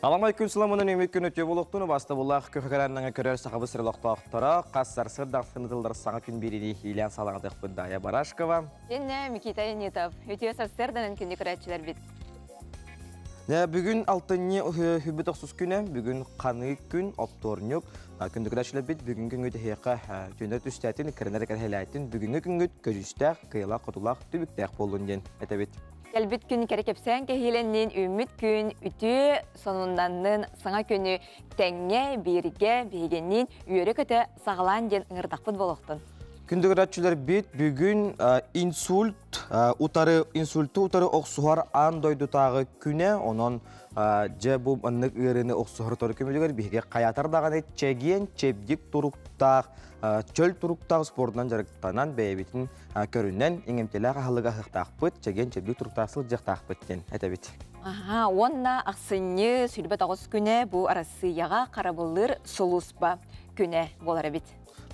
Аламай күн сыламының өмет күн өте болуқтыны басты болақ көкекәрәніңі көрер сақабы сырлықтақтыра қассар сырдан сынытылдар саңа күн береді хейлен салаңадық бұндая Барашкова. Енне Микита Енетов, өте сарсырдан күнді көрәтшілер бет. Бүгін алтынне хүбі тоқсыз күні, бүгін қаны күн, опторнюк, күнді көрәтшілер бет, бүгін күнгіт хейқа түйіндер түстәтін, кірінер кәрхеләйтін, бүгінгі күнгіт көжістәқ, қиылақ, құтылақ, түбіктәқ болуын ден, әтәбет. Әлбіт күн керекепсән кәхиленнен үміт күн үті сонунданнын саңа күні тәңе, берге, бейгеннен үйері көті сағылан ден ұңырдақпыд болуқтын. Күнді көрәтшілер бет, бүгін инсульты утары оқсуғар ан дойдутағы күні, онын же бұл ұнық үйеріні оқсуғар торы көмелігер бейге қаятардағаны чәген, чепдік тұруқтақ, чөл тұруқтағы спортынан жарықтанан бәйбетін көрінен еңемтелі қағылыға қықтақпыт, чәген, чепдік тұруқтақсыл жақтақпыттен әтәбет. Онна ақсыны сүлбет ағыз күні бұл арасыяға қарабылыр солуспа күні болар әбет.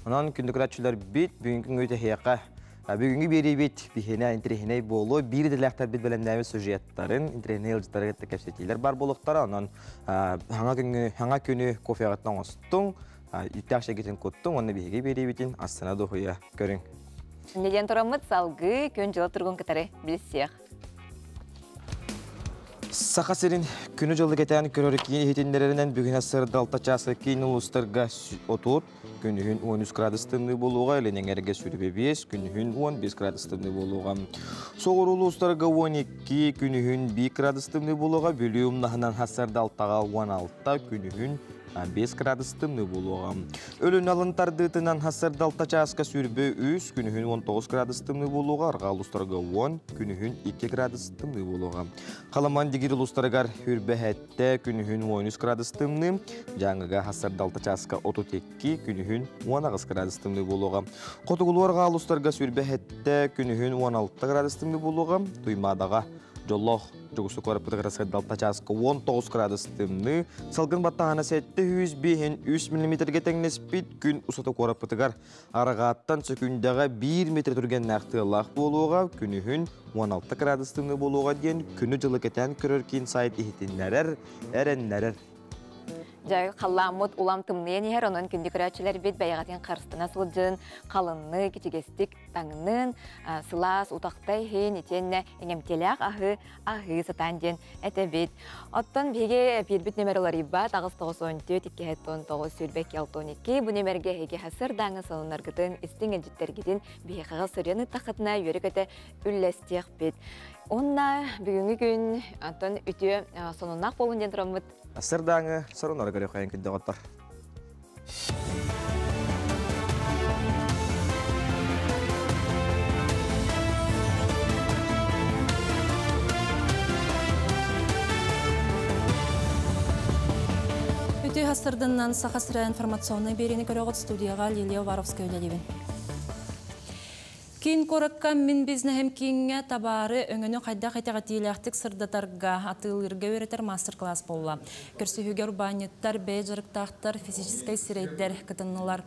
Онан күнді көрәтшілер бет, бүгінгі өте хейқа, бүгінгі бері бет бейхене интерехіне болу, бір діләқтар бет бәлемдәмі сюжеттарын, интерехіне елжеттары кәпсетейлер бар болуқтары, онан хаңа күні кофе ағаттан остың, үттәқ шәкетін көттің, оны бейге бері бетін астына доғыя көрің. Неден тұрамыд салғы көн жылы тұрғын кітары біліссеяқ. Сақасырын күні жылы кетен көрірік ехетіндерінен бүгін асырды алтачасы кейін ұлыстарға отуып, күнігін 13 градустымны болуға, әлінен әрге сүрібе 5, күнігін 15 градустымны болуға. Соғыр ұлыстарға 12, күнігін 2 градустымны болуға, бөліум нағынан асырды алтаға 16, күнігін 5 градустымны болуға. Өлін алынтардытынан асырды алтачасқа сүрібе 3, күнігін 19 градустымны болуға, арға ұлыстарға 10, күнігін 2 градустымны болуға. Қаламан дегір ұлыстарығар хүрбәхәтті күнігін 13 градустымны, жаңыға асырды алтачасқа 32, күнігін 19 градустымны болуға. Қотығылуарға ұлыстарға сүрбәхәтті күнігін 16 градустымны болуға, туймадаға жоллоқ жүгісі көріп бұтығырасы далтачасқа 19 градустымны, салғын баттағана сәтті 105-3 мм тәңнеспет күн ұсаты көріп бұтығар арағаттан сөкіндіға 1 метр түрген нәқтылақ болуға, күнігін 16 градустымны болуға дейін күні жылы кетен көрір кейін сайт ехетінлерер, әренлерер. Жағы қаламыд улам тымныя нехер, онын күнді көрәтшілер бет бәйғатын қарыстына сылжын, қалынны, кечегестік таңнын, сылас, утақтай хейін етенне, еңемтелек ағы сатан ден әті бет. Оттан беге бербіт нөмерілері бат, ағыз 914, 219, сөлбек 612, бұл нөмерге хеге хасыр даңы салынарғытын, істің әнжіттергеден беге қағыз сөрені тақытына өрі көті үлләстек бет. Онна бүгінгі күн антон үтіе сонунақ болын ден тұрамыд. Асырдаңы сұрынары көрі қайын күнді ғаттар. Үтіе асырдыңнан сақасыра информационный берені көріғыт студияға Лилия Варовская өлелебін. Кейін қорыққа мен бізнәхем кейінге табары өңіні қайда-қайта қатиләқтік сырдатарға атылырға өретер мастер-класс болла. Көрсіхіге урбаниттар, бәй жарықтақтар, физическай сирейдер кітіннылар.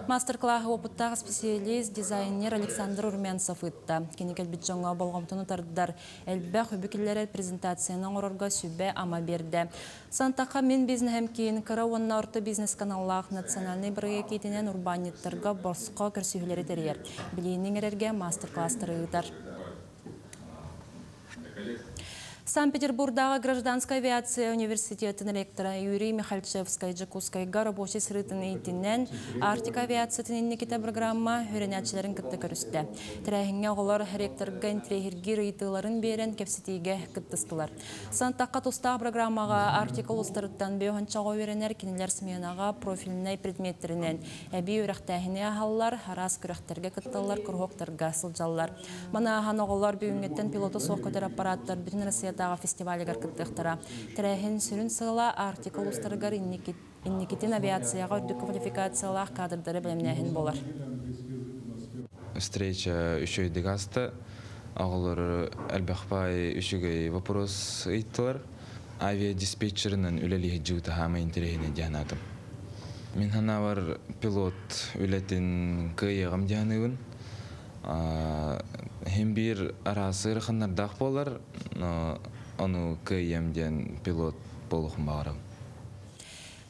Мастер-классы опыттағы специалист дизайнер Александр Урменсов ұтты. Кенекел біт жоңға болғамтыны тардар. Әлбә хүбікілері презентацияның орырға сүбе ама берді. Сантаққа мен бізнәхем кейін кіра онна орты бизнес каналлақ национальный бірге кетінен урбаниттарға борсқа көрсіхілері терер. Білейінің әрерге мастер-класстары ұйдар. Санкт-Петербургдағы Гражданская авиация университетінің ректора Юрий Михальчевскай Джакускайға рабочий сырытын ейтінен Арктика авиациятын иннекеті программа өренәтшілерін күтті көрісті. Тірәхінге олар ректорға интрехергі рыйтыларын берен кепсетейге күттістілер. Сантаққа тұстағы программаға Арктика ұлыстырыттан бейханчаға өренер кенелер сменаға профилінай предметтерінен әбей өріқтәхіне ағалар, арас күріқтерге күттілер, күрғоқтарға сылжалар. Мана аған оғылар бейінгеттен пилоты соқ көтер аппараттар бүтін Россия фестивалігер күттіқтіра. Тірәхін сүрін сығыла Арктика ұлыстарығар иннекетін авиацияға үрді квалификациялақ кадрдары білімнәхін болар. Встреча үшөйдік асты. Ағылыр әлбәқпай үшігей вопрос ұйттылар. Авиадиспетчерінің үлелігі жүгіті хама интерегіне дянадым. Мен хана бар пилот үлетін күйеғым дянығын. Hem bir arası ırkınlar dağ bolar, onu kıyemden pilot boluğum bağırım.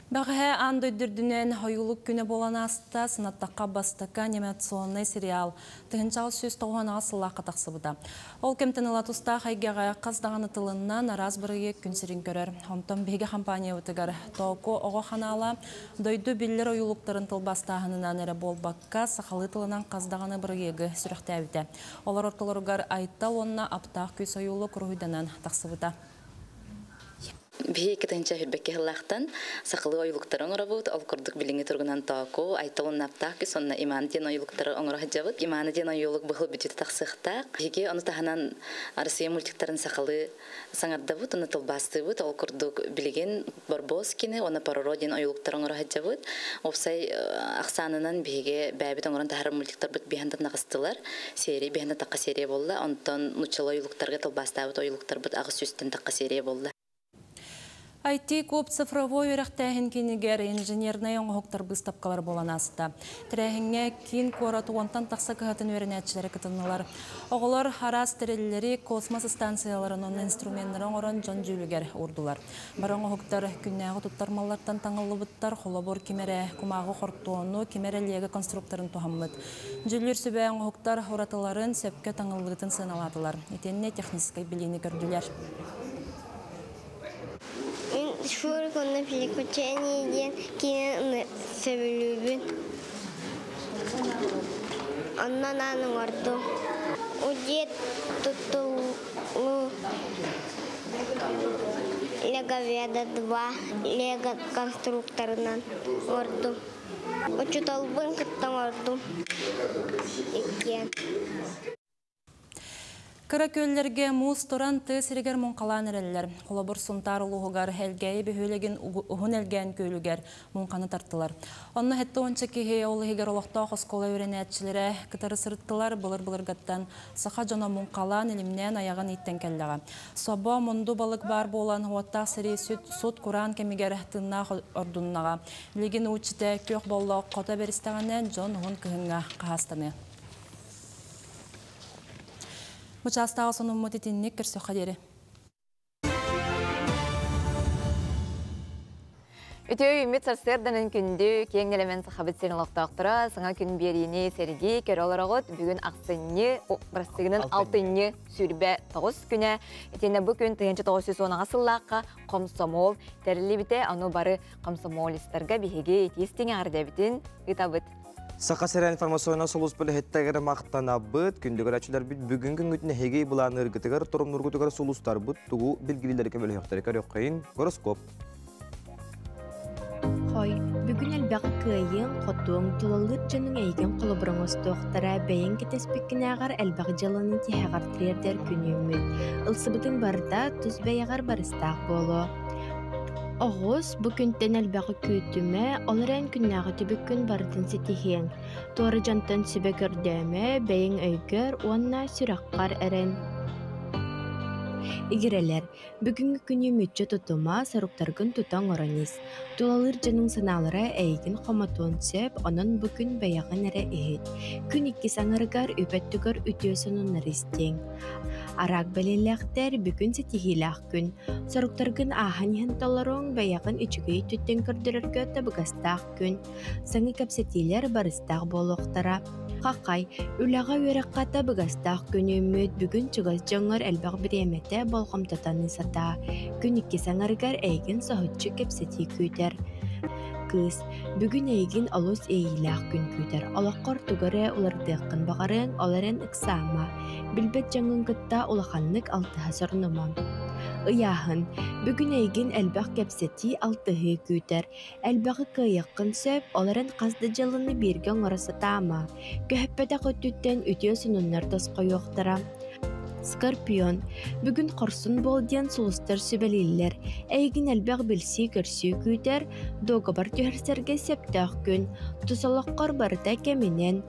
Бәғі андойдырдүнен хойулық күні болан аста сынаттаққа бастыққа анимационный сериал тұхынчағы сөз тоғанаға сылаққа тақсыбыда. Ол кемтініла тұста қайгеға қаздағаны тылынан араз бірге күнсерін көрер. Онтан бейге компания өтігер тоғы оғы қанала дойду білер ойулықтарын тылбастағынынан әрі болбаққа сақалы тылынан қаздағаны біргегі сүріқті әбіде. Олар орталарығар айттал онына аптақ көз ойулық рұйданан тақсыбыда. Бие кетенче хүрбекке хыллахтан сакылы оюлуктарын оробут ол курдук билинги тургунан тааку айтылын наптак сонна иман ден оюлуктары оңора хаджабыт иман ден оюлук быхыл бюджет таксыктак биге аны таханан Россия мультиктарын сакылы саңардабыт аны тылбастыбыт ол курдук билеген Барбоскины оны парородин оюлуктарын оңора хаджабыт опсай аксанынан биге бәбит оңорон тахар мультиктар бит бихандан нагыстылар серия бихандан такка серия болла онтон нучалы оюлуктарга тылбастабыт оюлуктар бит агыс үстен такка серия болла. IT көп цифровой өріқтәхін кенегер инженернай оңғықтар бұстапқалар болан асты. Тірәхінге кен қораты онтан тақса кығатын өрінәтшілері кітінілер. Оғылар харас тірелілері космос станцияларының инструменттері орын жон жүлігер ұрдылар. Бар оңғықтар күннәғы тұттармалардан таңылы бұттар, қолабор кемері, құмағы қорттуыны, кемерелегі конструкторын тұхаммыд. Жүлір сөбе оңғықтар ұратыларын сөпке таңылығытын сыналадылар. Етеніне техническай білені көрділер. Шур конна приключения ден кинен севлюбин. Анна наның орду. Удет туту Лего Веда 2 Лего конструкторынан орду. Учуталбын кыттан орду. Икен. Кыра көллерге муз туран тысырегер мұнқалан әрелілер. Қолабыр сұнтар ұлығығар әлгәйі бөхөлеген ұғын әлгәйін көйлігер мұнқаны тартылар. Онны хетті онча кеге олығығар олықта қосқола өрен әтшілері кітары сырыттылар бұлыр-бұлыргаттан сақа жона мұнқалан елімнен аяғын еттен кәлліға. Соба мұнду балық бар болан хуаттақ сірей сұт құран кемегер тынна ордуннаға. Леген ұчыда көк болы қота берістіғанен жон ұғын күйінға қағастаны. Мұчастағы соның мұтетіннік көрсі қадері. Өтеу үміт сарсырданын күнді кеңнелемен сақабытсен ұлықтақтыра, сыңа күн беріне сәрге көр оларағыт бүгін ақсынне бірістігінің алтынне сүрбе 9 күні. Етені бұл күн 910 ғасыллаққа қомсомол тәрілі біте аны бары қомсомолистарға бігеге етестің ардебітін ұтабыт. Сақа сәрі информацияна солыс білі хеттәгері мақтана бұд, күндігір әчілер бүт бүгінгі үнгітіне хегей бұланы ұргітігер, тұрым нұргітігер солыстар бұд, тұғу білгілілері кәмелі өқтәрекер өққайын, гороскоп. Хой, бүгін әлбәғі күйен, қотуың, тұлалыр жының әйген қолыбырыңыз тоқтара бәйін кетеспеккен ағар әлбәғі жалының тихағар тірердер күні үміт. Үлсібітің барда түз бәйағар барыстақ болу. Оғыз бүкінттен әлбәғі көйтіме, оларан күннағы түбіккін бардын сетихен. Торы жантын сүбе көрдеме, бәйін өйгір, онна сүраққар әрін. Игерелер, бүгінгі күні мүтчі тұтыма сарықтарғын тұтан ораныз. Тулалыр жының саналары әйгін қоматуын сөп, онын бүгін бәяғын әрі үйет. Күн екі саңырғар өпәттігір үтесін ұнарыстен. Арақ бәлеләқтер бүгін сетихилақ күн. Сарықтарғын ахан янталарың бәяғын үчігей түттен көрдірерге табығастақ күн. Саңы кәпсетилер барыстақ болуқтара. Қақай, үліға өріққа табығастақ күн өмет бүгін чығыз жаңыр әлбәқ бір еметі болғымтатаны сата. Күн екі саңырғар әйгін сағытчы кәпсети күйтер. Кыз, бүгін әйгін алыс әйілақ күн күйтер. Алаққар тұғыры олардыққын бағарын оларын ұқсама. Білбет жаңын күтта олақанлық алтыға сұрнымам. Ыяхын, бүгін әйгін әлбәқ кәпсети алтығы күйтер. Әлбәқі қайыққын сөп, оларын қазды жылыны берген орасы тама. Көхіппәді қөттіттен өте сұнынлар тасқа yoқтыра. Скорпион, бүгін қорсын болден сұлыстар сөбәлелер. Әйгін әлбәқ білсі көрсі күйтер, доғы бар түйірсерге септақ күн. Тұсалаққар барыта кәменен.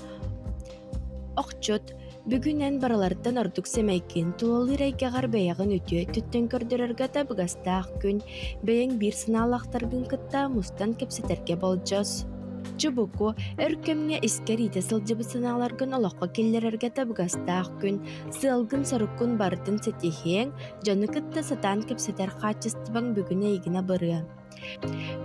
Оқчот, бүгінен баралардан ардық сәмәйкен туалыр әйгеғар бәяғын өте түттен көрдірерге табығастақ күн. Бәйін бір сыналақтарғын күтта мұстан кәпсетерге болжыз. Чубуку, өркемне искерите сылжыбы сыналаргын олаққа келлерерге табығастақ күн. Сылгын сарықкын бардын сетихең, жаны кітті сатан кепсетер қачыстыбан бүгін әйгіна бұры.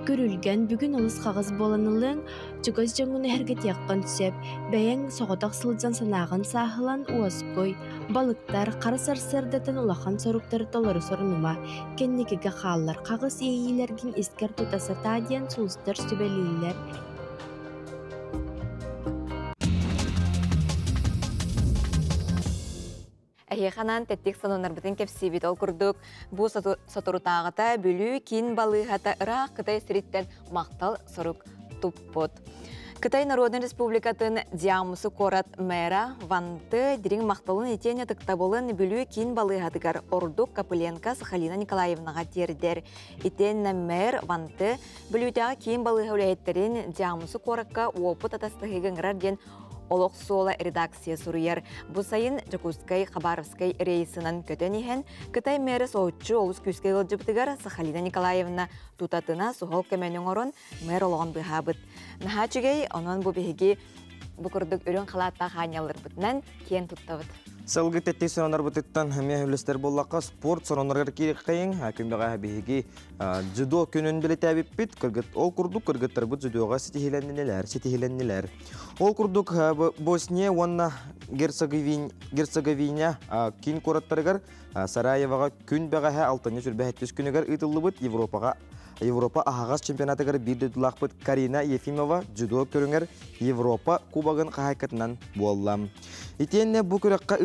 Көрүлген бүгүн олыс қағыз боланылың, жүгіз жаңуны әргет яққан түсеп, бәйін соғытақ сылжан санағын сахылан уаспой, балықтар қары сарсырдатын улахан соруктары толары сорынума, кеннекеге қалылар қағыз ейілерген искер тұтасы тадиян сұлыстар сөбелейлер. Әйеқанан тәттік санонарбытын кепсибет ол күрдік. Бұ сатурутағыта бүлі кин балығата ұрақ Қытай сіріттен мақтал сұрық тұппыт. Қытай Народный Республикатын диамысы корат мэра ванты дирин мақталын етене тықтабылын бүлі кин балығатығар Ордук Капыленко Сахалина Николаевнаға тердер. Етенне мэр ванты бүлітіға кин балығы өләйеттерін диамысы коракка опыт атастығығын рарден Олық сола редакция сұруер. Бұл сайын Жакускай Хабаровскай рейсынан көтенеген Қытай мәрі соғытшы олыс күскай ғылжыбытығар Сахалина Николаевна тұтатына сұғыл көменің орын мэр олығын бұғабыт. Наға жүгей, онын бұл бігеге бұқырдық үрін қалатта қанялыр бұтынан кен тұттабыт. Сылғы тәттей сонанар бұтыттан әме үлістер боллаққа спорт сонанарға керек қайын, әкімбеға бігеге жүдо күнін білет әбіп біт, ол күрдік күргіттар бұд жүдоға сетихеленнелер. Ол күрдік Босния, онна Герцеговиня кен қораттарығар Сараеваға күн бәғаға 6-4 күнігер ұтылы бұд Европа ағағас чемпионатығыр бірді дұлақ бұд Карина Ефимова жүдо көріңер Европа кубағын қағайқатынан боллам. Итенне бұл көріққа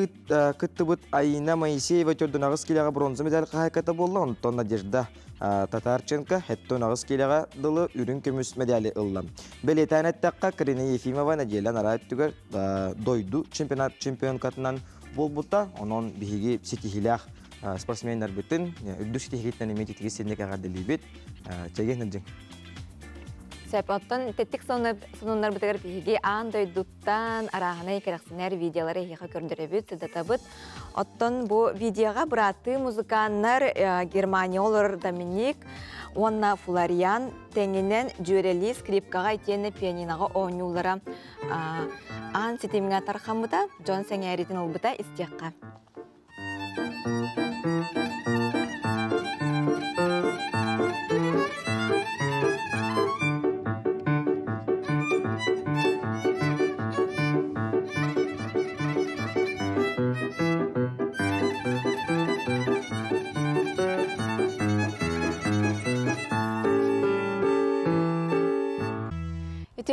күтті бұд Айна Моисеева түрдің ағыз келеға бронза медаль қағайқаты болла. Онтон Надежда Татарченко хеттон ағыз келеға дылы үрін көміс медалі ұллам. Белетән әттәққа Карина Ефимова Наделян арайып түгір дойду чемпион қатынан бол бұта. Онын бігі сетихилях спортсменлер бүтін үрдік сетихилеттен емететіге сендек ағады бет чәген үнден. Сәпаттан тәттік сонундар бұтығар бігі аң дойдуттан арағынай керексінер видеолары еға көріндірі бүт, сәдата бұт. Оттан бұл видеоға бұраты музыканнар Германия олар Доминик, онна Флориан тәңінен жөрелі скрипкаға етені пианинаға оңюлара аң сетеміңа тарқан бұта, Джон Сәңәретін ол бұта істеққа.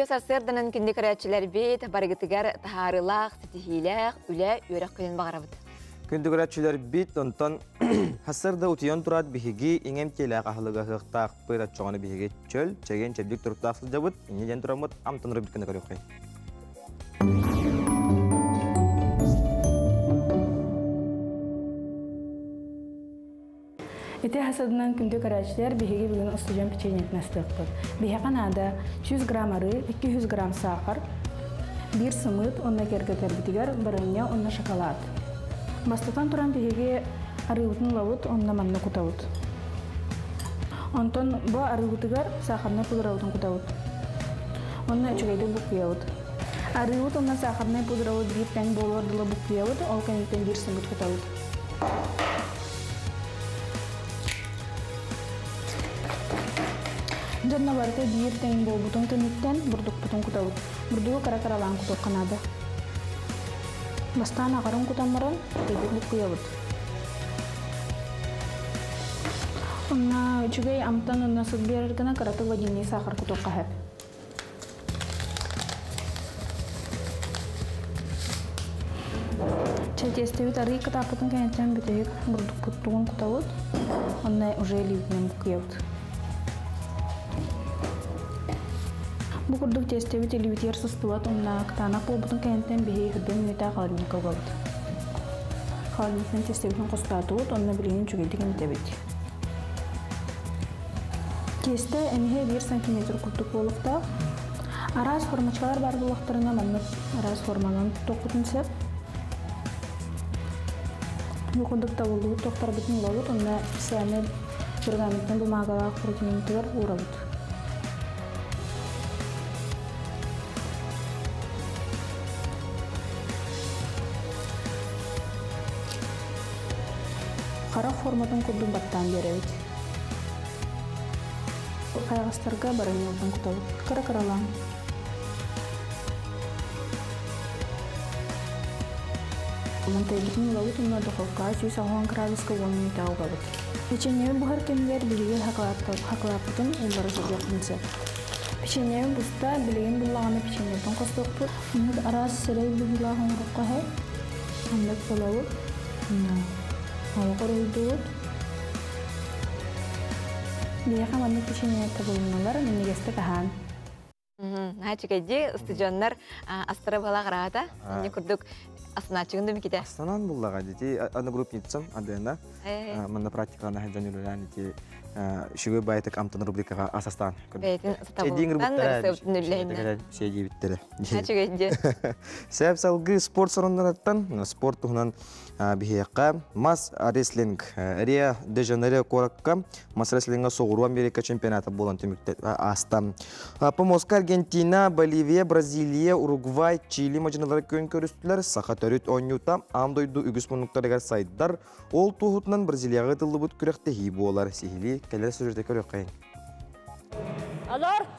Сарсырдынан күнді көрәтшілер бет, барғытығар тахарылақ, сетихиләқ, үлә, өрәқ күнін бағарабыд. Күнді көрәтшілер бет, онтан хасырда ұтыян тұрад бігеге еңем теләқ ағылыға ғықтақ бұйрат жоғаны бігеге чөл, чәген чәбдік тұрықтақсыл жабыд, инеден тұрамыд, амтаныры біткінді көріқай. Ите хасадынан күнді көрәтшілер бігеге бүгін ұстыжан печенетін әстіқпід. Біге қанада 100 грамм ары, 200 грамм сақыр, 1 сымыт, онна кергетер бітігер, біріне онна шоколад. Бастатан тұран бігеге ары ұтын лауыт, онна манны құтауыт. Онтон бұ ары ұтығар сақырны пудыра ұтын құтауыт. Онна үчігейді бұқияуыт. Ары ұт, онна сақырны пудыра ұт бір тәң болуардылы бұқияуыт, ол кәнеттен 1 сымыт құтауыт. Жадна барыта бейір тәң бол бұтын кәнеттен бұрдық бұтын құтауыт. Бұрдығы қара-қаралан құтау қанады. Бастан ағарын құтамырын деді бұқияуыт. Онна үчігей амтан онна сұд беріргіна қараты вадиней сақыр құтау қағып. Чәтестеуіт ары қытапытын кәнеттен бүтейік бұрдық бұттығын құтауыт. Онна уже левінен бұқияуыт. Бұл күрдік тестеуі телевитер сыстуат, онна қытанақ бол бұтын кәнттен бейі хүрден мүйта қалармен қалғалыд. Қалармен тестеуін қостатуыт, онна білейін жүгейді кәнттебет. Тесті әмеге 1 см күрдік болықта. Араз формачкалар бар болықтарына маннып араз форманан тоқытын сәп. Бұл күрдік тавылуыт тоқтар бітін болуыт, онна сәмі пергаметтен бұл мағалақ протеинтігер ұрабыт. Қара форматын күрдің баттан беревет. кайгыстарга баран йолдон куталып кыра-кыралаң. Монтайлыкны лавы тунна духовка 190 градуска волны таугабыт. Печенье бухар кемдер билигел хаклаптын уллары сыржакынсы. Печенье буста билеген буллаганы печеньеден костокпут. Муд арас сырай билгилахын руккахы. Хамдак полавы. Хавакар уйдуут. Бияха манны печенье табылыналар менегесте кахан. Хачыгайди студионнар астыры бала қарағата. Не күрдік асыначығынды мекеде? Астанан бұллаға дети, аны группницам, адена. Манна практиканы хайдан үлілән дети, шүгі байытық амтын рубрикаға асастан. Бәйтін Сәп салғы спорт сарындараттан, спорт тұғынан бігеққа, мас реслинг, Рио де Жанейро қораққа, мас реслингға соғыру Америка чемпионаты болан түмікті астам. Помоска, Аргентина, Боливия, Бразилия, Уругвай, Чили мажыналары көн көрістілер, сақа төрет ойнюта, амдойду үгіс мұнықтарығар сайдар, ол тұғытынан Бразилияға тылды бұд күректі хейбі олар. Сихили, кәлер сөзірді көрек қайын.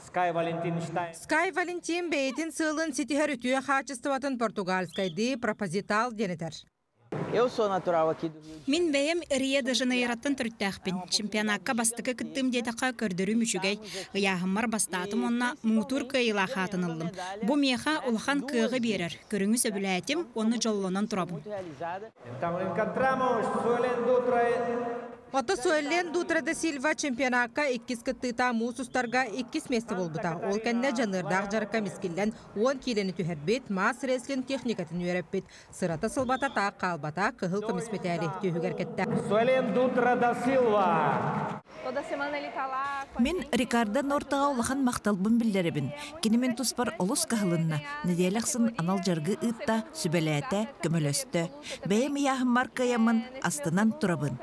Скай Валентин бейтин сылын сетихер ütüye хачыстыватын португальскайды пропозитал денетер. Мин бәйем Рио де Жанейроттан түрттәхпин. Чемпионатка бастықы кіттім детақа көрдірі мүшігей. Яғымар бастатым онна мұңтур кайыла хатын ылдым. Бұ меха улхан кығы берер. Көріңіз өбіләтім, оны жоллынан тұрабын. Ота Суэлен Дутра де Сильва чемпионатка 2 кыттыта мусустарга 2 месті болбыта. Ол кәнне жанырдақ жарыққа мискілден 10 келені түхербет, мас реслин техникатын өреппет. Сырата сылбата тақ қалбата кығыл комисметәрі түйігер кетті. Суэлен Дутра де Сильва. Мен Рикардо Нортаға олахан мақталбын білдеребін. Кенемен тұспар олыс қағылынна. Неделяқсын анал жарғы ұтта, сүбеләті, көмілөсті. Бәйім яғым маркаямын, астынан тұрабын.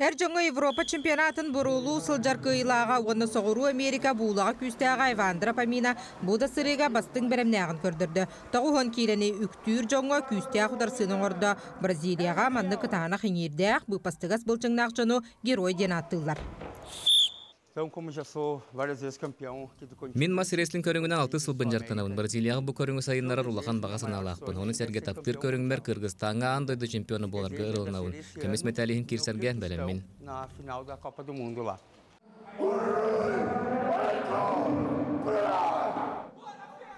Әр жоңы Европа чемпионатын бұрулу сылжар кыйлаға оны соғыру Америка бұлаға күстәға Ивандра Памина бұда сырыға бастың бәрімнәғын көрдірді. Тағуын кейлені үктүр жоңы күстәға құдарсының орда Бразилияға манны кытағына қыңердәқ бұпастығас бұлчыңнақ жону герой ден аттылар. Мен мас реслинг көріңінен 6 сыл бінжартынауын. Бразилияға бұл көріңі сайынлары рулақан бағасын алақпын. Оны сәрге таптыр көріңмер Кыргызстанға андойды чемпионы боларға ұрылынауын. Көмес металихін керсерге бәлеммен.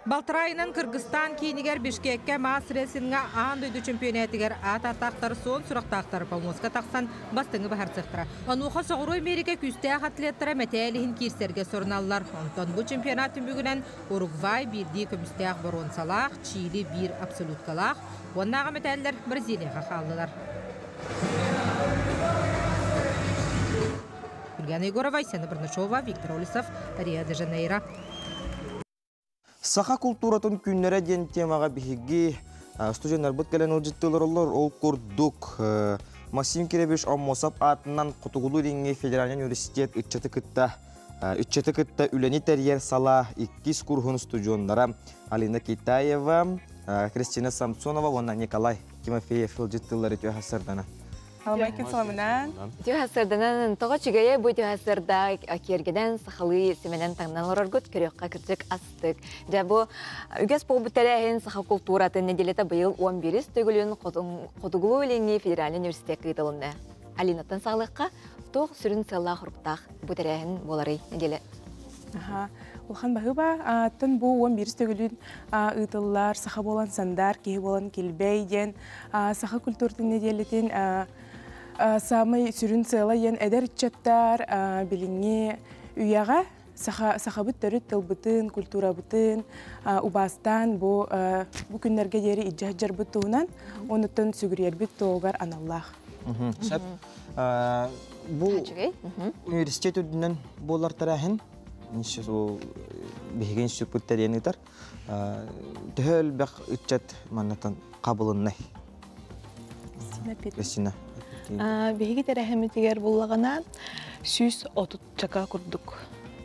Балтырайынан Кыргызстан кейінігер Бишкекке мас реслингға андойды чемпионетігер ат-аттақтары сон сұрақтақтары Помоска тақсан бастыңы бағар сықтыра. Онуға соғыру Америка күстәғ атлеттері мәтәліхін керсерге сұрыналар. Онтон бұл чемпионатын бүгінен Уругвай бірді көмістәғ борон салақ, Чили бір абсолюткалақ, оннаға мәтәлілер Бразилияға қалдылар. Ульяна Егорова, Айсена Барнашова, Виктор Олесов, Рио де Жанейро. Саха культуратын күннері ден темаға бігі студенттер бұт кәлен ұлжыттылар олар ол көрдік. Максим Керебеш Оммосап атынан Құтығылу реңге Федеральный университет үтчеті күтті үләні тәрьер сала 2 курғын студиондары Алина Китаева, Кристина Самсонова, онна Николай Тимофеев ұлжыттылар өте ғасырдана. Аламайкен саламынан. Тюхасырданан тоға чүгейе бұй тюхасырда кергеден сақалы семенен таңнан ораргут көрекқа кірчік астық. Жабы үгес бұл бұттәрәйін сақа культуратын неделеті бұйыл 11 төгілін Қотығылу өлеңі Федеральный университет қиытылынды. Алинаттан сағылыққа тоқ сүрін сылла құрыптақ бұттәрәйін болары неделе. Улхан бағыба, тын бұл 11 төгілін ұйтылылар, сақа болан сандар, кейі болан келбейден, сақа культуртын неделетін самый сүрін сыйла ен әдер үтчеттар біліңе үйяға саха бұт төріт тыл бұтын, культура бұтын, убастан бұл күнлерге дері иджаджар бұттуынан, оныттын сүгірер бұт тоғар аналлах. Бұл университет өдінен болар тарахын, бейген сүпіттер енітар, төхіл бәқ үтчет маннатан қабылыннай. Сина. Беги терәһәме тигәр буллагана сүз отут чака курдук.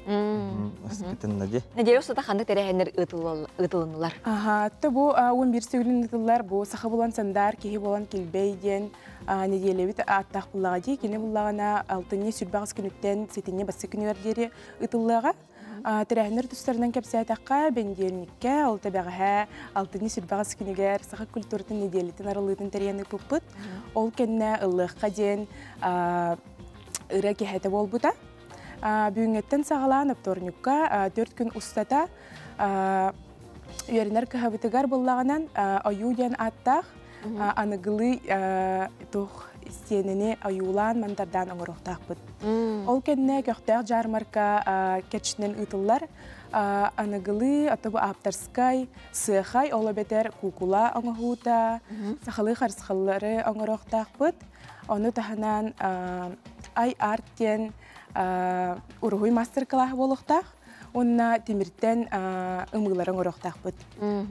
Неделе ұстата қанды тәрәхендер ұтылынылар? Атты бұл 11 сөйлін ұтылылар, бұл сақы болан сандар, кеге болан келбейден неделебіт аттақ бұллаға дей, кені бұллағына 6-не сүрбағыз күніттен 7-не басы күнігердері ұтылыға. Тәрәхендер тұстарынан кәпсі атаққа бәндерінікке, олты бәғіға 6-не сүрбағыз күнігер сақы культуртын неделетін арылығын тәрәхені бұппыт. Ол кәнне ұлыққа ден ұра кехеті бол бұта. Бүгінгеттен сағалан апторнюкка 4 күн ұстата үйерінер кіхабытығар боллағынан аюден аттақ анығылы тұқ стеніне аюлан мандардан оңырықтақ бұд. Ол кәнне көқтәқ жармарка кәтшінен ұтылар анығылы атыбы аптарскай, сықай олы бетер кукула оңығута, сақалы қарсықылары оңырықтақ бұд. Оны таханан ай арттен ургуй мастер-класс болуқтақ, онна темірттен ұмығыларын ұрықтақ бұд.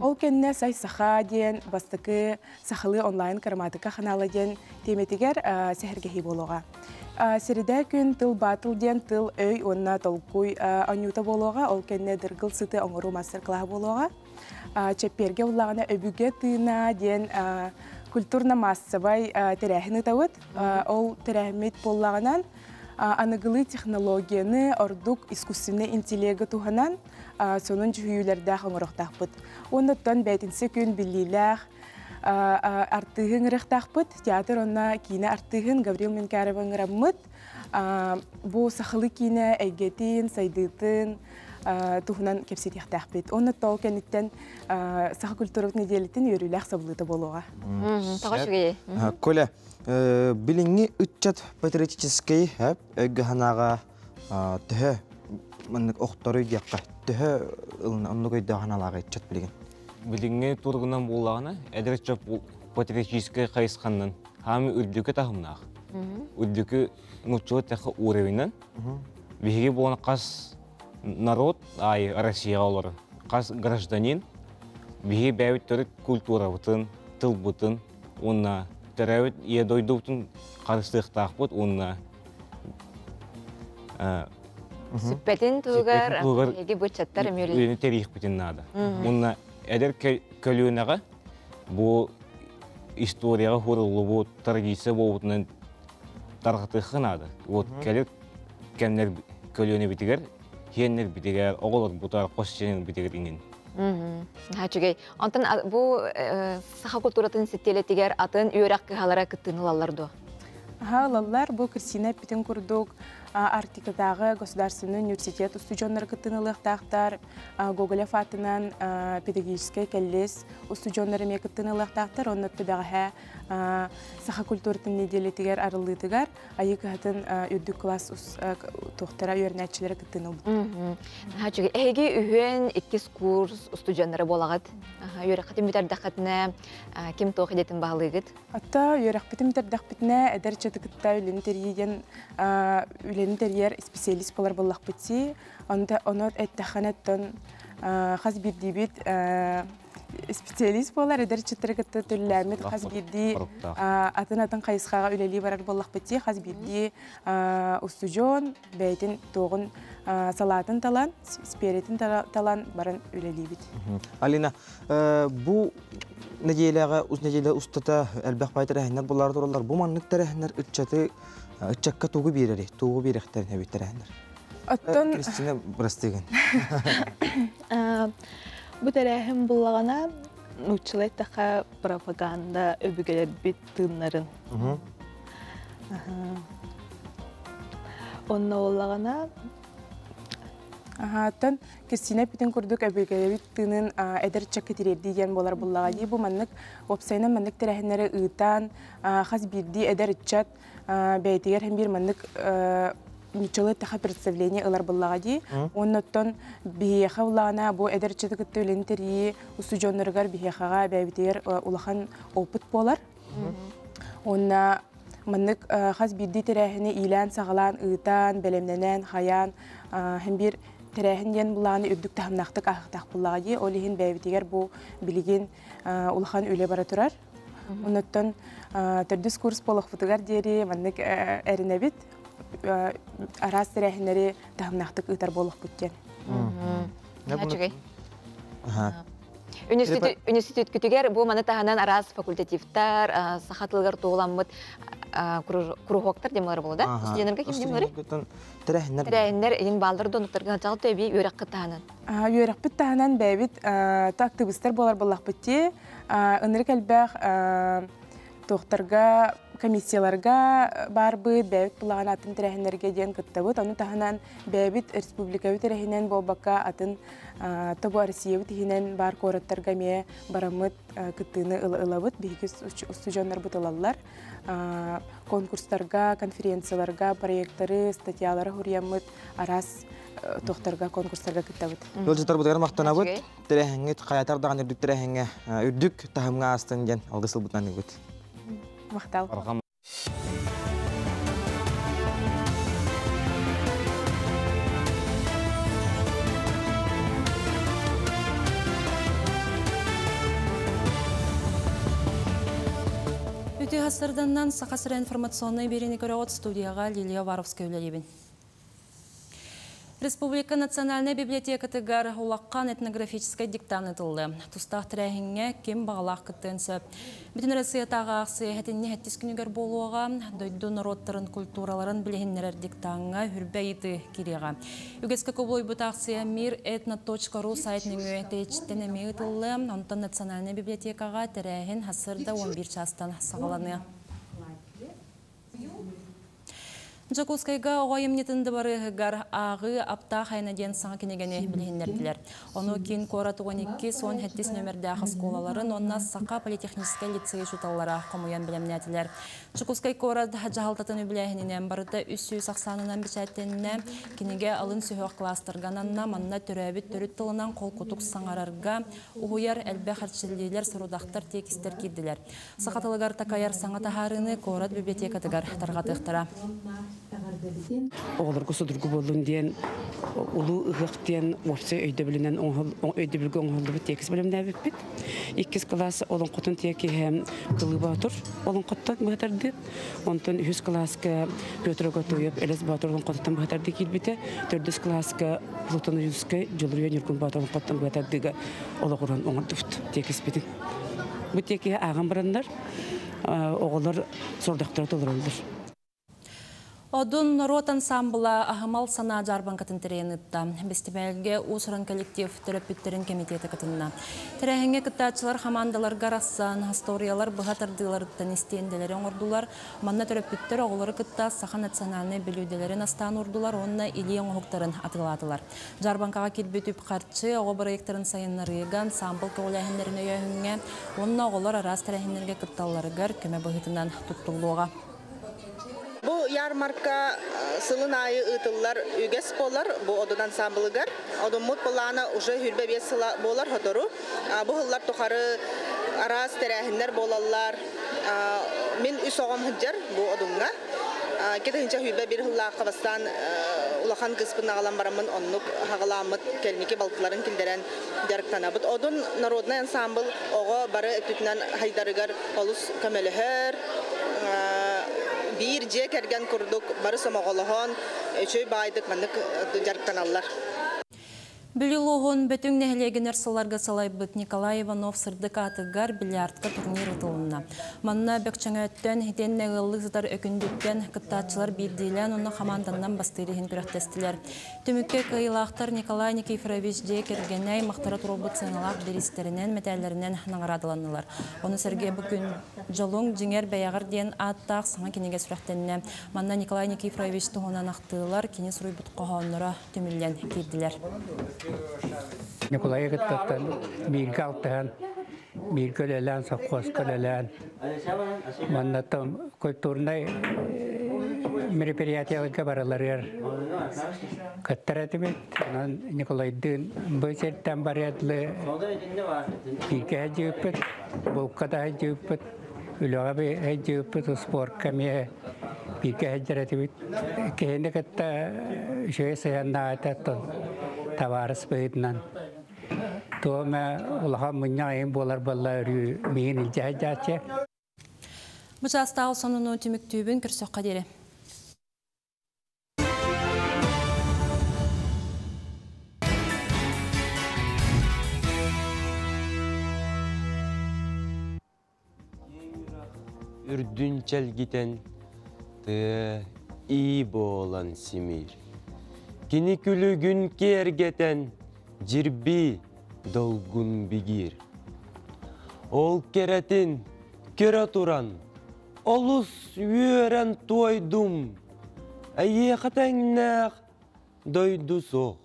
Ол кәнне сай саха ден, бастықы сақылы онлайн караматыка қаналы ден теметігер сәхіргехи болуға. Середе күн тыл батыл ден тыл өй онна толкуй анюта болуға, ол кәнне дыргыл сыты оңыру мастер-класс болуға. Чәпперге ұлағына өбіге тыына ден культурна массовай тәрәхіні тауыт. Ол тәрәхімет болуғанан анығылы технологияны ордук искусственный интеллегі туғанан сонын жүйілердәқ оңырықтақ бұд. Оныттан бәйтінсі күн біліләқ артығын ұрықтақ бұд. Театр онна кейіне артығын Гаврил Менкәрівін ғыраммыд. Бұ сақылы кейіне әйгетін, сайдытын туғынан кепсетіқтақ бұд. Онытта ол кәнеттен сақы культурық неделетін өріләқ сабылыты болуға. Коля, билинги үтчат патриотический хэп эгганаага төһө мындык охтору дияққа төһө оннугой даханалаага үтчат билген. Билинги тургунан буллагына эдерчеп патриотический кайсқаннан хами үрдүкө тахымнаах. Үрдүкө нучу тахы уровенен биги болон кас народ ай Россия олар кас гражданин биги бәйт культура бутын тыл бутын онна Тәрәует едойдуқтың қарыстықтақ бұд, онына Сүппетін тұғыр, еге бұтчаттар өмелі. Үйені тәрих бұтын нады. Онына әдір көлуінаға бұл историяға құрылы бұл традиция болуытынан тарғытықы нады. Кәлер кәмнер көлуіне бітігер, хеннер бітігер, оғылыр бұтар қосшенен бітігер ingen. Хачугей, антын бұл саха культуратын сеттелетігер атын үйрәк кығалара күттінылалар до? Лаллар бұл Кристина Петен күрдік Артикадағы Государственный университет устуджонлары күттінілықтақтар, Гоголев атынан педагогический кәллес устуджонлары ме күттінілықтақтар, оннатты бәғі саха культуратын неделетігер арылытығар, айы кіғатын үрдік класс тоқтара үйернәтшілері күттінілді. Хачугей, әйге үйен 2 курс устуджонлары болағыд? Үйрәк қатын бүтердіқ қатына кем тоқ едетін бағылығыд? Атта үйрәк бітім тердіқ бітіне әдір чаты күтті үлені терьер специалист болар болақ бітсе, оны әттіқанеттен қаз бірді бет специалист болар, әдір чаттыры күтті түрләмет қаз бірді атын қайысқаға үлелі барар болақ бітсе, қаз бірді устужон бәйтін тоғын салатын талан, спиретін талан барын үлелі бет. Алина, бұл неделяға ұстата әлбәқ байтыр әйінер боларды оралар. Бұл маңнық тәрәхінер үтчакка туғы беректерін әбеттер әйінер. Кристина Брастыгын. Бұл тәрәхін болағана ұтчылай тақа пропаганда өбігелер бет тыңнарын. Онна олағана Аттан Кристина Петен күрдік әбілгелебет тыңын әдір чакы терерді ген болар болаға дей. Бұл маннық опсайынан маннық тәрәхінері ұйтан, қаз бірді әдір үтчат бәйтігер hem bir manlık nüçalı taha представление ылар болаға дей. Оннаттан бейеха улағына бұл әдір үтчаты күтті өлені терейі ұстуджонларығар бейехаға бәйтігер улахан опыт болар. Онна маннык қаз бірді тәрәхіні илән сағалан, ұйтан, бәлемненен, хаян, hem bir тәрәхін ген бұлағаны үрдік тахымнақтық ақықтақ бұлаға де, олығын бәйбетегер бұл білген ұлақан өлі бара тұрар. Онаттан түрдіс курс болық бұтығар дері, маннык әріне бет, арас тәрәһеннәре тәһмнахтык ытар болох бүттен. Университет күтүгер бу маны таһанан арас факультативтар, сахатылгар тугуламмыт кружоктар демалар болду да? Студентлерге ким демалар? Тәрәһеннәр ин балдар донуктарга жагы төби өрәк кытаһанан. Өрәк бит таһанан бәбит тактыбыстар болар боллак битти. Ыныры кәлбәх тоқтарға, комиссияларға бар бит, бәбит бұлаған атын тәрәхінерге ден кыттабыт. Оны тағынан бәбит республикави тәрәхінен болбаққа атын табу Россияви тихинен бар кораттарға ме барамыт кыттыны ылабыт. Бейгіз ұстужанлар бұт ылалар. Конкурстарға, конференцияларға, проекттары, статьялары хұрямыт, арас тоқтарға, конкурстарға кыттабыт. Жолжытар бұтығар мақтанабыт, тәрәхінгет қаятардаған үрдік тәрәхінге үрдік тахымға астын ден алғысыл бұтнаны бұт. Мақтал. Үті ғасырданнан сақасыра информационный берені көрі студияға Лилия Варовская өлелебін. Республика Национальная библиотека тыгар улаққан этнографической диктаны тылды. Тустақ тірәхіңе кем бағалақ күттен сөп. Бүтін Россиятаға ақсы әтінне әттес күнігер болуға, дойду народтарын культураларын білігіннерер диктанға хүрбәйті кереға. Үгескі көбой бұт ақсы мир.etno.ru сайтының өйтечтен әмей ұтылды. Онтан Национальная библиотекаға тірәхін ғасырда 11 жастан сағаланы. Жакускайга оғайымнетінді барығығар ағы апта қайнаден саңа кенегені білгендерділер. Оны кейін қораты 12 сон әттес нөмірді ақы сколаларын, онына сақа политехническай лицей жұталлара қомуян білемнетілер. Жакускай қорат жағалтатын өбіләхінінен барыда үссүй сақсанынан бішәттеніне кенеге алын сүйіқ кластырғананна манна түрәбіт түріт тылынан қол құтық саңарарға ұғыяр әлбә қатшылдейлер сұрудақтар текістер кедділер. Сақатылығар такаяр саңа тахарыны қорат библиотекатығар тарғатықтыра. Оğlar kusudurgu bolun diyen ulu ıgıqtiyen ofse öydebülünen öydebülgü oğuldu bu tekis bölümde bit. İkiz klası olun kutun teki hem kılı batur olun kuttan bıhtardı. Ondan 100 klaska Pyotroga toyup Eles batur olun kuttan bıhtardı kilbite. 400 klaska Pluton'u yüzke Joluryan Yurkun batur olun kuttan bıhtardı. Ola kuran oğul duft tekis bitin. Bu teki ağam baranlar oğullar sordaktara doluruldur. Одун народ ансамбла ахамал сана жарбан катын теренытта. Бестебелге усыран коллектив терапевттерин комитеті катынна. Терәһеңе кыттачылар хамандалар гарасан, историялар бұғатардыларыттан истенделерін ордулар. Манна терапевттер оғылары кытта саха национальный білуделерін астан ордулар, онна илиен оғықтарын атыладылар. Жарбанкаға келбетіп қарчы, оғы проекторын сайынларыған ансамбл көғыләхіндерін өйәхінге, онна оғылар арас терәхіндерге кытталарыгар көмі бұғытынан тұттылуға. Bu yarmarka sılın ayı ıtıllar üges bolar bu odun ansamblıgar. Odun mut bolana uje hürbe bir sıla bolar hotoru. Bu hıllar tokarı aras terəhinler bolallar. Min üs oğam hıccar bu odunga. Kita hinca hürbe bir hılla kavastan ulakan kıspın ağalan baramın onluk hağalamıt kelmiki baltıların kilderen yarıktanabıt. Odun narodna ansambl oğa barı etütünen haydarıgar olus kamelüher. Bir cek ergen kurduk, barı samağolağın, çöy baydık manık jarıktanallar. Білілуғын бөтің нәхілегінер сыларға салайбыт Николай Иванов сырдық атығар бильярдқа турнир ұтылына. Манна бөкчаңа өттен, хитен нәғылық зытар өкіндіктен кыттатчылар бірдейлен оны қаманданнан бастырығын күрәқтестілер. Түмікке қиылақтар Николай Никифорович де кергенай мақтара тұрылбыт сыналақ берістерінен, метәлерінен наңырадыланылар. Оны сәрге бүкін жолың жіңер бәяғыр ден аттақ саңа кенеге сүрәқтеніне. Манна Николай Никифорович тұғынан ақтылар, кене сұруйбыт қоғанлары түмілден керділер. Николай Гаттан бирге алтыған, бирге өлелән, совхозға өлелән. Маннатым культурный мероприятияларға баралар. Каттар әтімет, Николайдың бұл серттен бар әділі бирге әжі өппіт, бұлқада әжі өппіт, үліға әжі өппіт, спорт кәмие бирге әжі әтімет. Кейінді катта жөй сайанна айтаттын. Tavares beydinden. Toğma ulağa münyayın bolar ballar meyin ilcahacağıca. Bu jasta sonunu tümüktübün kürsökka deri. үрдүн чәлгитен тыя ий болан симир. Кини күлігін кергетен жирби долгун бигир. Ол керетин көре туран, олус үйерен тойдум. Әйе қатаңнақ дойду соқ.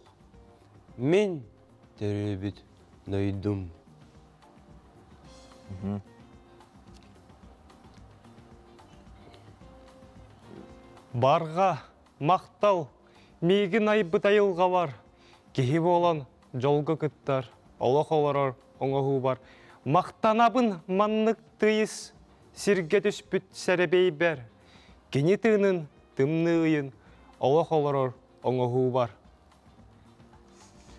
Мен теребіт дойдум. Барға мақтал, мегін айбыт айылға бар. Кехи болан жолға күттар, олақ оларар оңағу бар. Мақтанабын маннық тыйыз, сирге түспіт сәребей бәр. Кені тыынын тымны ұйын, олақ оларар оңағу бар.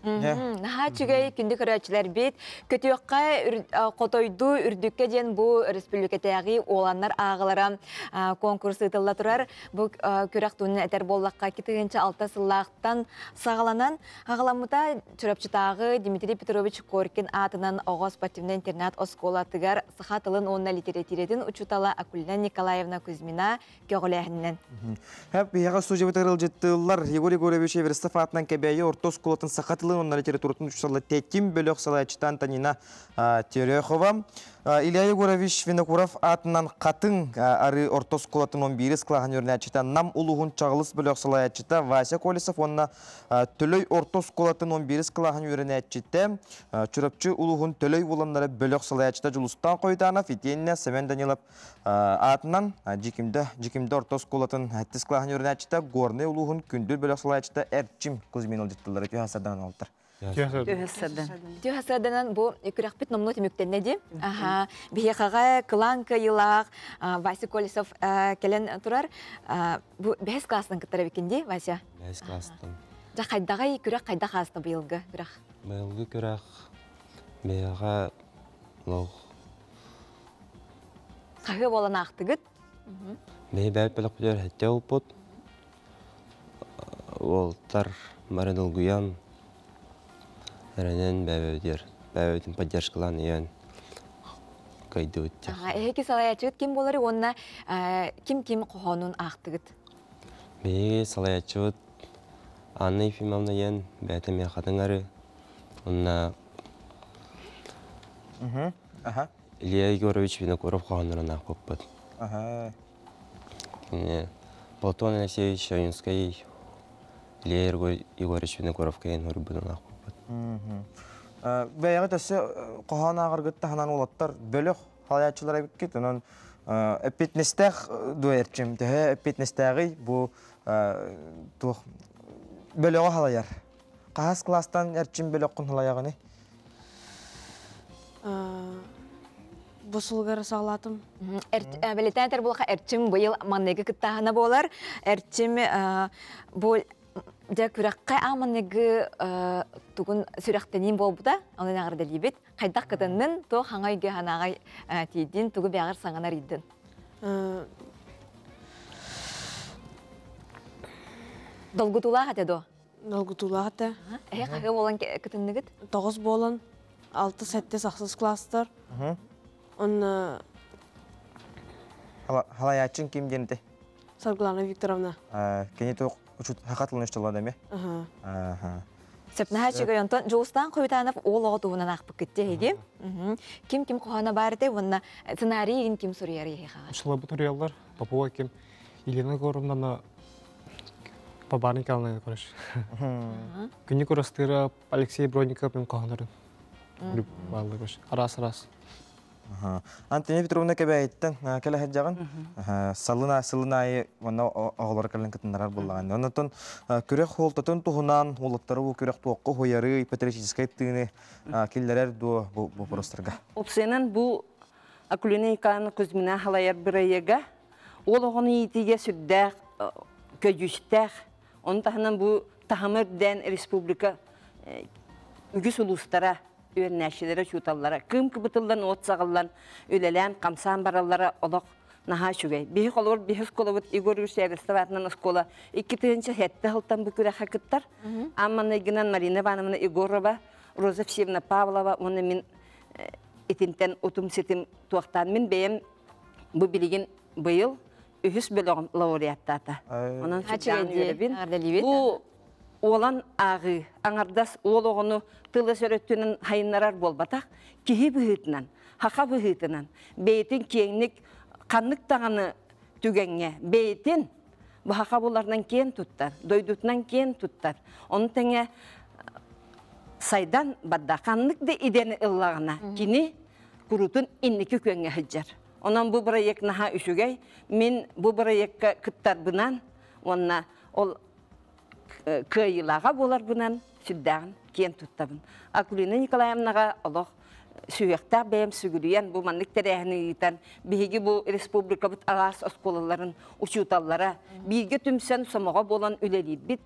Наха чүгей күнді көрәчілер бет, көтіөққа қотойду үрдікке ден бұл республикатағы оланнар ағылара конкурсы ұтылла тұрар. Бұл көрәк түнін әтер боллаққа кетігінші алта сыллақтан сағаланан ағыламыта чүрәпчітағы Дмитрий Петрович Коркин атынан оғыз спортивный интернат осколатығар сықатылын онына литератиретін учутала Акулина Николаевна Кузьмина кеғыләхіннен. Хәп, яға студия бұтағырыл жеттілар, Егорий Горович Эверстов атынан кәбәйі орта осколатын сақатылын онна литературатын учутала тәтім бөліқ салайчытан Танина Терехова. Илья Егорович Винокуров атынан қатын ары орта осколатын 11 клағын өрнәчіта нам ұлығын чағылыс бөліқ салайчыта Вася Колесов онна төлөй орта осколатын 11 клағын өрнәчіта чүрәпчі ұлығын төлөй оланлары бөліқ салайчыта Жұлыстан Қойтанов, Итенне Семен Данилов атынан жекімді орта осколатын 10 клағын өрнәчіта Горны ұлығын күндір бөліқ салайчыта әрчім Кузьмин олжеттілері Түйхасардан алдыр. Түйхасардан бұл күрәқпет номны теміктен нәді? Бейеқаға Кыланка Илақ, Вася Колесов кәлен тұрар. Бұл бәйіз класының күттірі бекенде, Вася? Бәйіз класының. Қайдағы күрәқ қайда қасыны бұйылғы күрәқ? Бұйылғы күрәқ бейеға лоқ. Қағы болан ақтығыт? Бей бәйіп білік білер әтте ұлпыт. Олтар Марин Улгуян. Әрінен бәйбәудің поддержкалан ең қайды өтті. Әйеке салаячығыт кем болары, онына кем-кем қоғанын ақтығыт? Бейге салаячығыт Анна Ефимовна ең бәйті мен қатын әрі. Онына Илья Егорович Винокуров қоғанырын ақ көппіт. Платон Алексеевич Шавинский, Илья Егорович Винокуров кейін өрбідің ақ көппіт. Бәйіғы төсі қоған ағырғытты ханан олаттар бөліқ қалаятшылар әбіккет. Онын өппетнестәқ дуа әрчім. Өппетнестәғи бұл бөліғы қалаяр. Қағас кластан әрчім бөліқ құн қалаяғыны? Бұсылғары сағылатым. Бәлеттен әтер болға әрчім бұйыл маннегі күттағына болар. Әрчім бұл Жа күрәққа аманығы тұғын сүрәқтенен бол бұда, оның ағырда лебет. Қайдақ қытынның тұ қаңа үйге ханағай тейден тұғы бәғыр саңанар едін. Долгутула қаты до? Долгутула қаты. Қағы болан күтіннігіт? 9 болан, 6-7 сақсыз кластар. Халаячын кем денді? Сарглана Викторовна. Кені тұқ Учут хақатылын өштілады ме? Сәпіна хачыға йонтон, жоғыстан қойытанып ол оғытуынан ақпық кетті еге. Кем-кем қоғана барды, онына сценарийін кем сұрияр еге қаға? Шылы бұт ұриялар, Папуа кем Елена Горымдана Пабаны калына көріш. Күні көрістері Алексей Бронников мен қоғанарын. Балы көріш. Арас-арас. Антония Петровна кәбе айттың, кәлі әджағын? Салына-айы оғылар кәлін кітінлерар болған. Онытын көрек қолтатын тұғынан, олықтары бұл көрек туаққы хойары, патриотическай тыны келдерер дуы бұл бұрыстырға. Опсенен бұл Акулина Иканы Кузьмина халаяр бірайеға, ол оғыны етеге сүрдәқ, көйістәқ, оны тағынан бұл Тахамырден республика үгіс ұлыстара өрнәшілері шуталлара. Кым кыбытылдан от сағылдан өлелән қамсан баралары олық наға шүгей. Бейі қолуыр, бейі қолуыр Игорь Русиявестов атынан ұскола. 2-тінші хетті ғылтан бүкірі қақыттар. Амманы егінен Марина Ивановна Егорова, Роза Всевна Павлова, оны мен етінтен отым сетім туақтан мен бейім бұл білеген быйыл үһүс бөлөң лауреаттата. Онан сүрдән үребин. Бу олан ағы, аңардас ол оғыны тылы сөрөттүнün хайыннарар болбатақ, кихи бұхытынан, хақа бұхытынан, бейтін кеңнік, қаннық тағаны түгенге, бейтін бұхақа боларынан кен тұттар, дойдутынан кен тұттар. Оны тәңе сайдан бадда, қаннық да идені ыллағына, кini құрутын иннекі көнге хыджар. Онан bu проект наха үшігей, мен bu проектқа кыттар бұнан, онна ол кыйылаға болар бұнан сүддәғын кен тұттабын. Акулина Николаевнаға олық сүйектақ бәйім сүгіліен бұл маннық тәрәхіні етен бейгі бұл республика бұт ағас осколаларын ұчуталлара бейгі түмсен сомаға болан үлелейд біт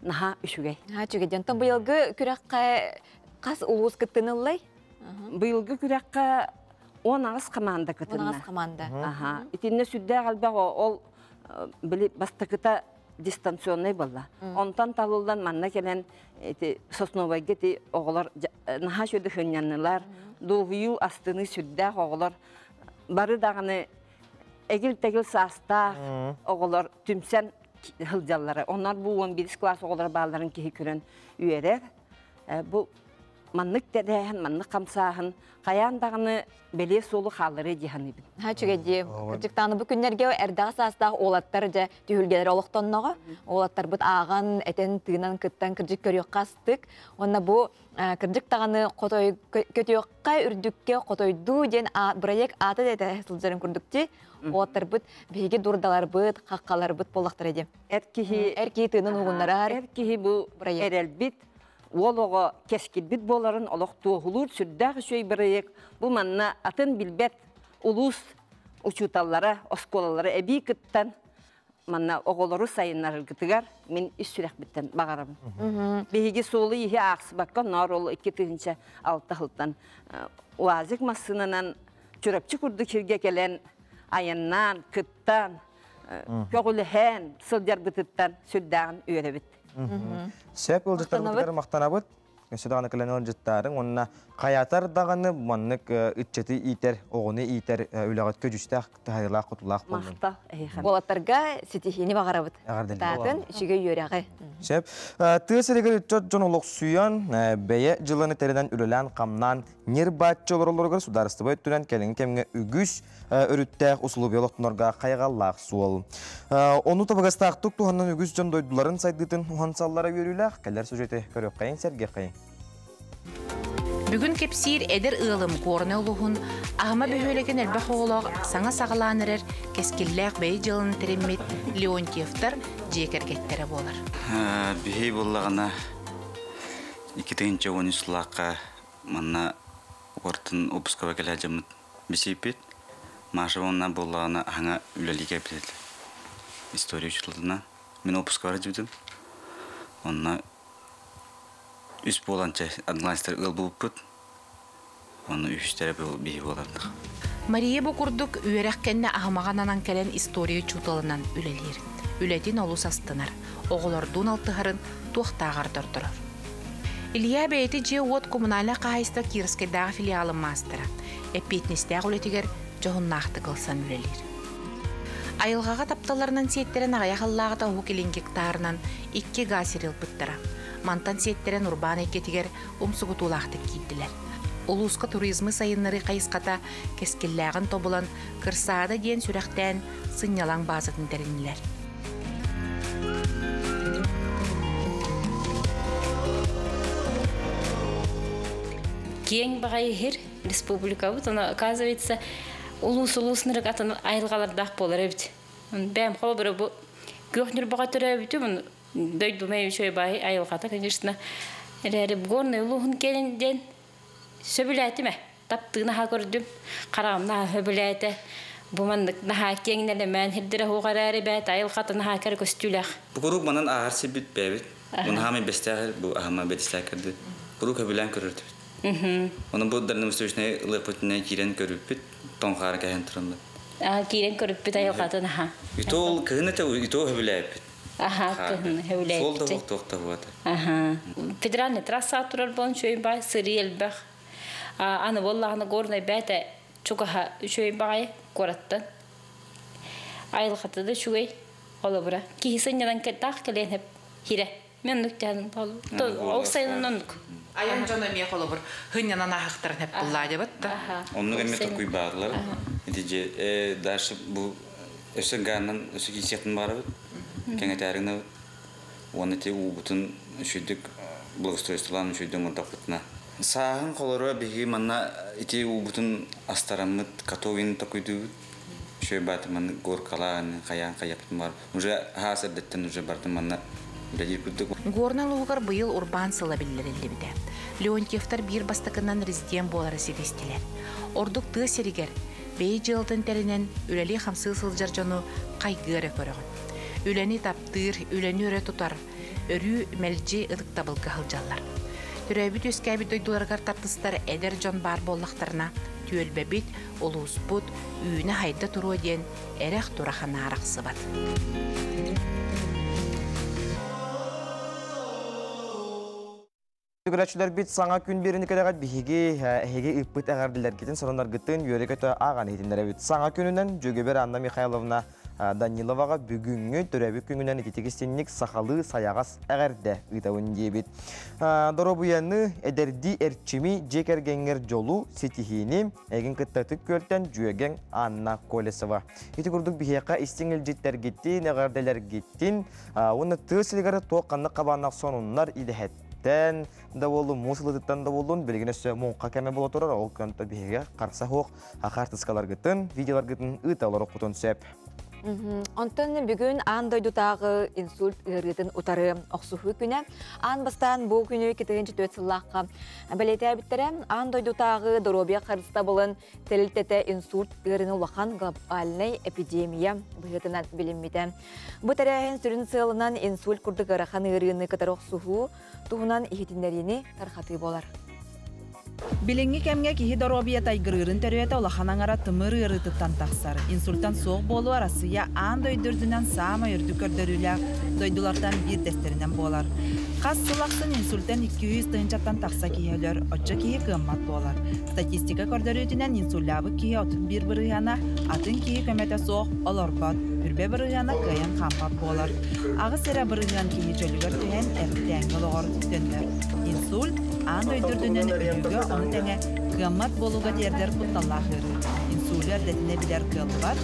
наха үшігей. Чүгеден тон бұйылғы күрәққа қас ұлғыз күттінілай? Бұйылғы күрәққа 10 ағыз команда күттінна. 10 ағыз команда. Итінне сүддәғ албағы ол бастықыта дистанционный болла. Онтан талылдан манна келен сосновайга ти оғылар наха шөді хөняннылар, дуғыю астыны сүддәғ оғылар бары дағыны әгіл-тәгіл саста оғылар түмсен хылжалары. Onlar bu 11 класс оғылар баларын кехи көрін үйерер. Бұл маннык тәрәхін, маннык қамсағын, қаяндағыны беле солы қалыры дегені бін. Чүгеде, күрдіктаны бұл күннерге әрдағы састағы олаттар жа түйілгелер олықтоннаға. Олаттар бұд аған, әтен тыынан күттен кірдік көрек қастық. Онна бұл кірдіктағаны көтеуққа үрдікке қотойду ден проект аты дәйті сылжарын күрдікте. Олаттар бұд бейге дұрдалар бұд, қаққалар бұд болақтыр едем. Әркей тыынан ұғынларар. Әркей бұл әрел бит. Олығы кескіл бит боларын олық туғылыр сүрдағы шөй бірейік. Бұл манна атын білбет ұлыс ұчуталары, осколалары әбей күттен манна оғылары сайынлары күтігер мен үс сүрек біттен бағарабын. Бейге солы ехе ақсы баққа нар олы 2-6 ғылттан. Уазик масынынан чүрепчі күрді керге келен айыннан, күттен, көғіліхен, сылдар бұтыттан сүрдағын өре біт. Сәп ылжыттар бұтығары мақтанабыд, көсідағаны кілен ылжыттарын, онына қаятар дағаны маннык үтчеті итер, оғыны итер, үліғат көжістәқ, тағайлақ, құтылақ болдың. Мақтал. Болаттарға сетихini бағарабыд. Татын үшіге үйеріғі. Сәп, түйесерегер үтчет жонолық сүйен, бәйе жылыны тәреден үлілен қамнан нер батчы олар сударысты бай түрен кәліңі кәмге үгіс өріттәқ ұсылы биологтынарға қайғаллақ суол. Оны табығастақ тұқ туғаннан үгіс жон дойдуларын сайдытын ұғансаллара өріләқ, кәлер сюжеті көріп қайын, сәрге қайын. Бүгін кепсир эдер ылым корны улуғын, ағыма бөхөлеген әлбәқ оғылақ саңа сағыланырыр кескілләқ бәй жылын тіреммет Леонтьевтар жекергеттері болар. Бөхей болағына 2-13 лаққа манна ортын опускава келе жамыт бесейпет. Маша онна болағына аңа үлеліге біледі. История үшілдіна. Мен опускавар жібдім. Онна үс боланча адыланыстар ыл болып бұд. Оны үштері бейі болардық. Мария бұқұрдық үйерек кәнне ағымағананан кәлен история чуталынан үлелер. Үлетін олыс астынар. Оғылардun алтығарын туақтағар дұрдырыр. Илья бәйті же от коммуналия қағайста Кирскайдағы филиалын мастыра. Әппетнестәғ үлетігер жоғыннақты қылсан үлелер. Айылғаға тапталарынан сеттерін ағаяқыллағыда хукелен гектарынан 2 гасерил бұттыра. Мантан сеттерін урбан екетігер умсуғытулақтып кейттілер. Улуска туризмы сайыннары қайысқата кескелләғын тобылан кырсаада ден сүрәқтән сынялаң базатын тәрінілер. Кең бағай хер республика бұд, оказывается, улус-улуснырық атын айылғалардақ болар әбді. Бәм қол бірі бұл көкнер баға түрі әбді, дойдумай үшөй бай айылғата, конечно, әрі горный улуғын келінден сөбіләті мә, таптығына ха көрдім, қарағымна сөбіләті, бұмандық наға кеңнелі мән хердері хоғар әрі бәт, айылғата наға кәрі көстіләқ. Бұқыруқ манан ағар себет бәбет, оны хаме бәстәғір, бұл ағама бәдістәғ кірді, бұруқ өбілән көрірді бет. Оның бұл дәрінің үстөшіне ұлықпытына кирен көріп бет, тоңқары кәйін тұрынды. Кирен көріп бет айылғата наға. Үтол кығынеті үтол өбіләй бет. Солда тоқта болады. Федеральный трасса турар болын шөйін бай, сыры елбәқ. Аны боллағыны горный бәті чуғаға шөйін бай, қораттан. Айлықаты да шугай. Ола бұра. Кейсі недан кәттақ кәлен хеп хире. Мен нүктәдім болу. Оқсайын онық. Аян жона мия қолы бұр. Хынянан ағықтарын хеп бұлла деп атта. Onun emniyete kuy bağlılar. Edici, daşı bu ösü ganın ösü kisiyetin var bit. Kengeterine onu te u bütün şuyduk благоустройстволан şuyduk montaklıtına. Sağın kolları bihi manna iti u bütün astaramıt katovin takuydu. Şöyle batı manna gorkalan kayan kayaptım var. Уже hasır detten уже bardım manna. Горналугар быйыл урбан сыла биллерилли биде. Леонтьевтар бир бастакынан резидент болары сидестилер. Ордук тыы серигер, бей жылдын теринен үлели хамсыл сылжар жону кайгыры көрөгөн. Үлени таптыр, үлени өрө тутар, өрү мелжи ыдык табылга хылжаллар. Түрөбүт өскәбит ойдуларгар тартыстар эдер жон бар боллактарына түөлбебит, олуспут, үйүнө хайда туруу ден эрех турахана араксыбат. Görüşçüler bit sana gün birini kadar hege ipit ağardılar gidin sonlar gittin yörek ağan etinlere bit sana gününden Jögeber Anna Mikhailovna Danilova'ga bugünkü törəbük gününden ititistinlik sakalı sayağas ağardı ıtavın diyebit. Doğru bu yanı ederdi erçimi Jeker Genger Jolu sitihini egin kıttatık gölten Jögen Anna Kolesova. İti kurduk biheka istingil jitler gitti, negardeler gittin. Onu tığsiligarı toğanlı kabanak sonunlar idihet. Тән да болу, мусылыдыттан да болуын, білгенесі мұңқа кәме бола тұрар, ол көнті бейге қарса хоқ, ақартысқалар гытын, видеолар гытын ұталары құтын сөп. Онтон бүгін аң дойдутағы инсульт ғырғытын ұтары оқсуғы күні. Аң бастан бұл күні кетігінші төт сыллаққа. Бәлеті әбіттері аң дойдутағы доробия қарыста болын тәлілтеті инсульт ғырыны ұлақан глобальный эпидемия бұғытынан білінмеді. Бұл тәрәхін сүрін сылынан инсульт күрді ғырақан ғырыны кітар оқсуғы туғынан ихетіндеріні тарқаты болар. Bilingi kemge kihi doробия тайгырырын төрөте олаханаңара тымыр ырытыттан тақсар. Инсульттан соқ болу арасыя аң дойдырдынан саама үрді көрдөрүлі дойдулардан bir дестерінен болар. Қас сылақсын инсульттан 200 тыынчаттан тақса кихелер, отча кихи кыммат болар. Статистика көрдөрүтінен инсулябы кихи 31 бұрыяна, атын кихи көмете соқ олорбат, үрбе бұрыяна кыйын қампат болар. Ағы сәрі бұрыян кихи чөлігер түйен әрттәңгі лоғыр түстендер. Инсульт аң дойдырдынан үрігі onu tenge kıyammat boluga derder kuttallahırı. İnsulü erdetine biler kıyallar,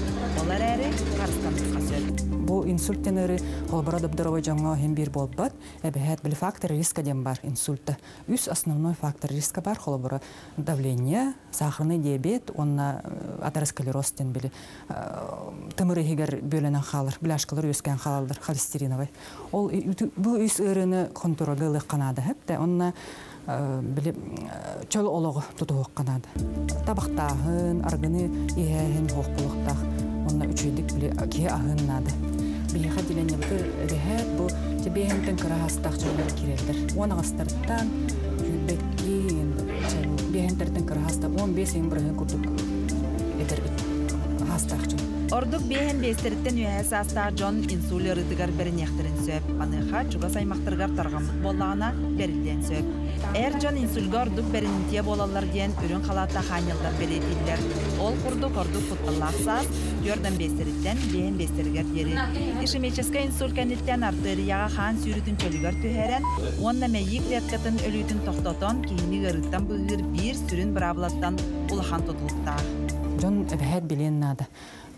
olar eri karıstanlıkka söz. Bu insult teneri kolbara dabdarova жаңа hem bir bolbat, эбэхет били фактор риска дем бар инсульта. Үс основной фактор риска бар колбара давление, сахарный диабет, онна атеросклероз ден били. Тымыры егер бөлөнөн халыр, бляшкалар өскөн халалдар, холестериновый. Ол бу үс ырыны контролдылык канада хеп те онна били чөл олого тутук канада. Табактагын, аргыны иһэн хокулуктак, онна үчөйдүк били ки агыннады. Бияха дилене бир рехат бу тебехентен карахастак чөлөр кирелдер. Оны гастырттан бекки бехентерден карахаста 15 бирген курдук этер хастак чөл. Orduk behen besтериттен üyesi astar John insuli rıdıgar berin yaxtırın söp. Anıqa çuga saymaktırgar targamlık bolağına berilden söp. John insulga orduk berintiye bolallar diyen ürün kalata hanyıldan belirtiller. Ol kurduk orduk futbollaqsaz, görden besтериттен behen besterigar deri. İşimeçeska insul kenitten arteriyaga han sürütün çölügar tüheren, onna meyik letkatın ölütün toxtoton kihini gırıktan bığır bir sürün bravlattan ulahan tutulukta. John эбэхет билен нада.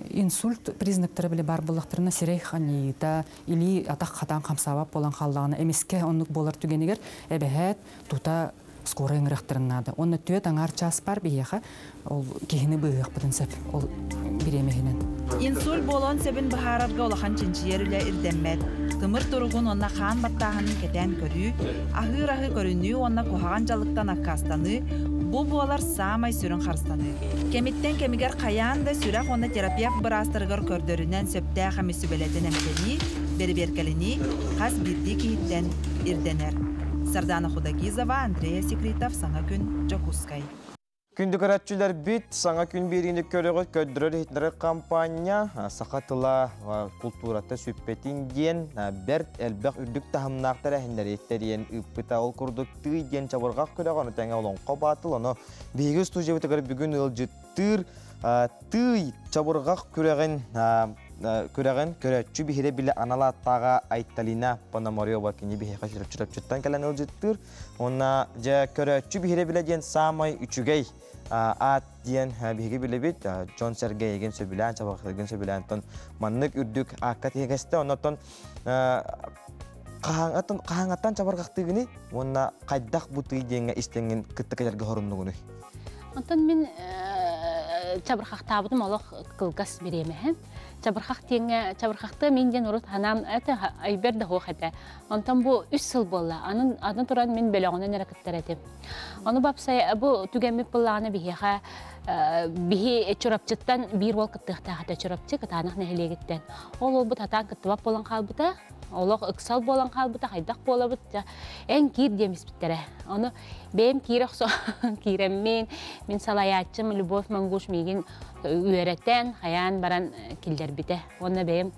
Инсульт признактары биле бар булактарына серейханита или атак хатан камсабап болан халлагына эмиске онлук болар түгенегер эбэхет тута скорый ыңырактырынады. Онны төт аңар час бар бияха ол кихини быгык бутын сеп ол биремехинен. Инсуль болон себин бахарарга олахан чинчиерүле ирдеммет. Тымыр туругун онна хан баттаханын кетен көрүү, ахыр-ахы көрүнүү онна кухаган жалыктан аккастаны, bu boğalar sağmay sürün xarstаны. Kemitten kemiger kayan da sürek ona terapiya bırastırgır kördöründen söpte xami sübeleten emteli, beri berkelini, qaz birdi kihitten irdener. Sardana Khudagizova, Andreya Sekretov, Sana Gün, Jokuskay. Күндік әратчілер бит, саңа күн беріңді көріғі көддірі хетлері кампания, сақатыла культураты сөппетін ден, бәрт әлбәқ үрдік тахымнақтар әхіндер еттерен үппіта ол күрдік түй ден чабырғақ көріғаны тәңе олың қабатыл, оны бейгі студия өтігір бүгін өл жыттыр түй чабырғақ көріғын көрәген көрәтчү бихире биле аналаттаға Айталина Пономарева кини бихе чырап-чырап-чырттан кәлән ылжыттыр. Онна жа көрәтчү бихире биле ден самай үчүгей ат диен бихиге биле бит Джон Сергей еген сөбілән, чабақырген сөбілән тон маннык үрдік аққа тегесті. Оннатон қағаңаттан чабарғақтығыны онна қайдақ бұтығы денге істенген кіттікелерге хорынлығыны. Онтон мен чабырхақтабыдым олық қылғас беремі. Чабырхақты мен ден ұрыт ханам әті айберді хоқ әті. Онтон бұл 3 сыл болла. Атын тұран мен бөліғынан әрекеттер әтім. Оны бапсай бұл түгенмек болағына бейеға бейе чұрапчыттан бір бол қыттықтағыда чұрапчы қытанық нәхілегеттен. Ол бұл татан қыттыбап болан қалбыта. Олық ұқсал болан қалбыта, қайдақ бола бұт. Ән кир демес біттірі. Оны бәйім кир оқса киреммен, мен салаятчым, Любовь Мангуш меген үйереттен, қаян баран келдер біті. Оны бәйім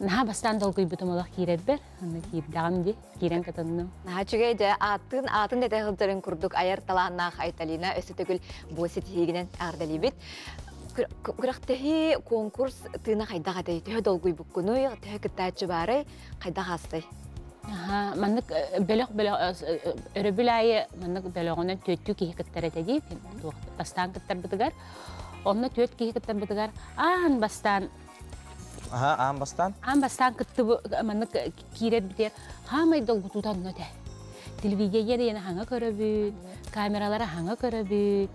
наға бастан долгой бұтым олақ кирер бір. Оны кирдағым де, кирен қатынным. Наға чүгей де атын дәті ғылдарын күрдік айар таланнақ Айталина өсі түгіл бөсі тегінен ағырдали біт. Күрақтығы конкурс тыына қайдаға дәй, түхі долгой бұққыны, түхі күттәтші бары қайдаға астай. Маннык өрөбүл айы маннык бөлөгөнөн 4 кихи кыттар этеди. Бастан кыттар бытыгар. Онна 4 кихи кыттар бытыгар. Аан бастан. Аан бастан? Аан бастан кытты маннык кирет битер. Хамай долгутудан ноте. Телевизия яна ханга көрөбүт, камералары ханга көрөбүт.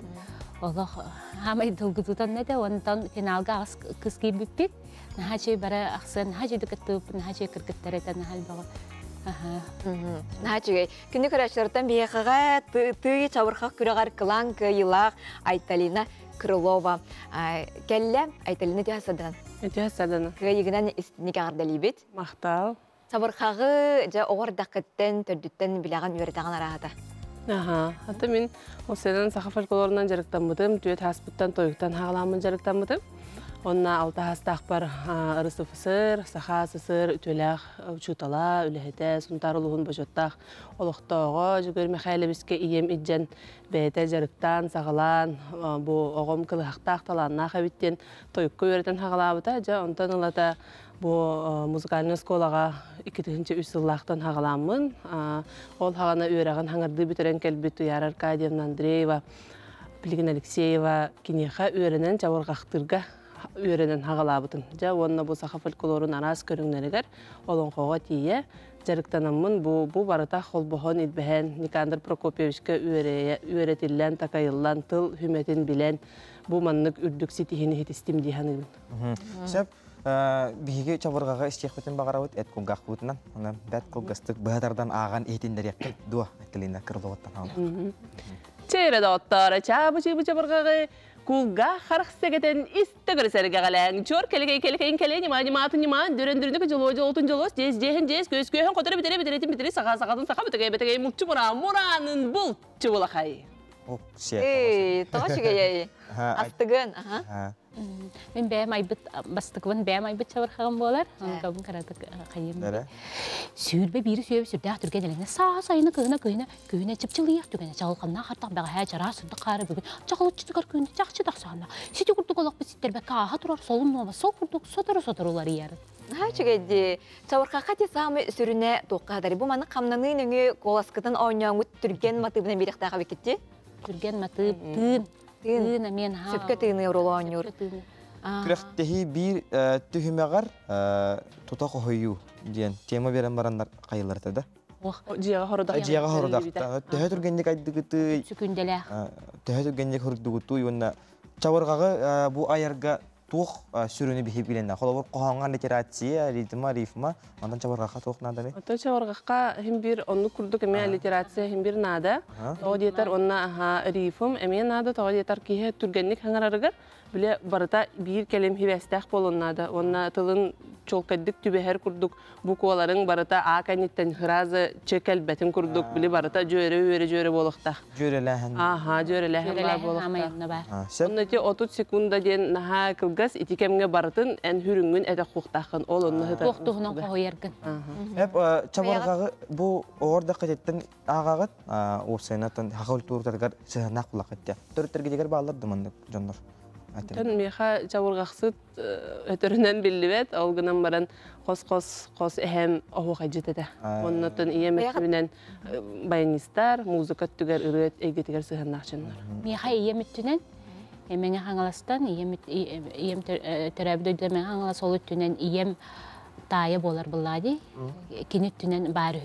Олох хамай долгутудан ноте. Онтон финалга ас кыз кийбиппит. Нахачы бара аксын, нахачы дыкыттып, нахачы кыркыттар этен хал бага. Нахачыгай, күнді көрәшілерден бейеқіға тұйы чабырқақ күріғар қылан күйілақ Айталина Крылова. Кәлі Айталина түйасадынан? Түйасадынан. Күйігінен істінеге ағардали бет? Мақтал. Чабырқағы жа оғыр дақыттен, түрдіттен біліған үйретіған арағыда? Хаты мен осыдан сақа фольклорынан жарықтан бұдым, түйет хаспыттан тойықтан хағаламын жарықтан бұдым. Онна алта хастақ бар ырысы фысыр, саха сысыр, ütөләқ, учутала, үләхеті, сұнтар ұлығын бөжеттақ, олықтауға жүгір мәхәйлі бізге ием иджен бәйті жарықтан, сағалан, бұ оғым кылықтақ таланна қабиттен тойыққа өретен хағалабыта, жа онтан ұлата бұ музыкальный сколаға 2-3 сыллақтан хағаламын. Ол хағана өрәғын хаңырды бүтерен кәлбет Уяр Аркадьевна Андреева, Плигин Алексеева кинеха өренен жауырғақтырға үйренен хағалабытын. Жа, онына бұл сақа фольклорын арас көріңнерігер, олон қоға тие. Жарықтанамын бұл барыта қолбұғын идбәхен Никандр Прокопьевичке үйретілен, такайылан, тыл хүметін білен, бұл маннық үрдік сетихені хетістім дейханығын. Сөп, биге чабырғаға істек бөтін бағарауыт, әт қолғақ бұтынан, бәт қолғастық бұғадардан аған етіндер яқын дуа Айталина Крыловаттан алды. Чейреді оттары, чабы-чабырғағы Кулга харахсегетен истегерсерге галаң. Чор келекейн келе нима дөрөндүрүндө жолотун жолос жез көскөһөн котора битере сага-сагатын сага бетеге мукчу муранын бул чубулахай. Тоғашыгай. Астыгын, Мен бәм айбыт бастықвын бәм айбыт чабырхағым болар. Онғабын қарадық қайырны. Сүйірбе бірі сүрдәқ түрген әліне сайыны күйіне чыпчылыяқ түрген. Жағылғанна қартақ бәға хә жара сүрді қары бүгін. Жағылы чүтігар күйіне жақшыдақ сағына. Сеті күрдік олақ бісеттер бәк аға тұрар солым нова сол күрдік сотыр олар ияры. Чүгәйді, чабырхаққа те самы сүріне тоққадарі. Бұл маны қамнаны нүңі қоласқытын ойнауыңыт түрген матыбынан беріқтаға бекетті? Түрген матып, тын. Сөпке тыйны урулан юр. Күрәхтәһи бир түһүмәгәр тута қойю дигән тема берән барандар кайыларда да. Жига хородак. Жига хородак. Төһә түргәндек айдыгыты. Сүкүнделә. Төһә түргәндек хордугуту юнна чабыргага бу аярга тух сүрүнү бихип биленна. Холобор коханган литерация, рифма, андан чабыргага тух наданы. Ото чабыргага хим бир онну курдук эме литерация хим бир нада. Одиетер онна рифм эме нада одиетер кихе түргәнник хаңарарыгар. Биле барыта бир келем хивестәх болоннада. Онна тылын чолкаддык түбәһәр курдук. Бу коларың барыта аканиттен хразы чекел бетин курдук. Биле барыта жөрө болохта. Жөреләһән. Жөреләһән болохта. Онна те 30 секунда ден наха кылгас итикемге барытын эн хүрүнгүн эте хуктахын. Ол онны хыта. Хуктугунан кояргын. Хеп чабаргагы бу орда кытеттен агагыт осенатан хакыл туртаргар сыгынак булакытта. Төрттерге дигер баалар дымындык жоннор. Төн меха жабыргаксыт өтөрүнөн билбет, ол гынан баран кос эһем оһуга жетете. Оннотон ие мектебинен баянистар, музыка түгер үрөт эгетигер сыһаннакчыннар. Меха ие меттүнен эмене хаңаластан ием төрөбдөйдө мен хаңалас ол өттүнен ием тайы болар буллади. Кинеттүнен бары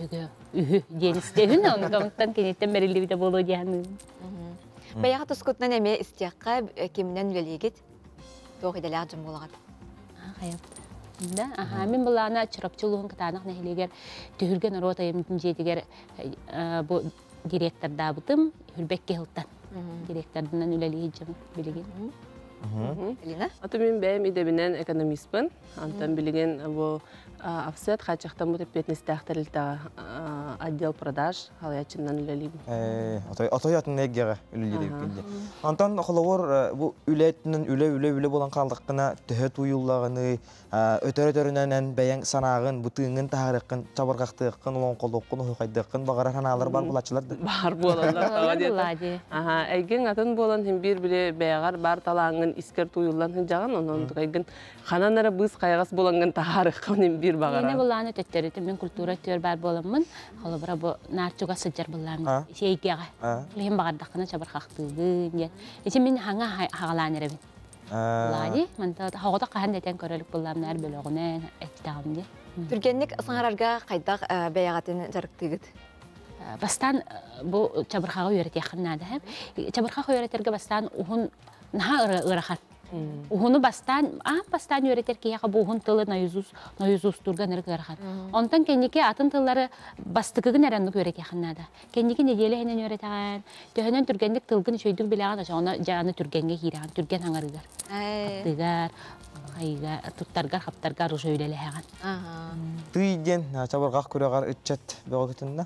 үһү денистебин, ондон кинеттен берилибите болуу дияны. Баяғы тұскутынан әме істияққа кемінен үлелегет тоғиделі ағжым болағад. Да, мен бұлағына чырапчылуын кытанық нәхелегер түхірген рота емдін жетігер бұл директорда бұтым үрбекке ғылттан. Директордынан үлелеге жым білеген. Элина? Аты мен бәйім идебінен экономистпін. Антан білеген бұл офсет қачақтан бұтып бетнестіқтарылтаға отдел продаж халаячыннан үлелейбін. Атай атын әггеға үлелейбін кенде. Антан қолауыр бұл үләйтінің үле болан қалдыққына түхет уйыллағыны, өтөр-өтөрінен бәйін санағын, бұтыңын тағырыққын, чабырғақтыққын, олан қолуққын, ұқайдыққын, бағарар ханалар бар бұлатшыларды? Бар болалар. Әйген атын болан бір біле бәйғар бар талаңын искер туйыллан жағын, онын тұқайгын қананары бұз қайғас боланғын тағарыққын бір бағара. Yine bulanı tötterdim. Ben kultura tör bar bolamın. Hala bura bu narçuga sıcar bulamın. Şeyge. Lehim bağırdakına çabar kalktığın. İçin ben hanga hağalanır ben. Ladi, manta hağda kahan deten körülük bulamlar bölüğüne ettiğimde. Türgenlik sanararga kaydak beyagatın jarıktığıd. Bastan bu çabarhağı öğretiyakın hem. Çabarhağı öğretirge bastan uhun naha ırahat. Uhunu bastan öğretir ki yağı bu uhun tılı nayuzuz durgan ırıqlarıqat. Ondan kendiki atın tılları bastıqıgın erenlik öğretiyakın nada. Kendiki nedeli henen öğretiyen, töhenen türgenlik tılgın şöydük bileğen aşağı ona canı türgenge giren, türgen hangarıgar. Attıgar, tuttargar, haptargar o şöyleleğen. Tıygen, çabarqaq körəqar ütçət bəğətində.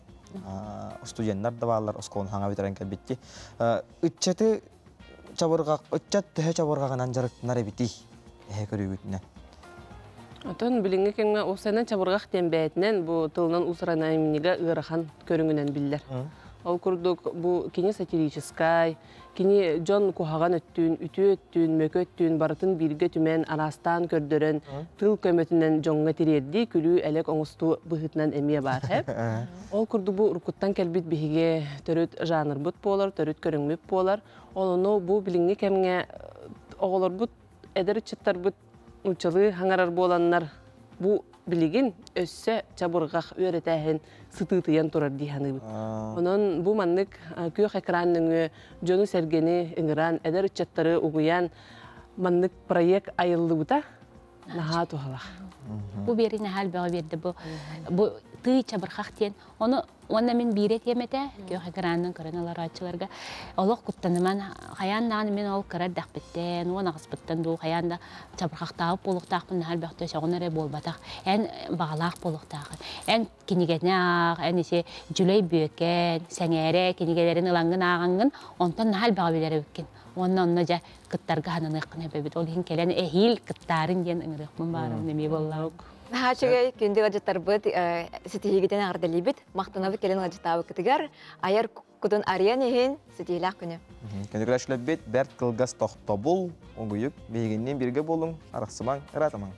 Studenlar da varlar, oskon hanga bitiren kelbitti. Ütçəti çabarqaq, ütçət tühe çabarqağınan jarıqtınlar ebiti. Ehe körügütüne. Отон билинге кеңе осынан чабыргак тембәйтнен бу тылынан усранаймига ырахан көрүнгөнөн биллер. Ол курдук бу кини сатирическай, кини жон кухаган өттүн, үтү өттүн, мөкө өттүн барытын бирге түмен арастан көрдөрөн тыл көмөтүнөн жоңга тирерди күлүү элек оңусту быхытынан эмие бар хеп. Ол курду бу уркуттан келбит биһиге төрөт жанр бут болор, төрөт көрүнгмөп болор. Олону бу билинге кемге оголор бут эдер чыттар бут учалы хаңарар боланнар бу билигин өссө чабыргак өйрөтәһин сытытыян турар диханы. Онон бу маннык көк экранның жону сергени ыңыран эдер чаттары угуян маннык проект айылды бута наха тухалах. Bu beri nehal bağı verdi bu tığ çabırxaq diyen onu men biret yemete kök ekranның kıranalar açılarga Allah kuttanıman hayandan men ol kırar daqbitten ona qısbıttan du hayanda çabırxaq tağıp boluqtaqpın nehal bağı töşağınare bolbataq en bağlaq boluqtaqı en kinigene en ise jüley büyüken sengere kinigelerin ılangın ağangın ondan nehal bağı bileri bükken ondan naja kıttarga hananıqın hebebet olhin kelen ehil kıttarın diyen ыңырықпын барым неме боллау. Нахачыгай күнді ғажыттар бұд сетихигітен ағырдалибет, мақтанабы келен ғажыттабы кітігер, айар күдін ариян ехен сетихилақ күні. Кәндік рәшілі бет, бәрт қылғас тоқта бол, оңғүйіп, бейгеннен берге болың, арақсымаң, ұратымаң.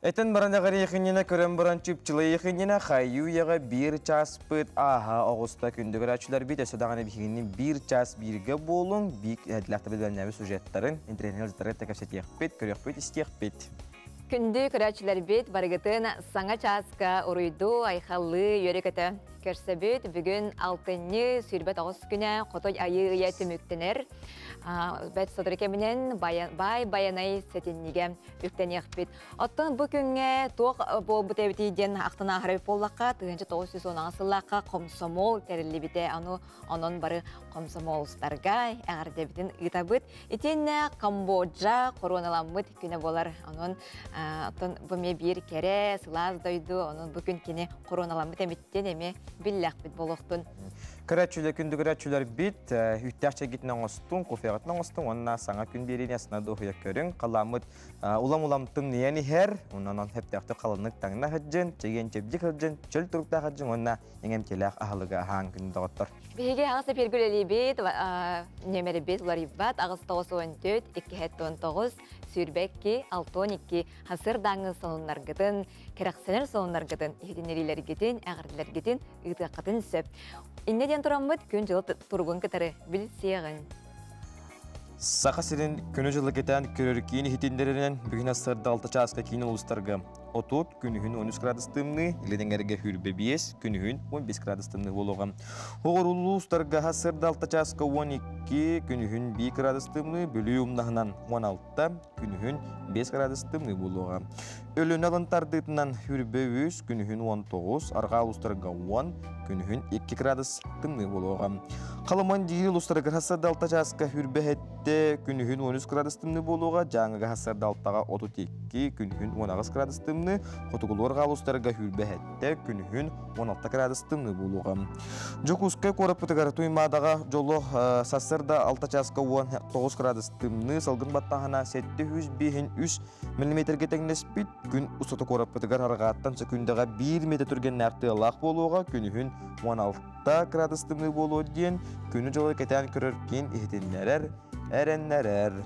Этен баранағар ехініне көрен баран чүпчілі ехініне қайю еға бір час бұд аға оғыста күндігір әчілер бет өсідағаны бігінен бір час бірге болың, бік әділәқті бәлінәві сюжеттарын интернет жаттары тәкәпсет еқпет, көрек бет, істеқ бет. Күнді көрәчілер бет барғытын саңа часка ұрыйду айқалы өрекеті көрсәбет бүгін 6-ні сүрбет ағыз күні қотой айы ұяты мүктенер. Бәт содырекемінен баянай сәтіннеге үктен еқпет. Оттың бұл күнге тоқ бұл бұтәбетейден ақтына ағырып болаққа, 1910 сылаққа комсомол тәрілі біте оның бары комсомолстарға әғірдебетін ұйтабыт. Етені Камбоджа короналамыд күні болар. Оттың бұме бір кәрі сылаз дойду, оның бұл күн кені короналамыд әметтен әме биллях бит болохтун. Көрәтчүлер күнді көрәтчүлер бит, үттәкче гитнен оңыстың, кофеғытнен оңыстың, онына саңа күн берін ясына доғыя көрін. Қаламыт улам-уламтың нияны хәр, онынан хәптәқті қалынық таңына хаджын, чеген чепдік хаджын, чөл тұрықта хаджын, онына еңемтеләқ ағылыға haan күнді доғыттыр. Беге ағысы пергүлелі бет, немері бет улар иббат, ағысы 9-14, 2-19, сүрбәкки, 6-12, хасыр даңы сонынларгытын, керақсенер сонынларгытын, ехетенерилергетін, әғірлергетін, ұйтыққытын сөп. Иннеден тұрамыд, күн жылы тұрғын кітары біл сияғын. Сақа сирин күні жылы кетен көрір кейін хитіндерінен бүгін асырды 6 часқа кейін ұлыстарға. Отут күнігін 13 градустымны, иледеңерге хүрбе 5, күнігін 15 градустымны болуға. Оғыр ұлыстарға асырды 6 часқа 12, күнігін 2 градустымны, бөлі умнағынан 16, күнігін 5 градустымны болуға. Өлін алынтардытынан хүрбе 3, күнігін 19, арға ұлыстарға 10, күнігін 2 градустымны болуға. Қалыман дейін ұлыстарға асырды 6 часқа хүрбе әтті, күнігін 13 градустымны болуға, жаңыға асырды 6-ға 32, күнігін 10 градустымны, Хотугулуар галустарға хүрбе әтті, күнігін 16 градустымны болуға. Жокускай корып бұтығары туймадаға жолы сасырда 6 часқа 19 градустымны, салғын баттағына 705-3 мм тәңнеспит, күн ұсыты корып бұтығар арғаттан секундыға 1 метр түрген нәрті лақ болуға, күнігін 16 градустымны болуы дейін, күні жолы кетен көріркен ехетенлерер, әренлерер.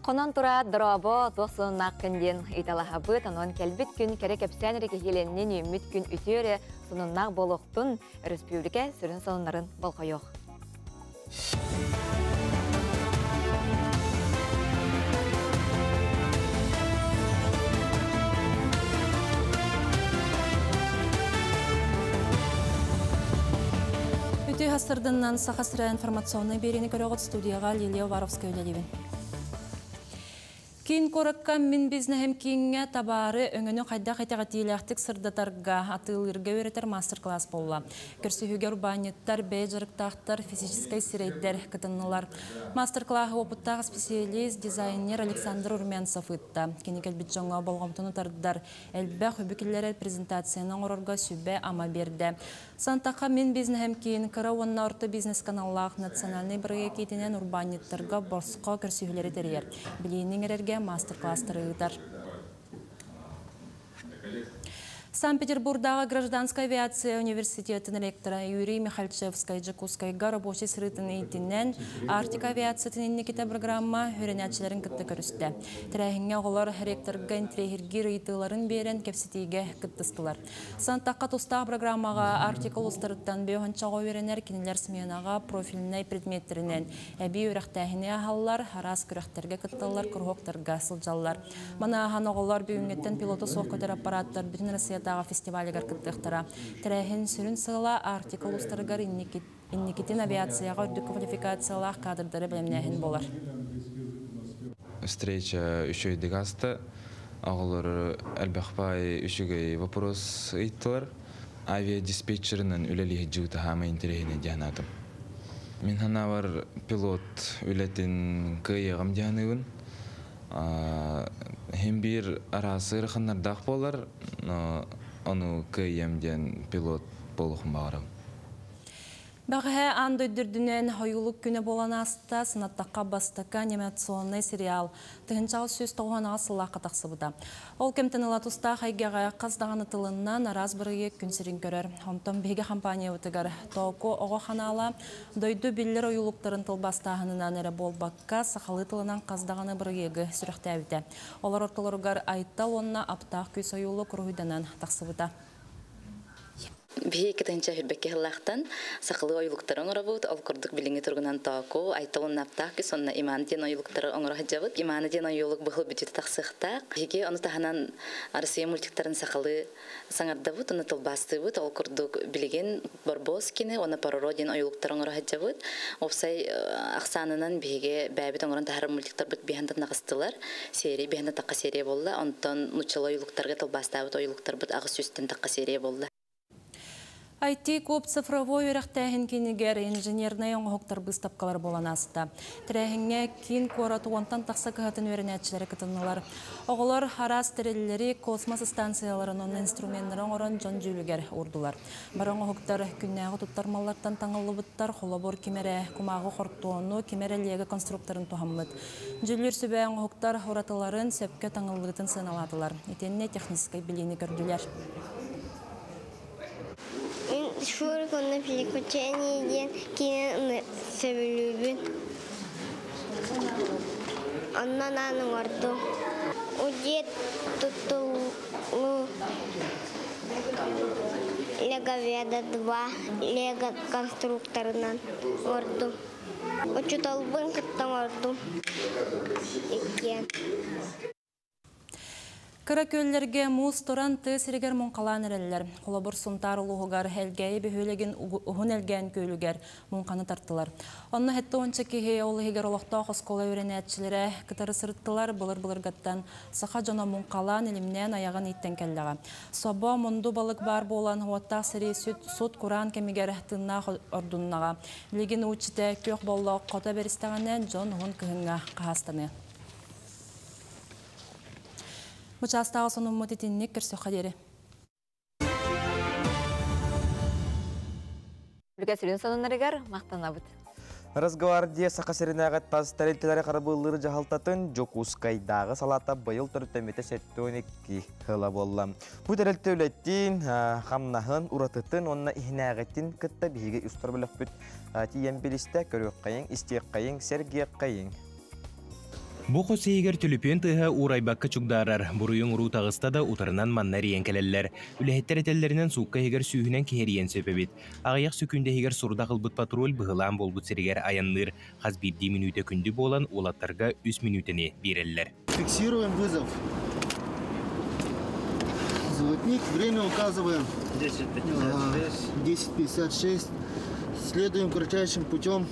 Қонан тұра дұрабы тоқсын наққынден италаға бұт, ануан кәлбіт күн кәрі кәпсәнірі кегеленнен үміт күн үтері сұныннақ болуқтың республика сүрін сонындарын болқайық. Үті ғасырдыңнан сақасыра информационный берені көріғыт студияға Лилия Варовская өлелебін. Кейін қорыққан мен бізнәхем кейінге табары өңіні қайда-қайта тиеләқтік сырдатарға атылырға өретер мастер-класс болла. Көрсіхіге урбаниттар, бәй жарықтақтар, физическай сирейдер кітіннылар. Мастер-классы опыттағы специалист дизайнер Александр Урменцев ұтты. Кенекел біт жоңға болғамтыны тардар. Әлбә хүбікілері презентацияның орырға сүбе ама берді. Сантақа мен бізнәхем кейін кіра онна орты бизнес каналлақ национальный бірге кетінен урбаниттарға борсқа көрсіхілері терер. Білейінің әрерге мастер-класстары ұйтар. Санкт-Петербургдағы Гражданская авиация университетінің ректора Юрий Михальчевскай Джекускайға рабочий сырытын ейтінен Арктика авиациятын иннекеті программа өренәтшілерін күтті көрісті. Тірәхінге олар ректорға интрехергі рыйтыларын берен кепсетейге күттістілер. Сантаққа тұстағы программаға Арктика ұлыстырыттан бейханчаға өренер кенелер сменаға профилінай предметтерінен әбей өріқтәхіне ағалар, харас күріқтерге күттілер, күрғоқтарға сылжалар. Мана аған оғылар бейінгеттен пилоты соқ көтер аппараттар бүтін Россия фестивалігер күттіқтіра. Тірәхін сүрін сығыла Арктика ұлыстырығар иннекетін авиацияға үрді квалификациялақ кадрдары білімнәхін болар. Встреча үшөйді ғасты. Ағылыр әлбәқпай үшігей вопрос ұйттылар. Авиадиспетчерінің үлелігі жүгіті хама интерегіне дянадым. Мен хана бар пилот үлетін күйеғым дянығын. Hem bir arası ırxanlardaq bolar, onu kıyemden pilot boluğum bağırım. Баға аңды дүрдінен хайулық күні болан аста сынаттаққа бастыққа анимационный сериал тұхынчағы сөз тоғанаға сылаққа тақсыбыда. Ол кемтініла тұста қайгеға қаздағаны тылынан араз бірге күнсерін көрер. Онтан бейге компания өтігер тоғы оғы қанала дойды білер ойылықтарын тылбастағынынан әрі болбаққа сақалы тылынан қаздағаны біргегі сүріқті әвді. Олар орталарығар айттал онына аптақ көз ойылы күргүйданан тақсыбыда. Бихи кетенче хүрбекке хыллахтан сақылы ойлуктарын орабут, ол курдук билинги тургунан таako, айталын наптақ ки сонна иманы ден ойлуктары оңыра хаджабыт. Иманы ден ойлук бұхыл бюджеті тақсықтақ. Бихиге оны таханан Россия мультиктарын сақылы саңардабыт, оны тылбастыбыт, ол курдук билиген Барбоскины, оны Пароро ден ойлуктары оңыра хаджабыт. Опсай ақсанынан бихиге бәбіт оңыран тахар мультиктар бұт бихандан нағыстылар. Серия бихандан таққа серия болла, онтан нучалы ойлуктарға тылбастабыт ойлуктар бұт ағы сүстен таққа серия болла. IT коп цифровой өрәқтәһін кенігер инженернай оңғықтар бұстапқалар болан асты. Тірәхіңе кен қораты онтан тақса кығатын өрінәтшілері кітінілер. Оғылар харас тірелілері космос станцияларының инструменттарын орын жон жүлігер ұрдылар. Баран оңғықтар күннәғы тұттармалардан таңылы бұттар, қолабор кемері құмағы қорттуыны, кемері легі конструкторын тұхаммыд. Жүлір сөбе оңғықтар ұратыларын сөпке таңылығытын сыналадылар. Етеніне техническай білені көрділер. Шуыр көні переключениеден кейін сөбілубін. Оннан аның орды. Удет тұттылы Леговеда 2 лего конструкторынан орды. Учуталбын кыттан орды. Екен. Кыракөллерге муз туран тысырегер мұнқалан әрелілер. Қолабыр сұнтар ұлығығар әлгәйі бөхөлеген ұғын әлгәйін көйлігер мұнқаны тартылар. Онны хетті онча кейі олығығар олықта қосқола өрені әтшілері кітары сырыттылар бұлыр-бұлыргаттан сақа жона мұнқалан елімнен аяғын еттен кәлліға. Соба мұнду балық бар болан хуаттақ сірі сұт құран кемігер тынна ордуннаға. Леген ұчыте көк болы қота берістіғанен жон ұғын күйінға қағастаны. Участағы соның мұтетіннік көрсі қадері. Бүлгәсірін сонынарығар мақтана бұд. Разговардия сақасырынағат таз тәрелтелері қарабылыры жағалтатын Жокускайдағы салата байыл түрттәметі сәттіонекки қыла болла. Бұ тәрелті өлеттен қамнағын ұратытын, онына ихнағеттен күтті бейге ұстар білік бүт тиен білісті көрек қайын, істек қайын, сәргек қайын. Бу хосейгер түліпен тыға урайбаққа чугдарар. Бұруйын ұру тағыста да ұтарынан маннар ең кәлелер. Үләхеттер әтеллерінен суыққа егер сүйінен кехерien сөпебет. Ағаяқ сүкінде егер сұрда қылбыт патруль бұғылан болбыт сірігер аянныр. Қаз 1 минуты күнді болан олаттарға 3 минутыны берелер. Фиксируем вызов. Золотник, время указываем 10:56. Следуем кратчайшим путем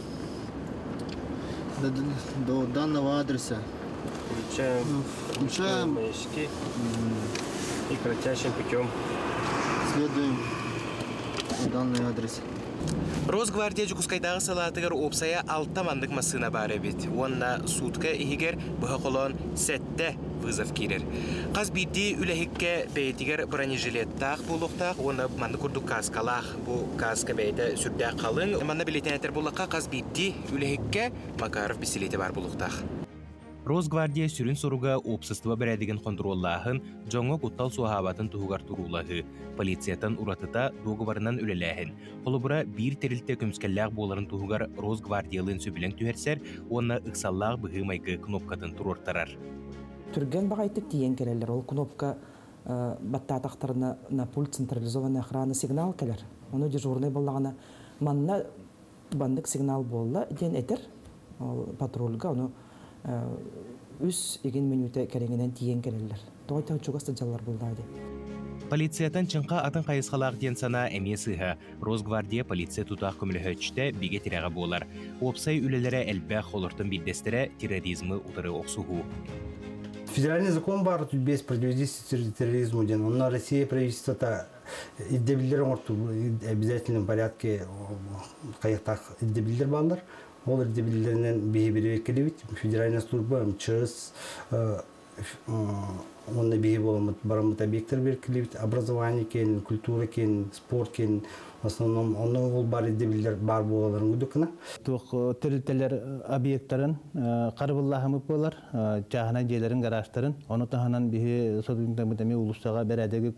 до данного адреса. Включаем маячки и кратчайшим путем следуем данный адрес. Росгвардия Жокускайдағы салатығыр опсая 6 мандық масына бар әбет. Онна сутка ихигер бұға қолон сәтті вызов керер. Қаз бірді үләхікке бәйтігер бронежилеттақ болуқтақ, оны манды күрді каскалақ, бұл каска бәйті сүрді қалың. Манна білетін әтір болуққа қаз бірді үләхікке Макаров беселеті бар болуқтақ. Росгвардия сүрін соруға опсыстыва бәрәдеген контроллағын, жоңы құттал суахабатын тұғығар тұрулағы. Полициятан ұратыта доғыварынан үлеләхін. Қолыбыра бір терілті көмскәлләғ боларын тұғығар Росгвардиялын сөбілен түйерсер, оны ұқсаллағы бұғы майғы кнопкатын тұрортарар. Түрген бағайты тиен келелер. Ол кнопка баттатақтарына на пульт централизованный охрана сигнал келер. Оны дежурный болағына манна бандық сигнал болла ден әтір патрульға оны үс еген минуты кәреңінен тиен келелер. Тоғайта ұчуғасты жалар болдайды. Полициятан чынқа атын қайысқалақ ден сана әмесіға. Росгвардия полиция тұтақ көмілі өтшті биге тирәға болар. Опсай үлелері әлбәқ олыртын білдестірі терроризмы ұтыры оқсуғу. Федеральный закон бар без противодействия терроризму. На России правительство обязательном порядке қайықтақ иддебілдер балдар. Ол иддебілдерінен бейбері келебет. Федеральная служба МЧС онна бейі боламыд барамыд объекттер беркелебет. Образование кен, культура кен, спорт кен. В основном оны ол бар иддебілдер бар болаларын үдікіна. Тоқ терілтелер объекттерін қарыбыллағымып болар. Жағынан жейлерін гаражтарын. Оны тағынан бейі сотынтамыдаме ұлыстаға бәрәдегі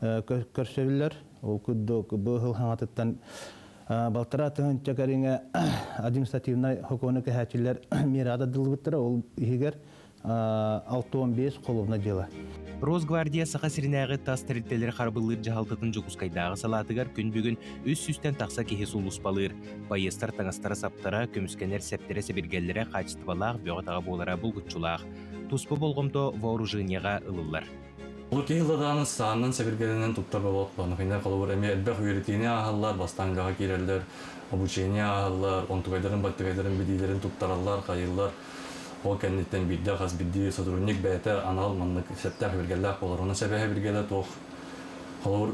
көрсөбілер. Ол күдді бұғыл хаңатыттан Балтара тыгын чакарыңа административный хокуны кәһәчиләр мирада дылбыттыра ол игер 6-15 қоловна жела. Росгвардия сақасырынағы тас тәрілтелер қарбылыр жағалтытын Жокускайдағы салатығар күн бүгін үс-үстен тақса кехес ұлыс балыр. Байыстар таңастары саптара, көміскенер сәптері сәбергелері қачыстыбалақ, бөғатаға болара бұлғытшылақ. Туспы болғымды вооруженияға ылылар. Бұл кейладағының сағынан сәбергелінен тұттар болып қойны қалуыр әме әлбәқ үйретіне ағалар, бастаңғаға керелер, обучение ағалар, онтығайдарын, баттығайдарын, бедейлерін тұттаралар, қайылар. Ол кәнеттен бидді, қаз бидді, сотрудник бәйті анал маңдық сәттәқ бергелләқ болар. Оны сәбәхе бергелі тоқ қалуыр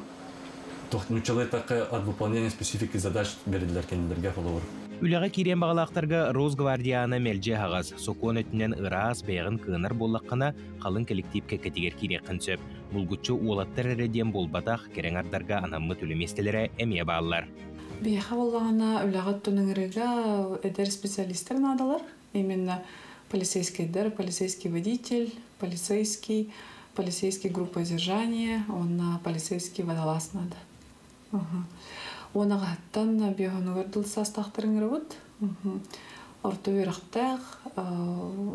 Нучалетаққа от выполнения специфики задач бердилер кенилерге холовор. Үләгә кирен багалактарга Росгвардияны мелже хагас сокон өтүнен ырас бәйгын кынар боллаккана калын коллективке кетигер кире кынсөп. Булгучу улаттар редем болбатах кереңардарга анаммы төлеместелере эмие баалар. Бияха боллагана үләгә төнеңрега эдер специалисттер надалар. Именно полицейский водитель, полицейский группа сдержания, он полицейский водолаз надо. Онағаттан биохонугар дылсастақтырың рыбыт. Орта өріқтақ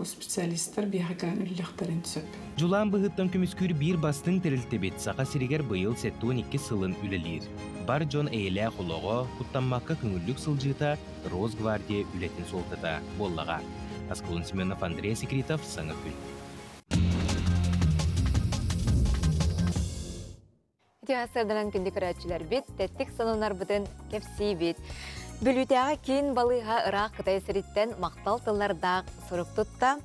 специалисттер бияққан үлліқтарын түсіп. Жулан бұғыттан көміскүр бір бастың тірілтебет сақа сиригер бұйыл 12 сылын үлелер. Бар жон әйлі құлығы құттанмаққа күңірлік сылжыта Росгвардия үлетін солтыда боллаға. Асколын Семенов, Андрей Секретов, Саңа күл. Тиғасырдынан күнді көрәтшілер бет, тәттік санонар бұтын кәпсей бет. Бүлітәға кейін балыға Ирақ Қытай сіріттен мақтал тыллардағы сұрық тұтта.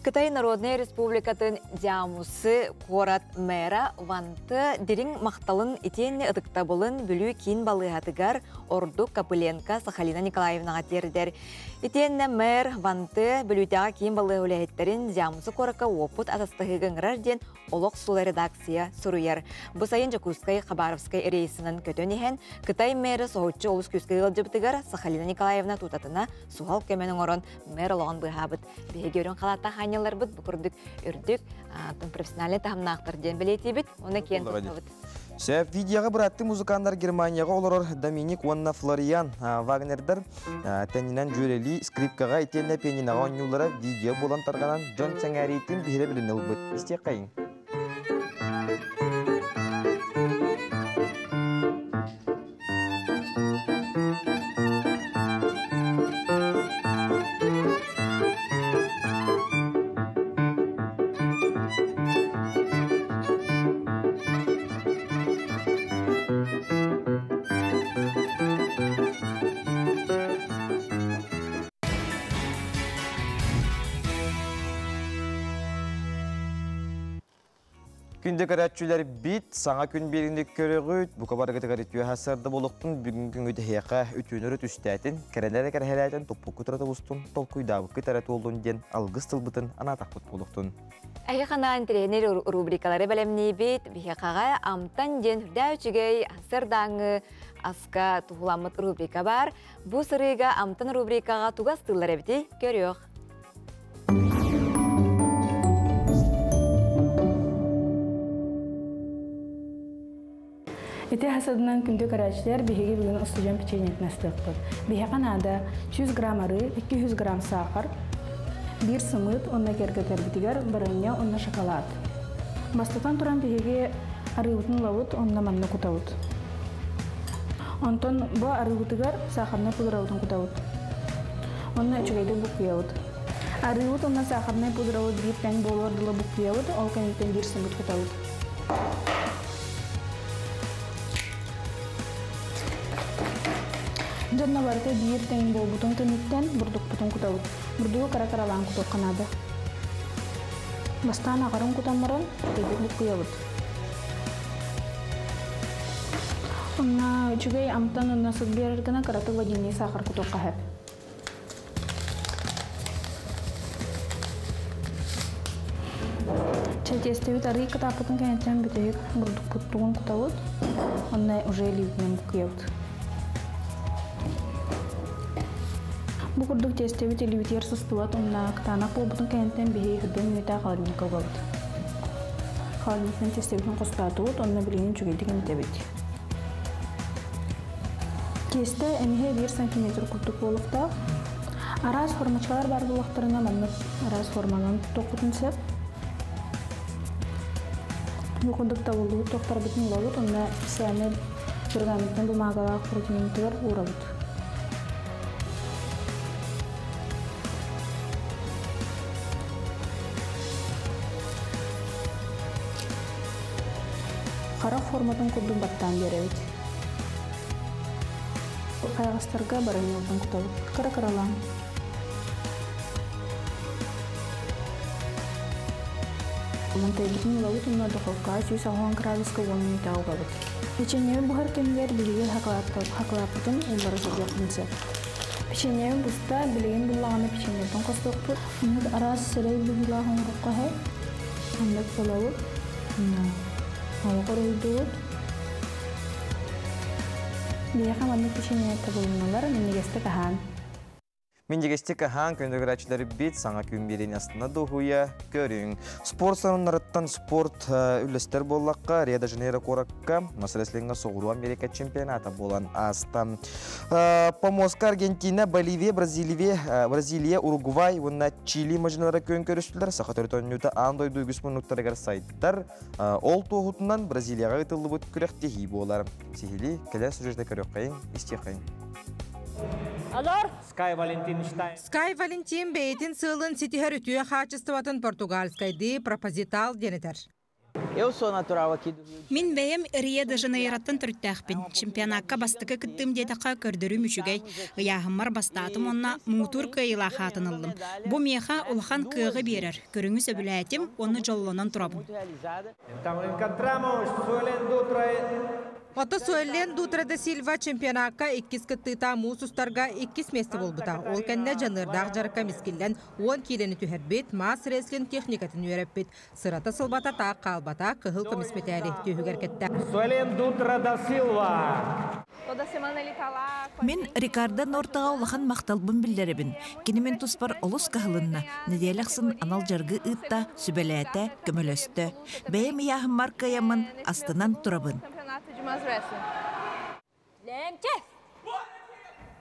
Қытай Народный Республикатын Диамусы Қорат мэра ванты дерің мақталын итенне ұдықта болын бүлі кейін балығатығар Орду Капыленко Сахалина Николаевнаға тердер. Итенне мэр ванты бүлітәға кейін балығы үләйеттерін Диамусы Қораққа опыт атастығығын рарден олық сұлы редакция сұруяр. Бұсайын Жакускай Хабаровскай рейсінің көтөнеген Қытай мэрі соғытшы олыс күскай ғылжыбытығар Сахалина Николаевна тутатына суғал көменің орын мэр олығын бұғабыт. Беге өрін қалатта ханялар бұд бұқырдық үрдік профессиональный тағымнақтыр ден білеті біт, оны кен тұтабыт. Сәп видеоға бұратты музыкандар Германияға олар Доминик Уанна Флориан Вагнердер тәнінен жүрелі скрипкаға итенне пенинаға онюлары видео болан тарғанан Джон Сәңәрейттен бейірі білін ұлбыт. Істек қайын. Күнде көрәтшілер бит, саңа күн беріндік көрігіт, бұқа барғыты қаретуі хасарды болуқтың бүгінгі өте хеяқа үтінірі түстәтін, кәрелері кәрхеләтін топпу күтіраты бұстың, толкуйдабы күтәрәті олдың ден алғыз тылбытын анатақпыт болуқтың. Әйіқанаған тренер рубрикалары бәлемней бет, бейқаға амтан ден үрдәучігей асырдаңы аска тұғыламыт рубрика бар. Бұ сырыға амтан рубрикаға туғас тыллар әбіті көріоқ. Ите хасадынан күнді көрәчілер бейге бүгін ұстыжан печенет мәстіқпіт. Бейхақан ада 100 грамм ары, 200 грамм сақыр, 1 сымыт, онна кергетер бітігер, бірінне онна шоколад. Бастықтан тұран бейге арығытын лауыт, онна манна құтауыт. Онтон бұ арығытығар сақырны пудыраудын құтауыт. Онна үчігейді бұқияуыт. Арығыт онна сақырны пудырауыт бір тәң болуардылы бұқияуыт, ол кәнеттен 1 сымыт құтауыт. Жадна барыты бейір тәйін бол бұтын түніттен бұрдық бұтын құтауыт. Бұрдығы кара-каралан құтық қанады. Бастан ағарын құтанмаран тәйдік құяуыт. Онна үчігей амтан онна сұд беріргіна қараты вадиней сақыр құтық қағып. Чәтестеуіт арғы қытап бұтын кәнеттен бітейік бұрдық бұттығын құтауыт. Онна уже лейтінен құяуыт. Бу курдук тестеби телевизор сыстылат, онна ктанак бол бутун кенттен бихей хүдден мүйта қаларник олғабыт. Қаларниктен тестебитін қостатуыт, онна білейін жүгелдік емтебет. Тесте әміге 1 сантиметр курдук болықта. Араз формачалар бар болықтарына маннып араз форманан тоқытын сеп. Бу курдукта болуы тоқтар бітін олауыт, онна сәмі пергаметтен бумагалақ протеинтігер урабыт. Қара форматын күрдің баттан беревет. Қайғастарға барын елдің күтауыт. Қара-қаралан. Монтайлықтың ұлауыт ұнна дұқылқа 190 градусқа 10 минут ауғабыт. Печенье бухар кемгер билген хаклаптым уллары жокмунча. Печенье буста билген буллаганы печеньеден костокпу. Муд арас серей булагын рукка. Андак полаву. Алгоройдут. Бияха маны печенье табылналар менегесте кахан. Миндегесте кахан көндөгөрәчләре бит саңа күн берен астына дохуя көрүң. Спорт санунарыттан спорт үлестер боллакка Рио-де-Жанейро коракка маселесленге соғыру Америка чемпионата болан астам. Помоска, Аргентина, Боливия, Бразилия, Уругвай, вона Чили мажинара көн көрүштүлөр. Сахатөртөн нюта андой дуйгус минуттаргар сайттар. Ол тоғутунан Бразилияга ытылы бут күрәкте хи болар. Сихили келе сюжетте көрөккайын, истекайын. Скай Валентин бейтин сылын ситихер ütüye хачыстыватын португальскайды пропозитал денетер. Мин бәйем Рио-де-Жанейроттан түрттәхпин. Чемпионатка бастықы кыттым детақа көрдірі мүшігей. Яғыммар бастатым онна мутур кайыла хатынылым. Бу меха улхан кығы берер. Көріңіз өбіләтім, оны жолланан тұрабын. Ота Суэлен Дутра де Сильва чемпионатка 2 кыттыта мусустарга 2 месте болбута. Ол кәнне жанырдақ жарыққа мискілден 10 келені түхербет, мас реслин техникатын үйреппет. Сырата сылбата тақ қалбата кығыл комисметәлі түйігер кетті. Суэлен Дутра де Сильва. Мен Рикардо Нортаға олахан мақталбын білдеребін. Кенемен туспар олыс кағылынна. Неделяқсын анал жарғы ұтта, сүбеләті, көмілөсті. Бәйем яғым маркаямын астынан тұрабын.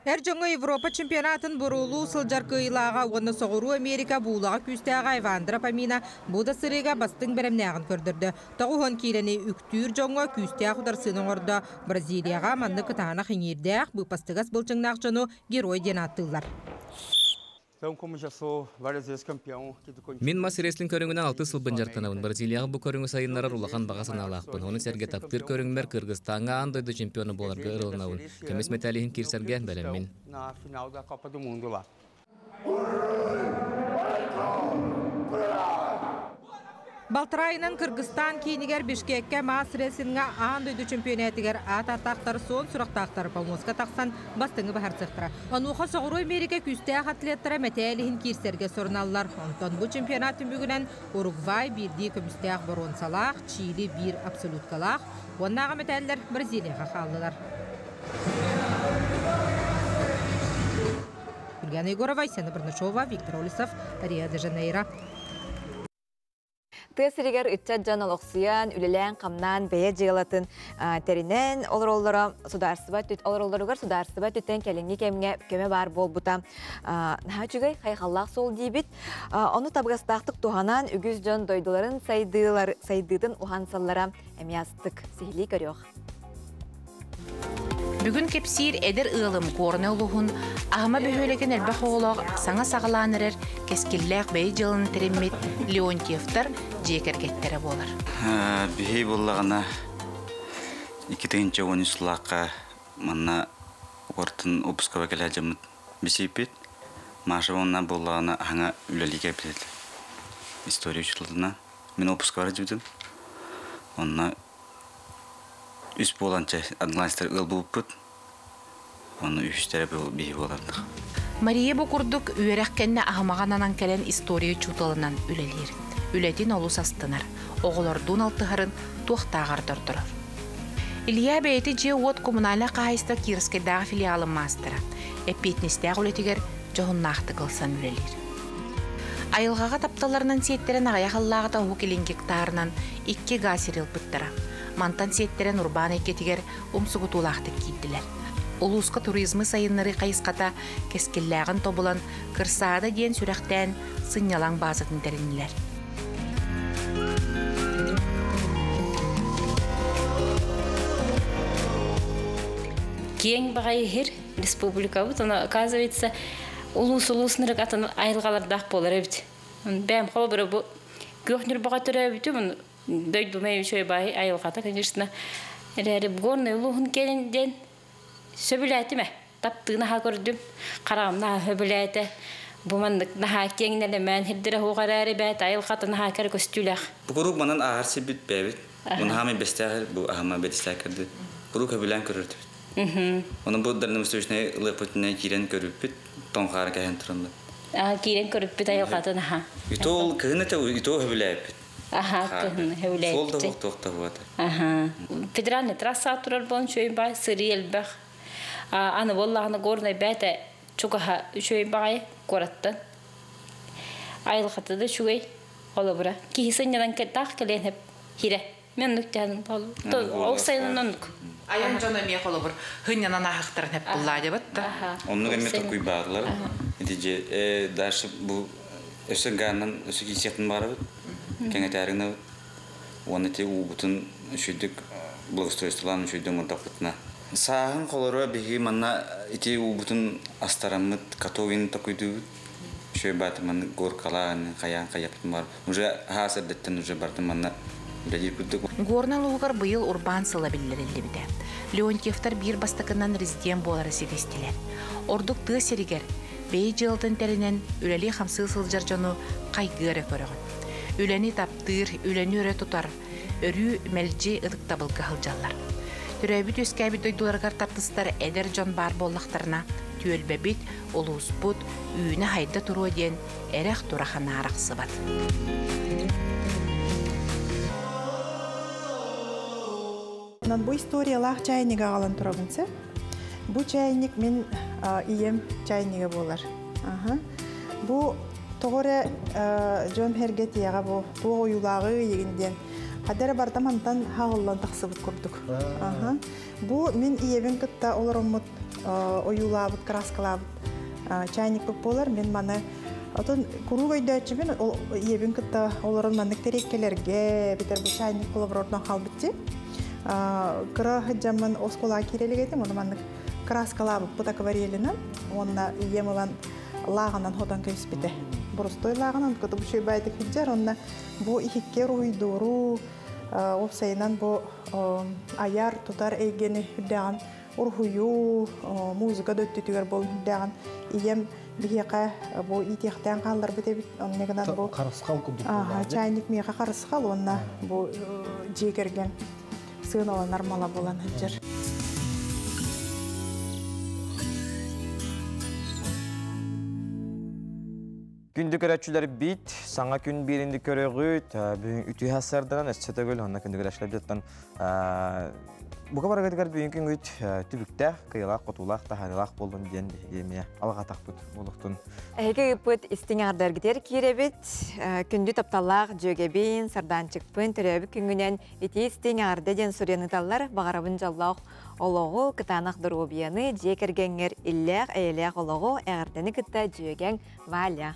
Her jonga Европа чемпионатын бурулу сылжар кыйлаға оны соғыру Америка булаға күстәға Ивандра Памина буда сырыға бастың беремнәғын көрдірді. Тағуған кейлені үктүр jonga күстәға құдарсының орда Бразилияға манны кытағына қыңердәқ бұпастығас бұлчыңнақ жону герой ден аттылар. Мен мас реслин көріңінен 6 сыл бінжартанабын. Бразилияға бұл көріңі сайынларар улахан бағасын алақпын. Оны сәрге таптыр көріңмер Кыргызстанға андойды чемпионы боларға ырылынауын. Көмес металихін кирсерген бәлем мен. Балтырайынан Кыргызстан кейнігер Бишкекке мас реслинға андойды чемпионетігер ат-аттақтар сон сұрақтақтар Помоска тақсан бастыңы бағар цықтыра. Онуға соғыру Америка күстәқ атлеттері мәтәліхін кирсерге сорналар. Онтон бұл чемпионатын бүгінен Уругвай бірді көмістәқ борон салақ, Чили бір абсолюткалақ, оннаға мәтәлілер Бразилияға қалдылар. Ульяна Егорова, Айсена Барнашова, Виктор Олесов, Рио-де-Жанейро. Тесірігер үтчат жан олықсыян, үлілән қамнан бәйе жиғылатын тәрінен олар-олары сударсыба түттен кәлінгі көме бар бол бұта. Наға жүгей қайқаллақ сол дейбіт. Оны табғастақтық туғанан үгіз жон дойдыларын сайдыдың ұғансаллара әмиястық сихили көріоқ. Бүгін кепсир эдер ылым корны улуғын, ағыма бөхөлеген әлбәқ оғылақ саңа сағыланырыр, кескілләқ бәй жылын теремет Леонтьевтар жекергеттері болар. Бөхей болағына 2-10 лаққа манна ортын опускава кәлі жамыт бесейпет, машы онна болағына аңа үлеліге бітеді. История үшілдіна. Мен опускавара жібдім. Онна үс боланча адгланстар ыл бұлпыт, оны үштері бей болардық. Мария бұқұрдық үйерәқкенне ағымағананан кәлен история чуталынан үлелер. Үлетін олыс астынар, оғылардун алтығарын туақтағар дұрдырыр. Илья бәйті же от коммуналия қағайста Кирскайдағы филиалын мастыра. Әппетнестәғ үлетігер жоғыннақты қылсан үлелер. Айылғаға тапталарынан сеттерін ағаяқаллағыда хукелен гектарынан 2 гасерил бұттыра. Мантан сеттерен урбан екетігер умсугутулақты кейділер. Улуска туризмы сайыннары қайысқата кескелләғын тобылан кырсаада ден сүрәқтен сынялаң базатын тәрінілер. Кең бағай хер республика бұд, оказывается, улус-улуснырық атын айылғалардақ болар әбіт. Бәм қол бірі бұл көкнір баға түрі әбіті, Дойду мэй еще и бай айылғата, конечно. Рәріп горный ұлығын келінден сөбіләті ме? Таптығына ға көрдім. Қарағымна сөбіләті. Bu mandık daha kengnele men hiddire hoğarari bet ayıl katın hakar köstülek. Bu kuruk manan ağırsı bit bebit. Bunu hami bestağır bu ahama bedistakırdı. Kuruk habilen körürdü. Onun bu darını müstüçne ılıpıtına giren körüp bit. Ton harika hentırındı. Giren körüp bit ayıl katın ha. Itol kıhınete ito habilay bit. Aha kıhın habilay bit. Solda vakta huata. Aha. Federal netras saturar bon şöyle bay sıriyel bak. Ana vallahi gornay bete çok ha şöyle bay korattın. Ayıl katıda şuy ola bura. Ki hisenyadan ketak kelen hep hire. Men nükten palu. O sayının nuk. Ayam canı miye ola bura. Hınyanan ahaktarın hep bulladı battı. Onu gemme takuy bağlar. İdice dersi bu öse ganan öse kisiyatın var bit. Kenge tarihine onu te u bütün şuyduk благоустройстволан şuyduk ortaklıkna. Sağın kolora bihi manna iti u bütün astaramıt katovin takuydu. Şöyle batman gorkalan kayan kayaptım var. Уже hasar detten уже bartmanna bilir kutuk. Горна лугар быйыл урбан сылабиллерилли биде. Леонтьевтар бир бастакынан резидент болары сигестилер. Ордук тыа серигер бей жылтын теринен үлели хамсы сылжар жону кайгыра көрөгөн. Үлени таптыр, үлени өрө тутар. Өрү мелжи ыдык табылга хылжаллар. Түрөбүт өскәбит дойдуларгар таптыстар эдер жон бар боллактарына түөлбебит, олуспут, үйүнө хайда туруу ден эрех турахана араксыбат. Бу историялах чайнига алан турабынсы. Бу чайник мен ием чайнига болар. Бу тоғыра жон хергетияға бу оюлағы егінден. Хадара бардамантан хағылан тақсыбыт көрдік. Бу мен иебен кытта оларымыт оюлабыт, краскалабыт чайник бүк болар. Мен маны отын куру көйдәтші мен иебен кытта оларын маннык тереккелерге бітер бу чайник болабыр ордан қалбытты. Кыра хыджамын оскола кирелегетім, оны маннык краскалабыт бұта каварелінен, онна ием олан лағынан ходан көйспіті. Бұрыстой лағынан күті бұшой бәйді хыджар, онна бұ ихикке руйдуру, опсайынан бұ аяр тұтар әйгені хүддәған, урхую, музыка дөттетігер бол хүддәған. Ием бігеқа бұ итектен қалдар біте біт, оннегінен бұ... Қарысқал күдік. Чайник меға қарысқал, онна бұ жегерген. Сыын olan армала болан хыджар. Күнді көрәтшілер бит, саңа күн берінді көріғіт, бүгін үті хасардан әсчеті көл, онна күнді көрәтшілер біттен бұға бара кәдігер бүгін күн үт түбіктәқ, қиылақ, қотулақ, тахарилақ болдың ден емея алғатақ бұд болуқтың. Әйгі бұд істің ағдаргідер керебет, күнді тапталақ, жөгебейін, сарданчықпын, түрәбі күнгінен еті істің ағарды ден сүрені таллар, бағарабын жаллақ олығы, кытанақ дұрубияны, жекергенер илләқ, әйеләқ олығы, әғардені кытта жөген валя.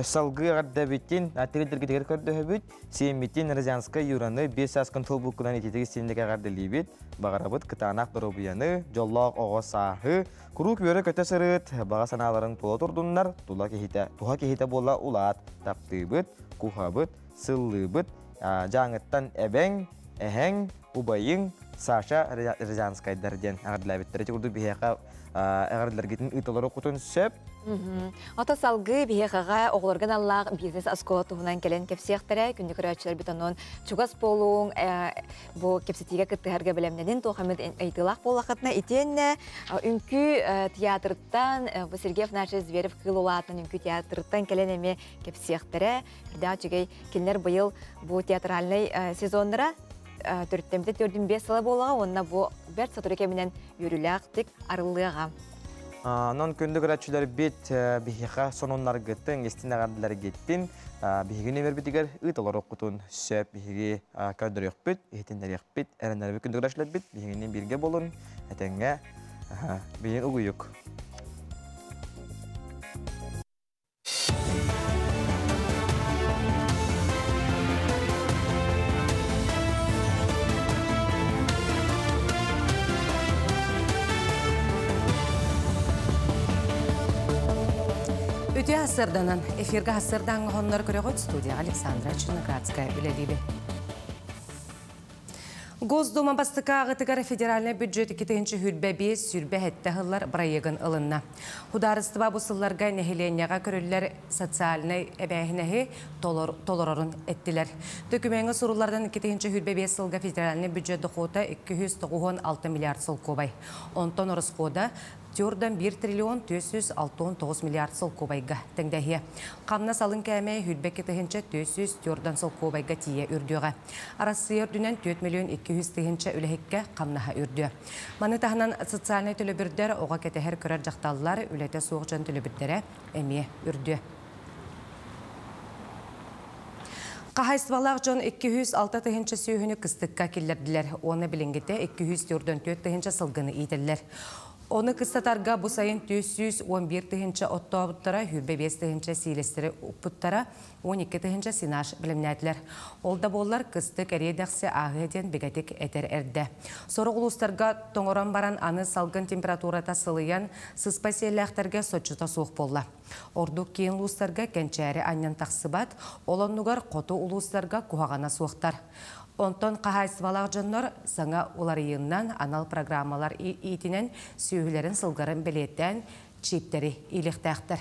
Салғы ағарда беттен, әтірелдергедегер көрді өбіт, сейметтен Рязанскай юраны 5 асқын тол бұққынан ететегі сендегі ағарды лейбет, бағарабыт кытанақ дұрубияны, жоллақ оғы сағы, күрік өрі көті сырыт, баға саналарын тула тұрдыңдар, туға кехеті бола улат, таптыбыт, кухабыт, сыллыбыт, жаңыттан әбәң, әхәң, убайың, Саша Рязанскайдарден ағардылабеттері күрді бейеқа ағардыларгетін ұйтылары құтын сөп. Ата салғы бейеқаға оғылырған Аллах бизнес аскола тұғынан келен кепсияқтары күнді көрәтшілер бітанон чугас болуң бұл кепсетіге күтті әрге білемнеден тоқамет әйтілақ болақытына етенне үнкі театрыттан Сергеев Наши Зверев қыл олатын үнкі театрыттан келен әме кепсияқтары бірді ачығай келінер бұйыл бұл театральный сезонлара түрттемді төрдің 5 сылы болуға, онына бұл бәрт сатуреке менен үріліғ тек арылыға. Non күнді көрәтшілер бет бейіға сононлар гыттың, естін ағардылар геттін, бейігіне вербетігер ұйталар оқытын сөп бейіге көрдір өкпет, ехетіндер өкпет, әрінлері күнді көрәтшілер бет, бейігіне бірге болын, әтенге бейін ұғыйық. Үті ғасырданын, эфирға ғасырдан ғонлар көріғыт студия Александра Черноградская үлелейбі. Госдума бастыка ағытыгар федеральный бюджет 2-нче хүрбе 5 сүрбе хетті ғылар брайығын ылынна. Хударыстыва бұсылларға нәхиленияға көрілілер социальный әбәйінәхі толорорын әттілер. Докумеңі сұрулардан 2-нче хүрбе 5 сылға федеральный бюджет дұқуыта 296 миллиард сыл кобай. Онтон орысқода Тёрдан 1 триллион 969 миллиард сыл кобайға тәңдәхе. Қамна салын кәмей хүрбе 2-нче 900 тёрдан сыл кобайға тие үрдіға. Арасы үрдінен 4 миллион 200 тыгынча үләхекке қамнаға үрді. Маны тағынан социальный төлөбірдер оға кәтәхер көрер жақталылар үләті соғжан төлөбірдері әме үрді. Қағайсывалақ жон 206 тыгынча сүйіні кыстыққа келдерділер. Оны білінгеті 204 тыгынча сылғыны етілер. Оны кыстатарға бұл сайын 211 тыгынча оттауыттара, хүрбе 5 тыгынча сейлестері ұппыттара, 12 тыгынча синаш білімнәділер. Олда болар кыстық әрейдәқсі ағыден бігатек әтер әрді. Соры ұлыстарға тоңыран баран аны салғын температурата сылыян сыспасиялақтарға сочыта соқ болла. Ордық кейін ұлыстарға кәнчәрі аннан тақсыбат, оланнығар қоты ұлыстарға куағана соқтар. Онтон қағайсывалақ жоннор саңа оларыйыннан анал программалар итінен сүйілерін сылғарын білеттен чиптері иліктәқтір.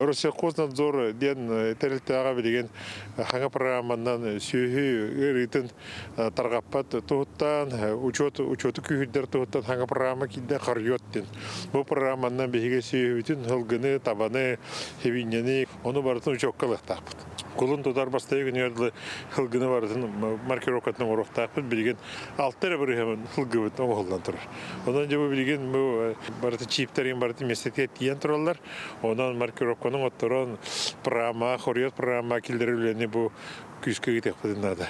Россельхознадзор ден тәрілтіға білеген қаңа программаннан сүйі үретін тарғаппат тұғыттан, учеты күйілдер тұғыттан қаңа программа кейді қарйоттен. Бұл программаннан бейге сүйі үтін ғылғыны, табаны, хевинені, оны барытын учоққалықтақпыд. Құлын тұдар бастайы күні өрділі ғылғыны барытын маркировкатын орықтақпыд, білген алттары бір ғылғыбыт оңғылдан тұрыр. Онан жабы білген барыты чиптерін барыты местетке тиен тұралар, онан маркировканы оттырон программа, хорiyat программа келдірілені бұл күшкі кетек бұдынады.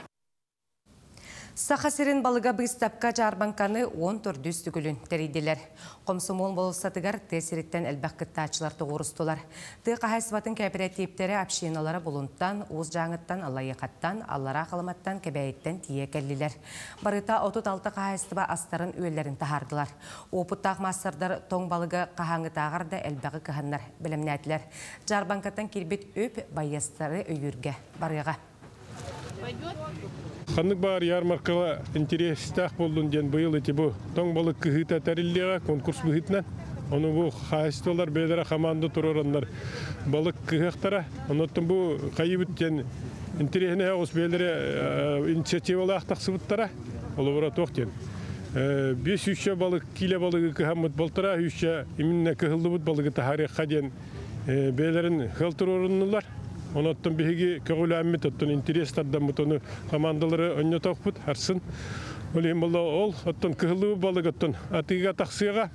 Сақасырын балыға бұстапқа жарбанқаны 10 түрдіз түгілін тәрейділер. Қомсымол болысатығар тәсіреттен әлбәққітті ачыларды орыстылар. Ты қағайсыватын кооперативтері апшиналары болундтан, уыз жаңыттан, алайықаттан, аллара қаламаттан, кәбәйеттен тие кәлілер. Барыта 36 қағайсыва астарын өйлерін тахардылар. Опыттақ мастардар тоң балыға қағаңы тағарды әлбәқі қағанлар білімнәділер. Жарбанқаттан келбет өп байастары өйірге барыға. Қанық бар ярмаркала интерестақ болдың ден бұйыл еті бұл тоң балық күхіта тәрілдеға конкурс бұхытынан. Оны бұл қайыстылар бәлері қаманды тұрыранлар балық күхіқтара. Оныттың бұл қайыбыт ден интересіне өз бәлері инициативалы ақтақ сыбыттара. Олы бұра тоқ ден. 500 балық, келе балығы күхамыт болтыра, 300 имінне күхілді бұд балығы тахарыққа ден бәлерін қылтыр орынлылар. Онаттан беги көгүләммит оттон интерестардан бутону командалары онноток бут харсын. Олем болла ол оттон кыһылы балык оттон атыга таксыга.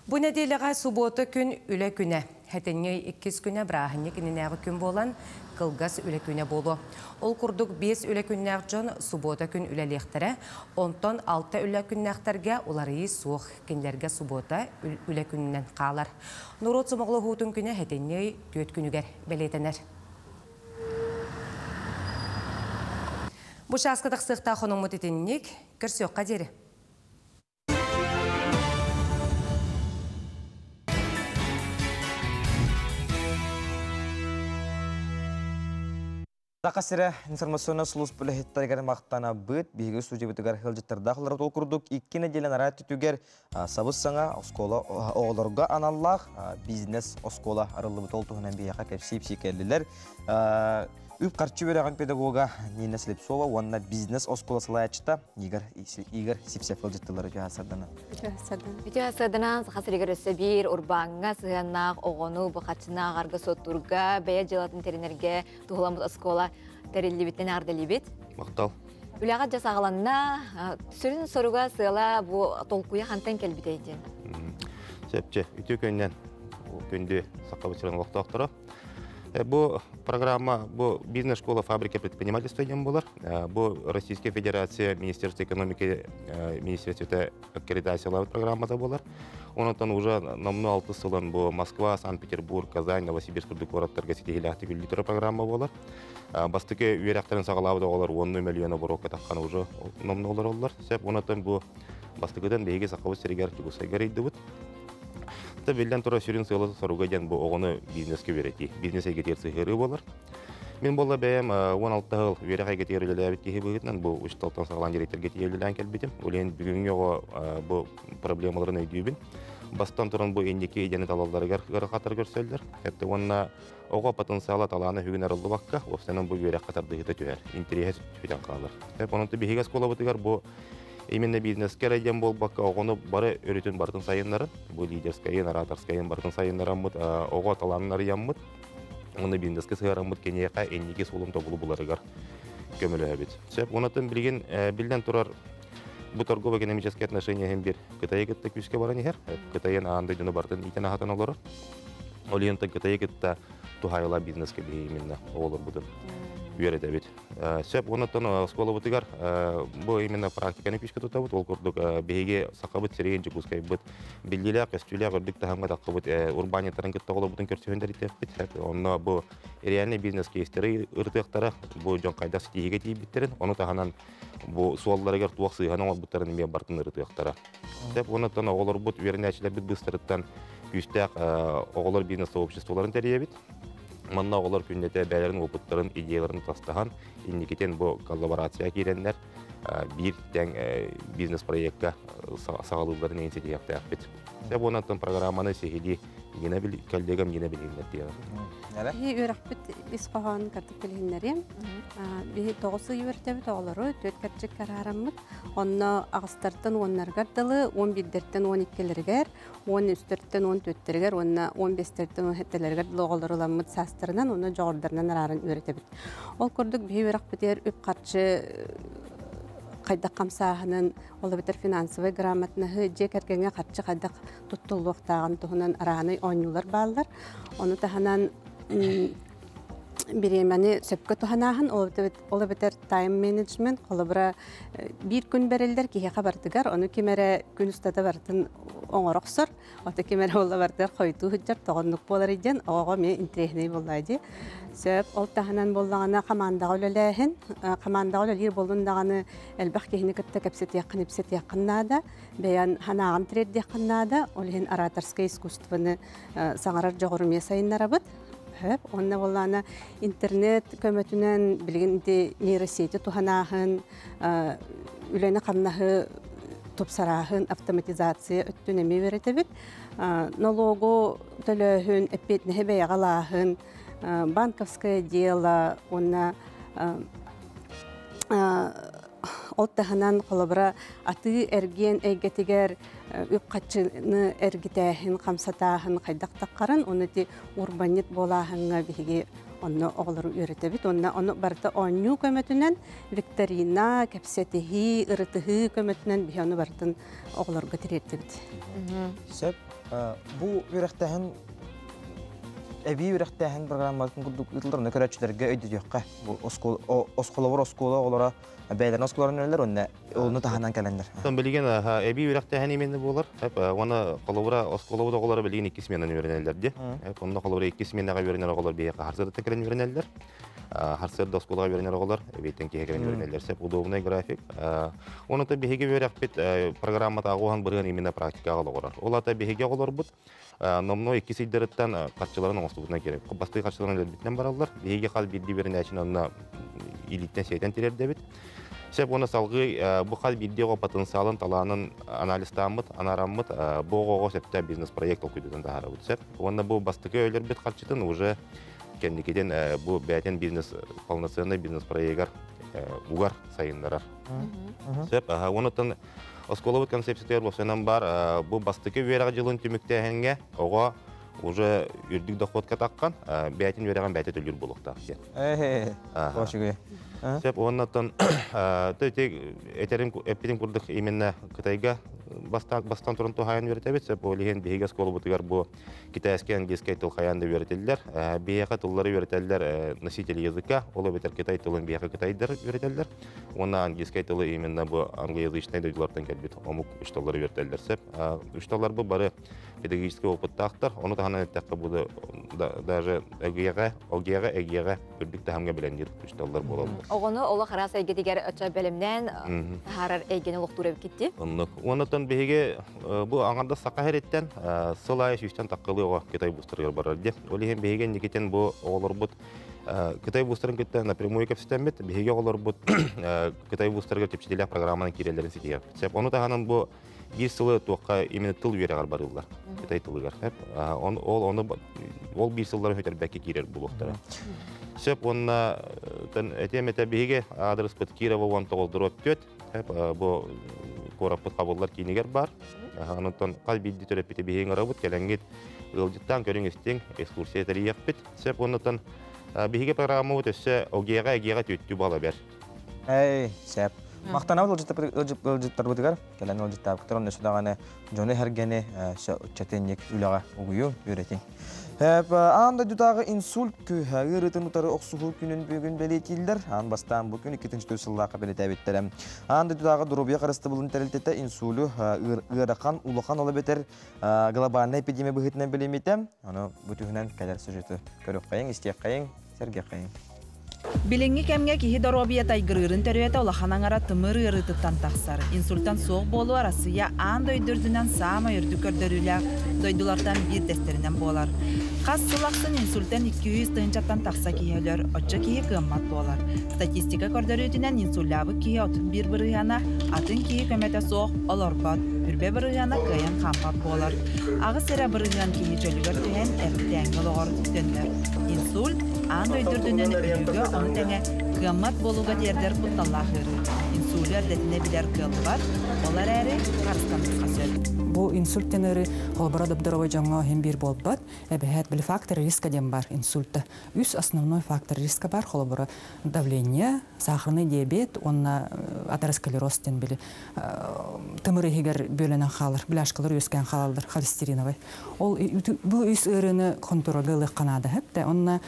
Бу неделяга суббота күн үле күнә. Хәтенне 2 күнә брахынны киненәгы күн болан кылгас үле күнә болу. Ол курдук 5 үле күннәк жон суббота күн үлелехтере, онтон 6 үле күннәктәргә улары суык кинләргә суббота үле күннән калар. Нурот сомоглы хутун күнә хәтенне 4 күнүгәр белетенер. Бу шаска тахсыкта хономут итенник көрсөк кадери. Тақасыра информационна служб бүліхеттаргар мақтана бұд, бейгі студия бұтығар хылжыттардақылар толқырдық. 2 неделен ара түтігер сабыз саңа оскола оғыларға аналлақ бизнес оскола арылы бұт олтығынан бейяға кәпсейіп кәлілер. Үп қарчы өрәған педагога Нина Слепцова, онна бизнес оскола салаячыта Игорь Сипсев хылжыттылары жахасардана. Жахасардана қасырегер өсі бір ұрбаңға сығанақ, оғыну, бұқатшына, ағарға соттурға, бәйе жылатын теренерге тұғыламыз оскола тәрелі біттен ардалы бит. Мақтал. Үліға жасағыланна, сүрін соруға сығала бұл толқуя қантан кәлбітейден? Сәпче, үті көннен көнді саққа бұтырын оқтақтыра. Бу программа, бу бизнес-школа фабрика предпринимательства болар. Бу Российская Федерация, Министерство экономики, Министерство аккредитациялар программада болар. Онотан уже намну 6 сылын бу Москва, Санкт-Петербург, Казань, Новосибирск городтарга сетегелякты күллитер программа болар. Бастыки үйрәктәрен сагалабыда олар 10 миллиона бурокка такканы уже намну олар. Сәп онотан бу бастыгыдан бейге сақабы серегер чугусайгар иддибут. Белден тура сүрін сылы соруға ден бұл оғыны бизнеске береті. Бизнес әгетер сығыры болар. Мен болла бәйім 16 жыл үйерек кетерілі әбет кейі бұғытынан бұл ұшталтан сағалан директор кетерілі әңкелбетім. Олен бүгін бұл проблемаларын өйдейбін. Бастан тұрын бұл ендеке едені талалары қатар көрселдер. Әтті онына оға потенциалы таланы хүгін арылды баққа, осының бұл үйерек қатарды ғыты түйер. Интерес түйден қалыр. Онынты бейге скола бұтығар бұл именно бизнескер айден бол баққа оғыны бары өретін бартын сайынларын. Бұл лидерскайын, ораторскайын бартын сайынларын мұд, оға таланынар яммыд. Оны бизнеске сығарамыд кенеяқа ендеке солым тобылы бұларығар көмілі әбет. Онытын білден тұрар бұл торгово-экономические отношения бір Кытайы кітті күске баран ехер. Кытайын ағандай дүні бартын итен ағатан олары. Олиынты Кытайы кітті тухайла бизнеске бейі именно олар бұдын үйерет әбет. Онытын скола бұтығар бұл именно практиканы күске тұта бұд. Ол көрдік бейге сақабыт сереген жүкускай бұд. Білділі көстілі көрдік тағымға таққы бұд. Урбанияттарын кітті ола бұдын көрсевендер етіп. Оны бұл реальный бизнес кейстері ұртықтары бұл жон қайдақ сетейге тейіп біттерін. Оны тағанан бұл суалларығар туақ сыйғаны ол бұттарын еме бартын ұртықтары. Онытын олар бұд үйеріне әшілер бұд бұстырыттан күстәк оғылар бизнес сообществоларын тәрие бит. Манна оғылар күндеті бәлерін опыттарын, идеяларын тастаған, индикетен бұл коллаборация керенлер бір тәң бизнес проектқа сағалыларын ең сеті яқты әқпет. Онатын программаны сегеде коллегам ені білгендер дейі. Үйрәқпет исқаған картып білгендерім. Бі тоғысы үйрәтәбі тоғылары төт кәрчік қарарамыд. Онна ағыстардан 10-лардалы, 11-дерттен 12-лергер, 13-дерттен 14-лергер, 15-дерттен 17-лергер лоғыларыламыд састырынан, оны жоғырдарынан арарын үйрәтәбіт. Ол көрдік бі үйрәқпетер үп қарчы қайдақ қамсағының, олы бітір финансовый грамотнығы жек әркенге қатшы қайдақ тұттылуқтағын тұғынан арағаны ойнулар балылар. Оны тағынан биремени сөпкө туханаахан ол бетер тайм менеджмент колобра бир күн берелдер кихе бартыгар ону кимере күн устата бартын оңороксор ота кимере олла бартыр койту худжар тогоннук болар иден ого ме интерехней боллайди сөп ол таханан боллагана командага өлелехин командага өлелир болундаганы элбах кихини кытта кепсет якын ипсет якыннада биян ханаган тред якыннада олхин ораторское искусствоны саңарар жогору сайыннарабыт. Онна боллана интернет көмөтүнөн билген нейросети туханахын, үлөне камнахы топсарахын автоматизация өттүнеме беретебит. Налогу төлөһүн эппетнеһе бәягалахын, банковское дело, онна оттаханан колобра аты эрген эйгетигер үпкатчыны эргитәһин камсатаһын кайдактаккарын онути урбанит болаһынга биге онно оглор үйрөтөбүт онно барта онню көмөтүнөн викторина кепсетиһи ырытыһы көмөтүнөн биге ону бартын оглорго тиретебит. Сеп бу үрәхтәһин эби үрәхтәһин программасын курдук ытылдырны көрәчләргә өйдөҗәккә бу осколор олара бәйләрен осколорнылар оны таханан кәләндер. Тон билген эби үрәхтәһин именне булар. Аны колобра осколорда голары билген 2 сменаны үрәнәләр ди. Онда колобра 2 сменага үрәнәләр голар бия харсырда тәкрен үрәнәләр. Харсырда осколога үрәнәләр голар бейтен кегән үрәнәләр. Сеп удобный график. Оны та биһиге үрәхпет программада агухан бирген именно практикага голар. Олар та биһиге голар бут. Номно 2 сиддерттан катчыларын оңстугына керек. Басты катчыларын биттен баралар. Биһиге кал бидди берен әчен онна илиттен сейтен тирер дебит. Сеп оны салгы бу хал биддего потенциалын таланын анализтамыт, анарамыт, богого септе бизнес проект окуйдудан даарабыт. Сеп оны бу бастыкы өлөр бит калчытын уже кендикеден бу бәтен бизнес полноценный бизнес проектар угар сайындарар. Сеп онутан осколовый концепциялар болсанан бар бу бастыкы верага жылын түмүктәһенге ого уже үрдүк доходка таккан бәтен вераган бәтә төлүр булукта. Ошыгы. Сеп оннан тек этерин эпидем курдук именно Кытайга бастан турун тухайын веретебит. Сеп олиген биһиге скола бутыгар бу китайский английский тил хаянды веретелдер. Биһиге тыллары веретелдер носитель языка. Ола бетер китай тылын биһиге китайдыр веретелдер. Онна английский тилы именно бу англоязычный дилардан келбит. Омук үчталлары веретелдер. Сеп үчталлар бу бары педагогический опыттактар. Оны тахана тәккә буды даже эгеге үрдүк тәһәмгә белән үчталлар болалар. Оғыны олы қарас әйгедігер өтші бәлімнен харар әйгені ұлықтуыр өп кетті. Онытын бейге бұл аңанда саққа әреттен сылай шүштен таққылы оға Китай бұстырғыр барар деп. Олеген бейген некетен бұл оғылыр бұд Китай бұстырын кетті напрямую көпсістенбет. Бейге оғылыр бұд Китай бұстырғыр тепшеделек программаның керелерін сетегер. Оны тағанын бұл bir sılı toqqa imini tıl verir barıllar. Kitay tılıgar. Ол bir сыллар höter bäki kirer buluqtara. Söp onna etemete bege adres put Kirova 19-4 hep bu koraput qabullar kiniger bar. Ondan qalbi ditörepite bege ngarabut kelengit ılcıttan körüngesteng ekskursiya tariyaqpit. Söp ondan bege programma ötse ogega tüttü bala ber. Ey, söp Мақтанау ылжыттар бұдығар, кәлән ылжыттар бұқтар, онда сұдағаны жоны әргені чәтеннек үліға ұғыю өретен. Анда дүтағы инсульт көйәгі рытын ұтары оқсуғыл күнін бүгін бәлетелдер. Ан бастан бұл күн 2-ші төсіллаққа бәлет әбеттірім. Анда дүтағы дұрубия қарысты бұлын тәрілтетті инсулю ұғыраққан, ұлыққан олы бетер глобалны эпидемия бұғытынан бәлеметем. Оны бұтығынан кәлер сюжеті көріп қайын, істек қайын, сәрге қайын. Bilingi kemge kihi dorobiya taygırırın terüyete olahanangara tımır ırıtıttan taqsar. İnsultan soğuk bolu arasıya an doydurdundan sağma ürdü kördörüyle doydulardan bir desterinden bolar. Qas sılaqsın insultan 200 tığınçattan taqsa kihiler, otça kihi kımmat bolar. Statistika kördörüdünen insullabı kihi 31 bırıyana, atın kihi kömete soğuk olorbat, ürbe bırıyana kıyan kampat bolar. Ağı sere bırıyan kihi çölügör tühen ertden yolğor döndür. Insult an doydurdundan ürüge onu tenge kıyammat boluga derder kutallahırı. Insulya detine biler kıyallar, olar eri karıstanlıkka söz. Bu insult teneri holbara dabdarova жаңа hem bir bolbat, эбэхэт били фактор риска дем бар инсульта. Үс основной фактор риска бар холбара давление, сахарный диабет, онна атеросклероз тен били. Тымыры хигер бөлөнөн халыр, бляшкалар өскөн халалдар, холестериновый. Ол бу үс ырыны контролгылык канада хепте, онна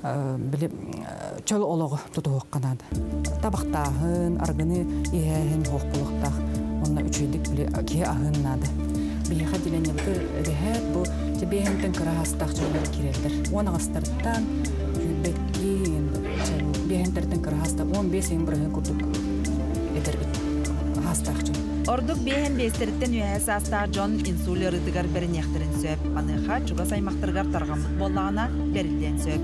били чөл ологу тутук канада. Табактагын, аргыны иһэн хокулуктак, онна үчүдүк били ки агыннады. Бейха диленебді рехет бұл тебейхентен кырахастақ жолдар керелдір. 10 ағыстардан жүрбекке бейхентерден кырахастақ 15 бірігін күрдік едербет ағастақ жол. Ордук бейхен бейстеріттен үйәсі астағы жон инсулі рыдығар бірін яқтырын сөп. Аныға чуға саймақтырғар тарғамлық болағына берілден сөп.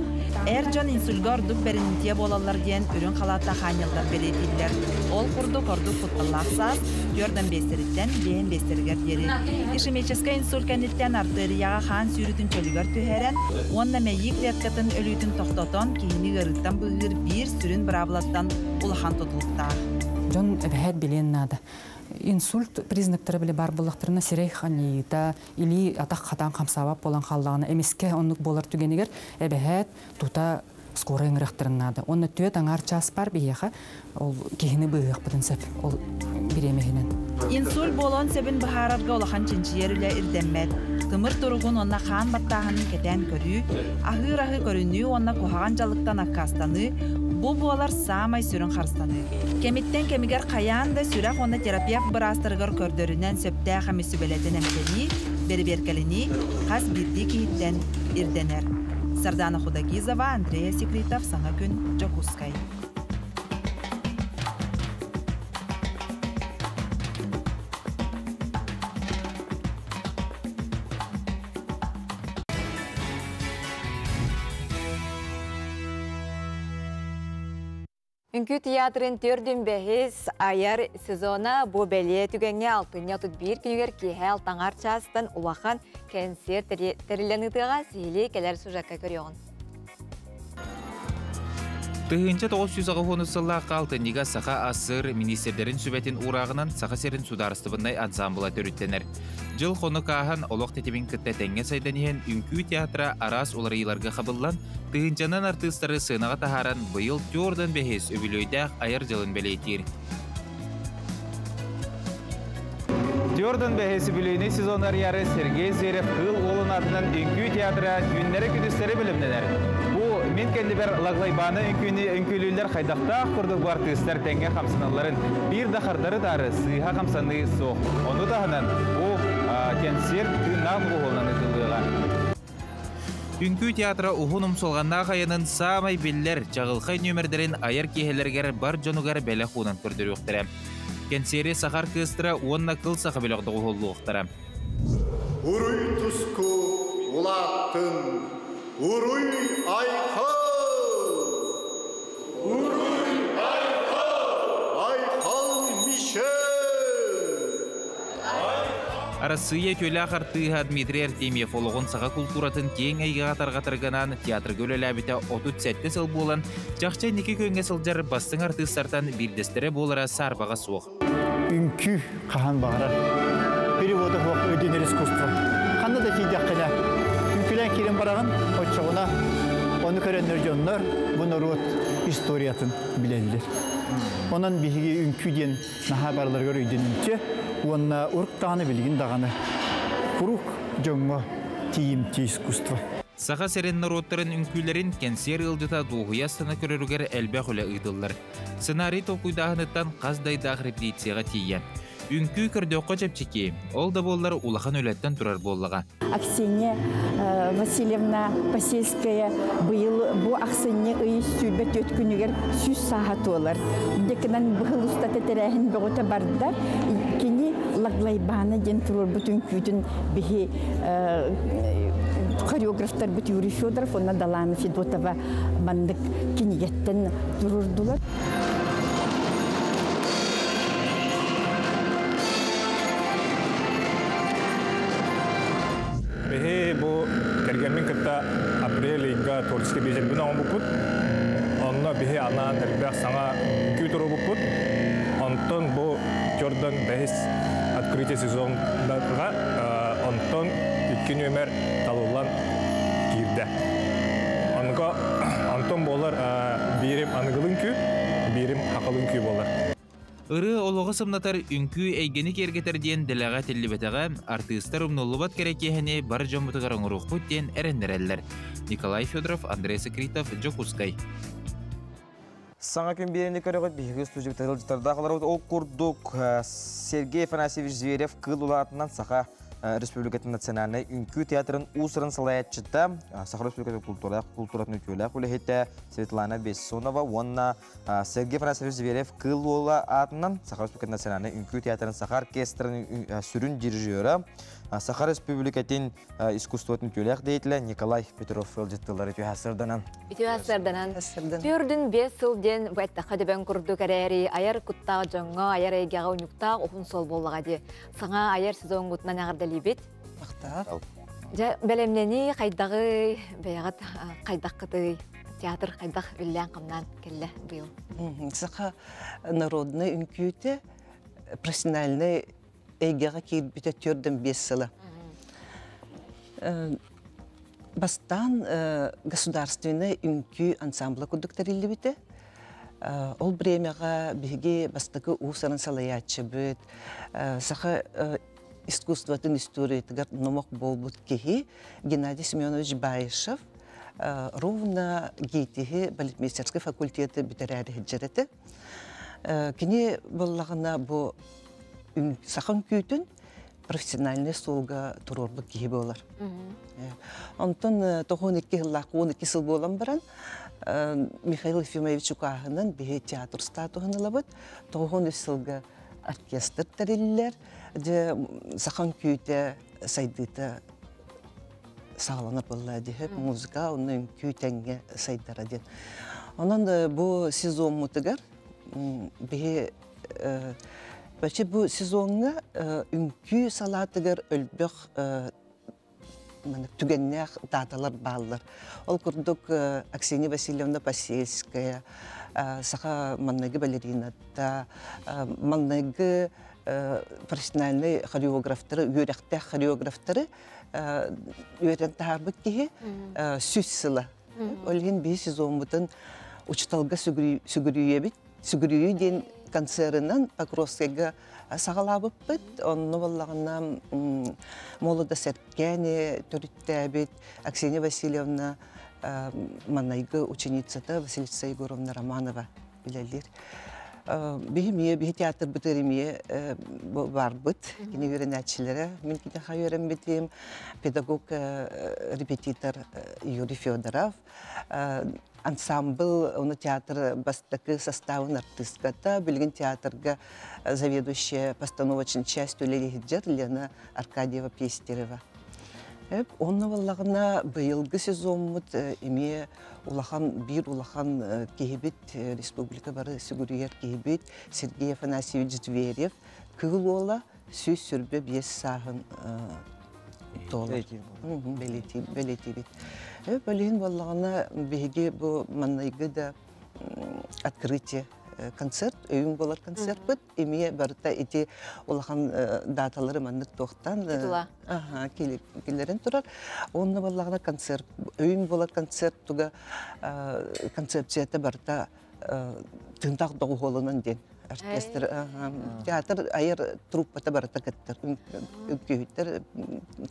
Әр жон инсульға ордук бірінінтие болалар ден үрін қалатта қанелдар беретілдер. Ол құрдук ордук құтталақ саз, жордан бейстеріттен бейхен бейстергер дері. Ишемеческе инсуль кәнеттен артерияға қан сүйрітін чөлігер түйерен, онна мәйік леткатын өлійтін тоқтотон кейіні ғырыттан бұғыр бір сүрін бірабылаттан ұлақан тұтылықтар. Жон әбәхәт білен нады. Инсульт признактары біле бар болақтарына сирей ханита или атақ қатан қамсабап болан қалдағына әмеске онлық болар түгенегер әбәхәт тута скорый ыңырақтырынады. Оны түйет аңар час бар бейеға ол кейіні бұғық бұдын сәп, ол біремегінен. Инсуль болон сөбін бұхарарға олақан чынчиер үлі ирденмәд. Тымыр тұрғын онна қан баттағының кәтен көрі, ағыр-ағы көріні онна қоғаған жалықтан аққастаны, бұл болар самай сүрін қарыстаны. Кемиттен кемигер қаянда сүрақ онна терапия бірастырғыр көрдерінен сөпті қамы сүбелетін әмтені, бері-беркеліні, қас бірді кейттен ирденер. Сардана Худагизова, Андрея Секретов, Саңа күн, Джокускай. Үңкі театрын төрдін бәхіз айар сезона бұ бәле түгенге 6-31 күнігер кейхе алтаңар частын ұлақан кәнсер тәріленітіға сейлі кәлер сұжаққа көріғын. Тыгынча 900 хонусыллаққа алтынниға сақа асыр министердерін сүбәтін урағынан сақа серін сударыстыбындай ансамбыла төріттенер. Жыл қоны қағын олық тетебін күтті тәңге сайданеген үңкі театра арас олар еларға қабыллан тыгынчанан артыстары сынаға тахаран бұйыл Jordan бәхес өбілөйдәқ айыр жылын бәлейтер. Jordan бәхесі бүлейіне сезонар яры Сергей Зверев қыл олын атынан үңкі театра түннері күдістері білімнелер. Мен кәнді бір лағлайбаны үңкілілер қайдақта құрдық бар түйістер тәңге қамсыналарын бір дақардары дары сыйға қамсаны соқ. Оны дағынан о кәнсер түннан ғолынан ұтылыға. Үңкүү театра ухунум солғанна қайынын самай беллер жағылқай нөмірдерін айыр кехелергер бар жонугар бәлі қуынан көрдірі өқтірі. Кенсері сақар кыстыра онна қыл сақы бөліғді ғолу өқтірі. Уруй тұску ұлаттың, уруй айқы! Уруй айқы! Айқал мишел! Арасыя төлі ақартыға Дмитрий Артемьев олығын саға культуратын кең айға қатар-қатарғанан театр көлі әбіті отут сәтті сыл болан, жақчай неке көнге сылжар бастың артыстартан бірдестері болыра сарбаға суық. Үнкі қаған бағыра. Переводы хоқ өденер искусство. Қанды да кейде қына. Үнкілен керен барағын, отшығына, оны көренер жонлар, бұны рот историятын білелдер. Онан бейге үнкіден наға барларға өйденінше, онна ұрықтағаны білген дағаны. Құруқ жоңға тиімті искусство. Саға сәрен народтарын үнкүлерін кенсер ылжыта дуғыя сына көрерігер әлбәқ өлі ұйдылар. Сценарий толкуйдағыныттан қаздайдағы репетицияға тия. Үнкү көрдеуққа жапчеке, ол да боллар улахан өлеттен тұрар боллаға. Аксения Васильевна Посельская бұл ақсыне ұйы сүлбет өткінігер сүз сағат олар. Декінен бұғыл ұстаты тәрәхін бұғыта бардар, кені лаглайбаны ден тұрор бұтын күйдің бігі хореографтар бұт Юрий Федоров, онна Далана Федотова мандық кенегеттен тұрордылар. Бехе бу кергенмен кытта апрель инга творческий бежелбин оң бупут. Онна бехе анан элбэх саңа үкүү туру бупут. Онтон бу Jordan бехес открытие сезондарга онтон 2 нөмер талулан кирде. Онга Антон болар бирим аныгылын күү, бирим хакылын күү болар. Үрі олығы сымнатар үнкүү әйгені кергетер дейін діліға телебетіға артыстар ұмнулыбат керекехіне бар жомытығар оңыруқ бұд дейін әрендерелер. Николай Федоров, Андрей Секритов, Джокускай. Саңа күн берінде көріғыт бейгі студиялы тәрілдіктарда қалар ол құрдық Сергей Афанасьевич Зверев қыл ұлатынан Саха Республикатын национальный үнкүү театрын ұсырын салаятчыта Саха Республикатын культуратын өтелі құлы Светлана Бессонова, онна Сергей Афанасьевич Зверев қыл ұлатынан Саха Республикатын национальный үнкүү театрын Саха оркестрын сүрін дирижері Саха Республикатын искусствотын өтелі дейтілі Николай Петров өлжеттілері түйәсірдінен. Пүрдің 5 сылден бәттіқі дебен күрді кәрәрі айар күттағы жаңға айар әйгеға өніктағы оғын сол болыға де. Саңа айар сезон күтінен ағырдалі бет? Бақтар. Бәлемнені қайдағы бәйғат қайдақ қыты театр қайдақ үллән қамнан келі бұл. Сақа народный үнкүйті профессиональный әйгеға кейт біті түрдің 5 сылы. Бастан государственный үнкүй ансамбла күдіктарилі біті. Ол бремяға бігі бастығы ұсарын салаятчы бүт. Сақа искусствотын историятығар номақ бол бұд кеги Геннадий Семенович Баишев ровно гейтігі балетмейстерский факультеті бітірәрі хеджереті. Кені болағына бұл сақан күйтін профессиональный солға тұрорбы кеги болар. Онтон 12 сыл болан баран Михаил Ефимович Укағынан бігі театр статуғын алабыд. 9 сылға оркестр тәрелілер, сақан күйті сайдыты сағаланыр болла дейіп, музыка оның күйтенге сайдара дейін. Онан бұл сезон мұтығар, бәлше бұл сезонға үнкі салатығар өлбіқ түгеннәқ даталар балылар. Ол күрдік Аксения Васильевна Посельская, сақа маннайғы балеринатта, маннайғы профессиональный хореографтары, үйректәқ хореографтары үйрен тағарбыт кейі сүз сылы. Олген бей сезон бұтын учталға сүгірүйе ден концерінен Покровскайға сағалабып бұд. Онны болағына молыда сәрткәне түрітті әбет Аксения Васильевна маннайғы ученицата Василиса Егоровна Романова білелер. Bihimiye, bihi teatr biterimiye var bıt. Yine öğrenetçilere. Min kidaha öğrenmediğim pedagog repetitor Yuri Fyodorov. Ансамбл, он театр бастакы составын артистката, билгин театрга заведующая постановочной частью Лена Аркадьева Пестерева. Онны валлагына быйылгы сезонмут име бир улахан кehibit республика бары сүгүрүер кehibit Сергей Афанасьевич Зверев кыл ола сөз сүрбе бес сағын доллар. Белети бит. Бөлейін болағына беге бұл манайғы да открытие концерт, өйін болар концерт бұд. Емее барыта еті олақан даталары мандық тоқтан келерін тұрар. Онына болағына концерт, өйін болар концерт тұға концепцияты барыта тыңдақ доғы қолынан ден. Оркестр, театр айыр труппата барыта кыттар, үккүйттер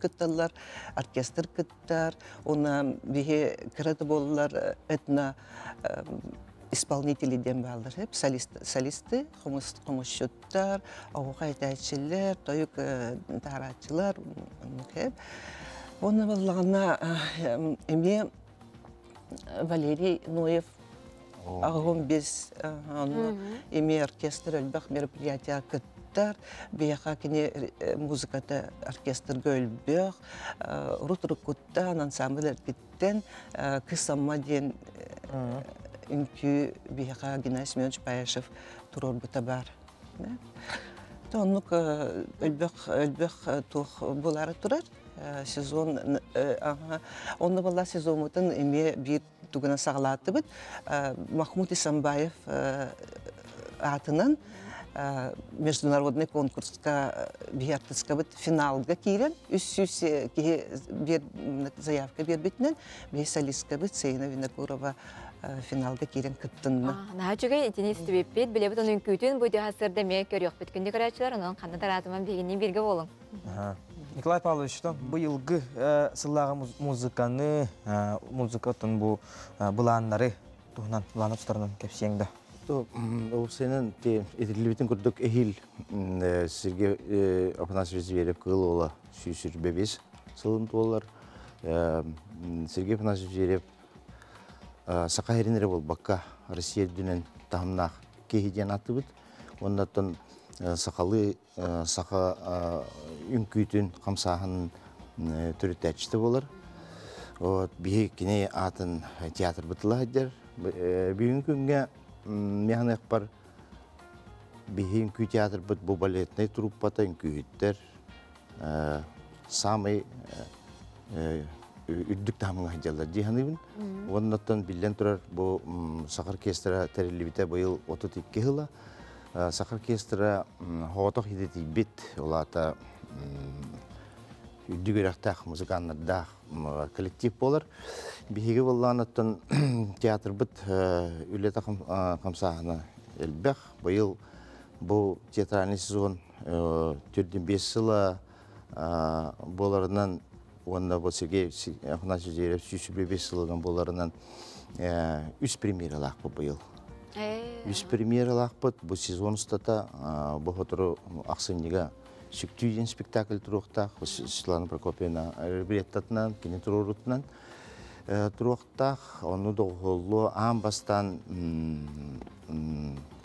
кытталар, оркестр кыттар, оны бихе кыраты болылар этно исполнители дем балдар, солисты, хомушчуттар, ауға айтайчылар, тойық таратчылар, оны болағына эме Валерий Ноев Ағым без име оркестр өлбәқ мероприятия кыттар, бияқа кене музыката оркестрға өлбәқ, рут-рут куттан, ансамблер киттен, кысамма ден үнкі бияқа Геннадий Семенович Паяшев турор бұта бар. Тонлық өлбәқ тух болары турар. Сезон, онны болла сезон мұтын име бір тугана сағалаты бұд. Махмуд Исамбаев атынан международный конкурсқа биартыска бұд финалға кейрен. Үс-сүс бір заявка бер бітінен, бей солистка бұд Сейна Винокурова финалға кейрен кыттынны. Наға жүгей етіне істібеп бет, біле бұд оның күйтін бұйды ғасырда мен көрек біткінді көрәтшілер, оның қандыдар атыман бегінен берге болың. Николай Павлович, быйылгы сыллағы музыкатын бұланлары туғынан бұланы тұстарынан кәпсеңді? Ол сенен етірілбетін күрдік әйіл Сергей Афанасьевич Зверев қыл ола сүйсір бебес сылын туолар. Сергей Афанасьевич Зверев сақа әрінері бол баққа Россия дүнен тағымнақ кейден аты бұд. Оннаттан сақалы сақа үнкүйтін қамсағын түріттәчісті болар. Бейі кене атын театр бұтыла әддер. Бейін күнге механық бар бейі үнкүй театр бұт бұл балетный труппата үнкүйттер самый үрдік тамыңа әдделер дейханыбын. Оннаттан білден тұрар бұл сақыр кестіра тәрелі бұйыл 32 жылы. Сақыр кестіра хоғытық едеті бет олата үрдігірақтақ, музыканнардақ коллектив болар. Бейгі болғанаттан театр бұт үлеті қамсағына әлбәқ. Бұйыл бұл театральный сезон түрден 5 жылы боларынан онда бұл Сергей Афанасьевич Зверев 5 жылыдан боларынан 3 премьералақ бұл бұйыл. Үс премьералақ бұд, бұл сезон ұстата бұл отыру ақсыннеға сүктүйден спектакль тұруқтақ, Светлана Прокопьевна ребреттатынан, кене тұрурутынан тұруқтақ, оны доғылы аң бастан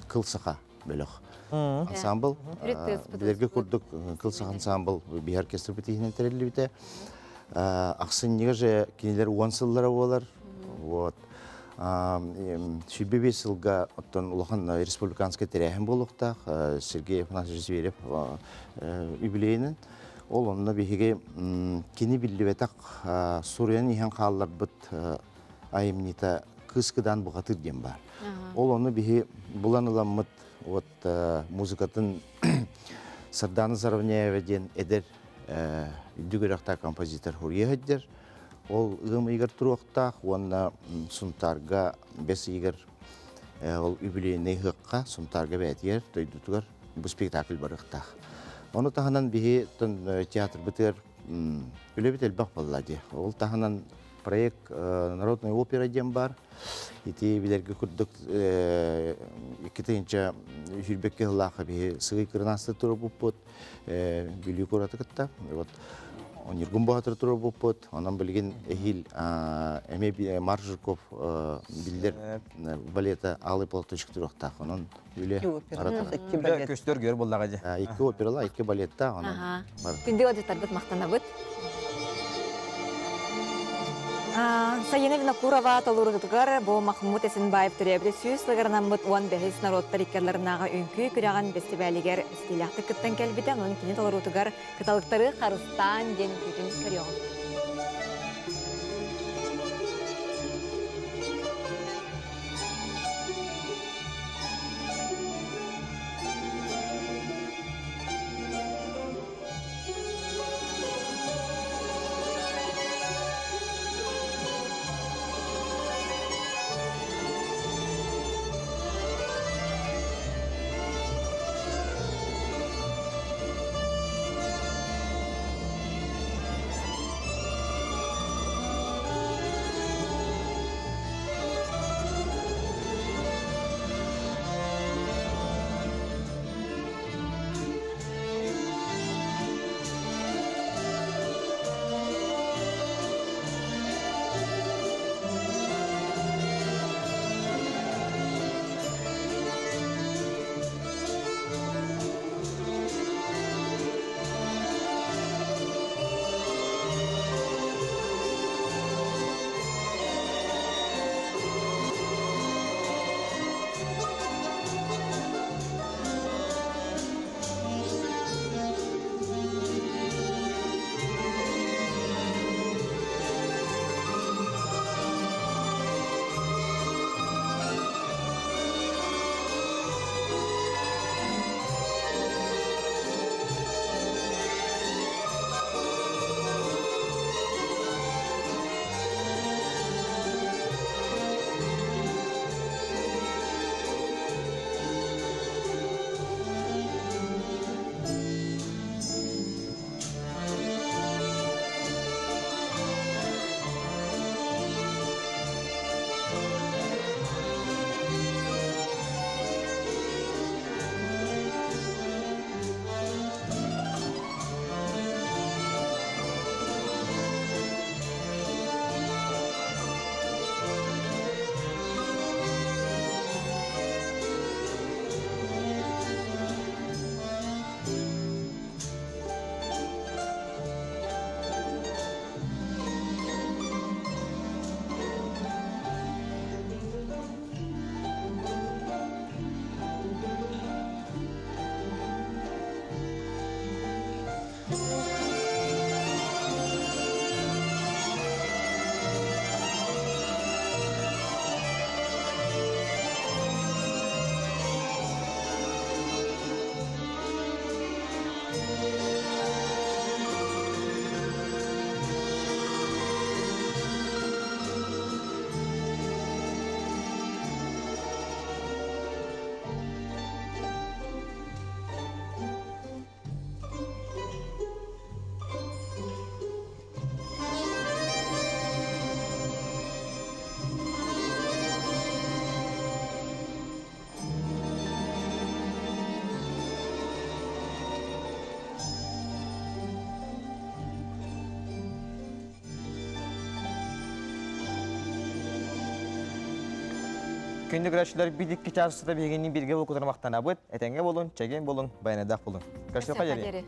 қылсақа бөліқ. Ансамбл, білерге күрдік қылсақ ансамбл бей оркестр бітігінен тәрелі біті. Ақсыннеға же кенелер 10 сыллары олар. Сүрбе 5 жылға ұлақан республиканская тәрәхім болуқтақ, Сергей Афанасьевич Зверев юбилейінің. Ол онына бейге кені білі бәтақ Суриян ехен қалалар бұд айымнита қысқыдан бұғатыр дем бар. Ол оны бейге бұлан ұламыд музыкатын Сарданы Заравняеведен әдер дүгірақта композитор Хурия әддер. Ол ұғым егер тұруқтақ, онына сұнтарға 5 егер ол юбилейный ғыққа сұнтарға бәтігер, тойдутығар бұл спектакль барықтақ. Оны тағынан бейі театр бітер үлебет әлбақ болады. Ол тағынан проект Народная опера дем бар. Ити билерге күрдік 2-нче жүрбекке лақы бе сығы кырнасты тұры бұппыт, бүлі көраты кітті. Онергун бахатыр тұры бұппыт, онан білген әйіл әме Маржиков білдер балета алы полтышық тұрықтақ. Онан үлі көстер көр болдаға же. Екі операла, екі балетта. Күнде одеттар бұт мақтана бұт. Sayına Vinakurova tolurdugar bu Mahmut Esenbaev türebre süs lagarnan but 15 народтар иккерлернаға үнкі күраған фестивалигер стиляқты кыттан келбитен оның кені тolurdugar кыталықтары Қарыстан ден күтін көріған. Күнді күрәшілер бидік кичарысы да бегеннен бірге бұл күтірмақтан абыт, әтенге болын, чәген болын, баянадақ болын. Көрсі қай жері?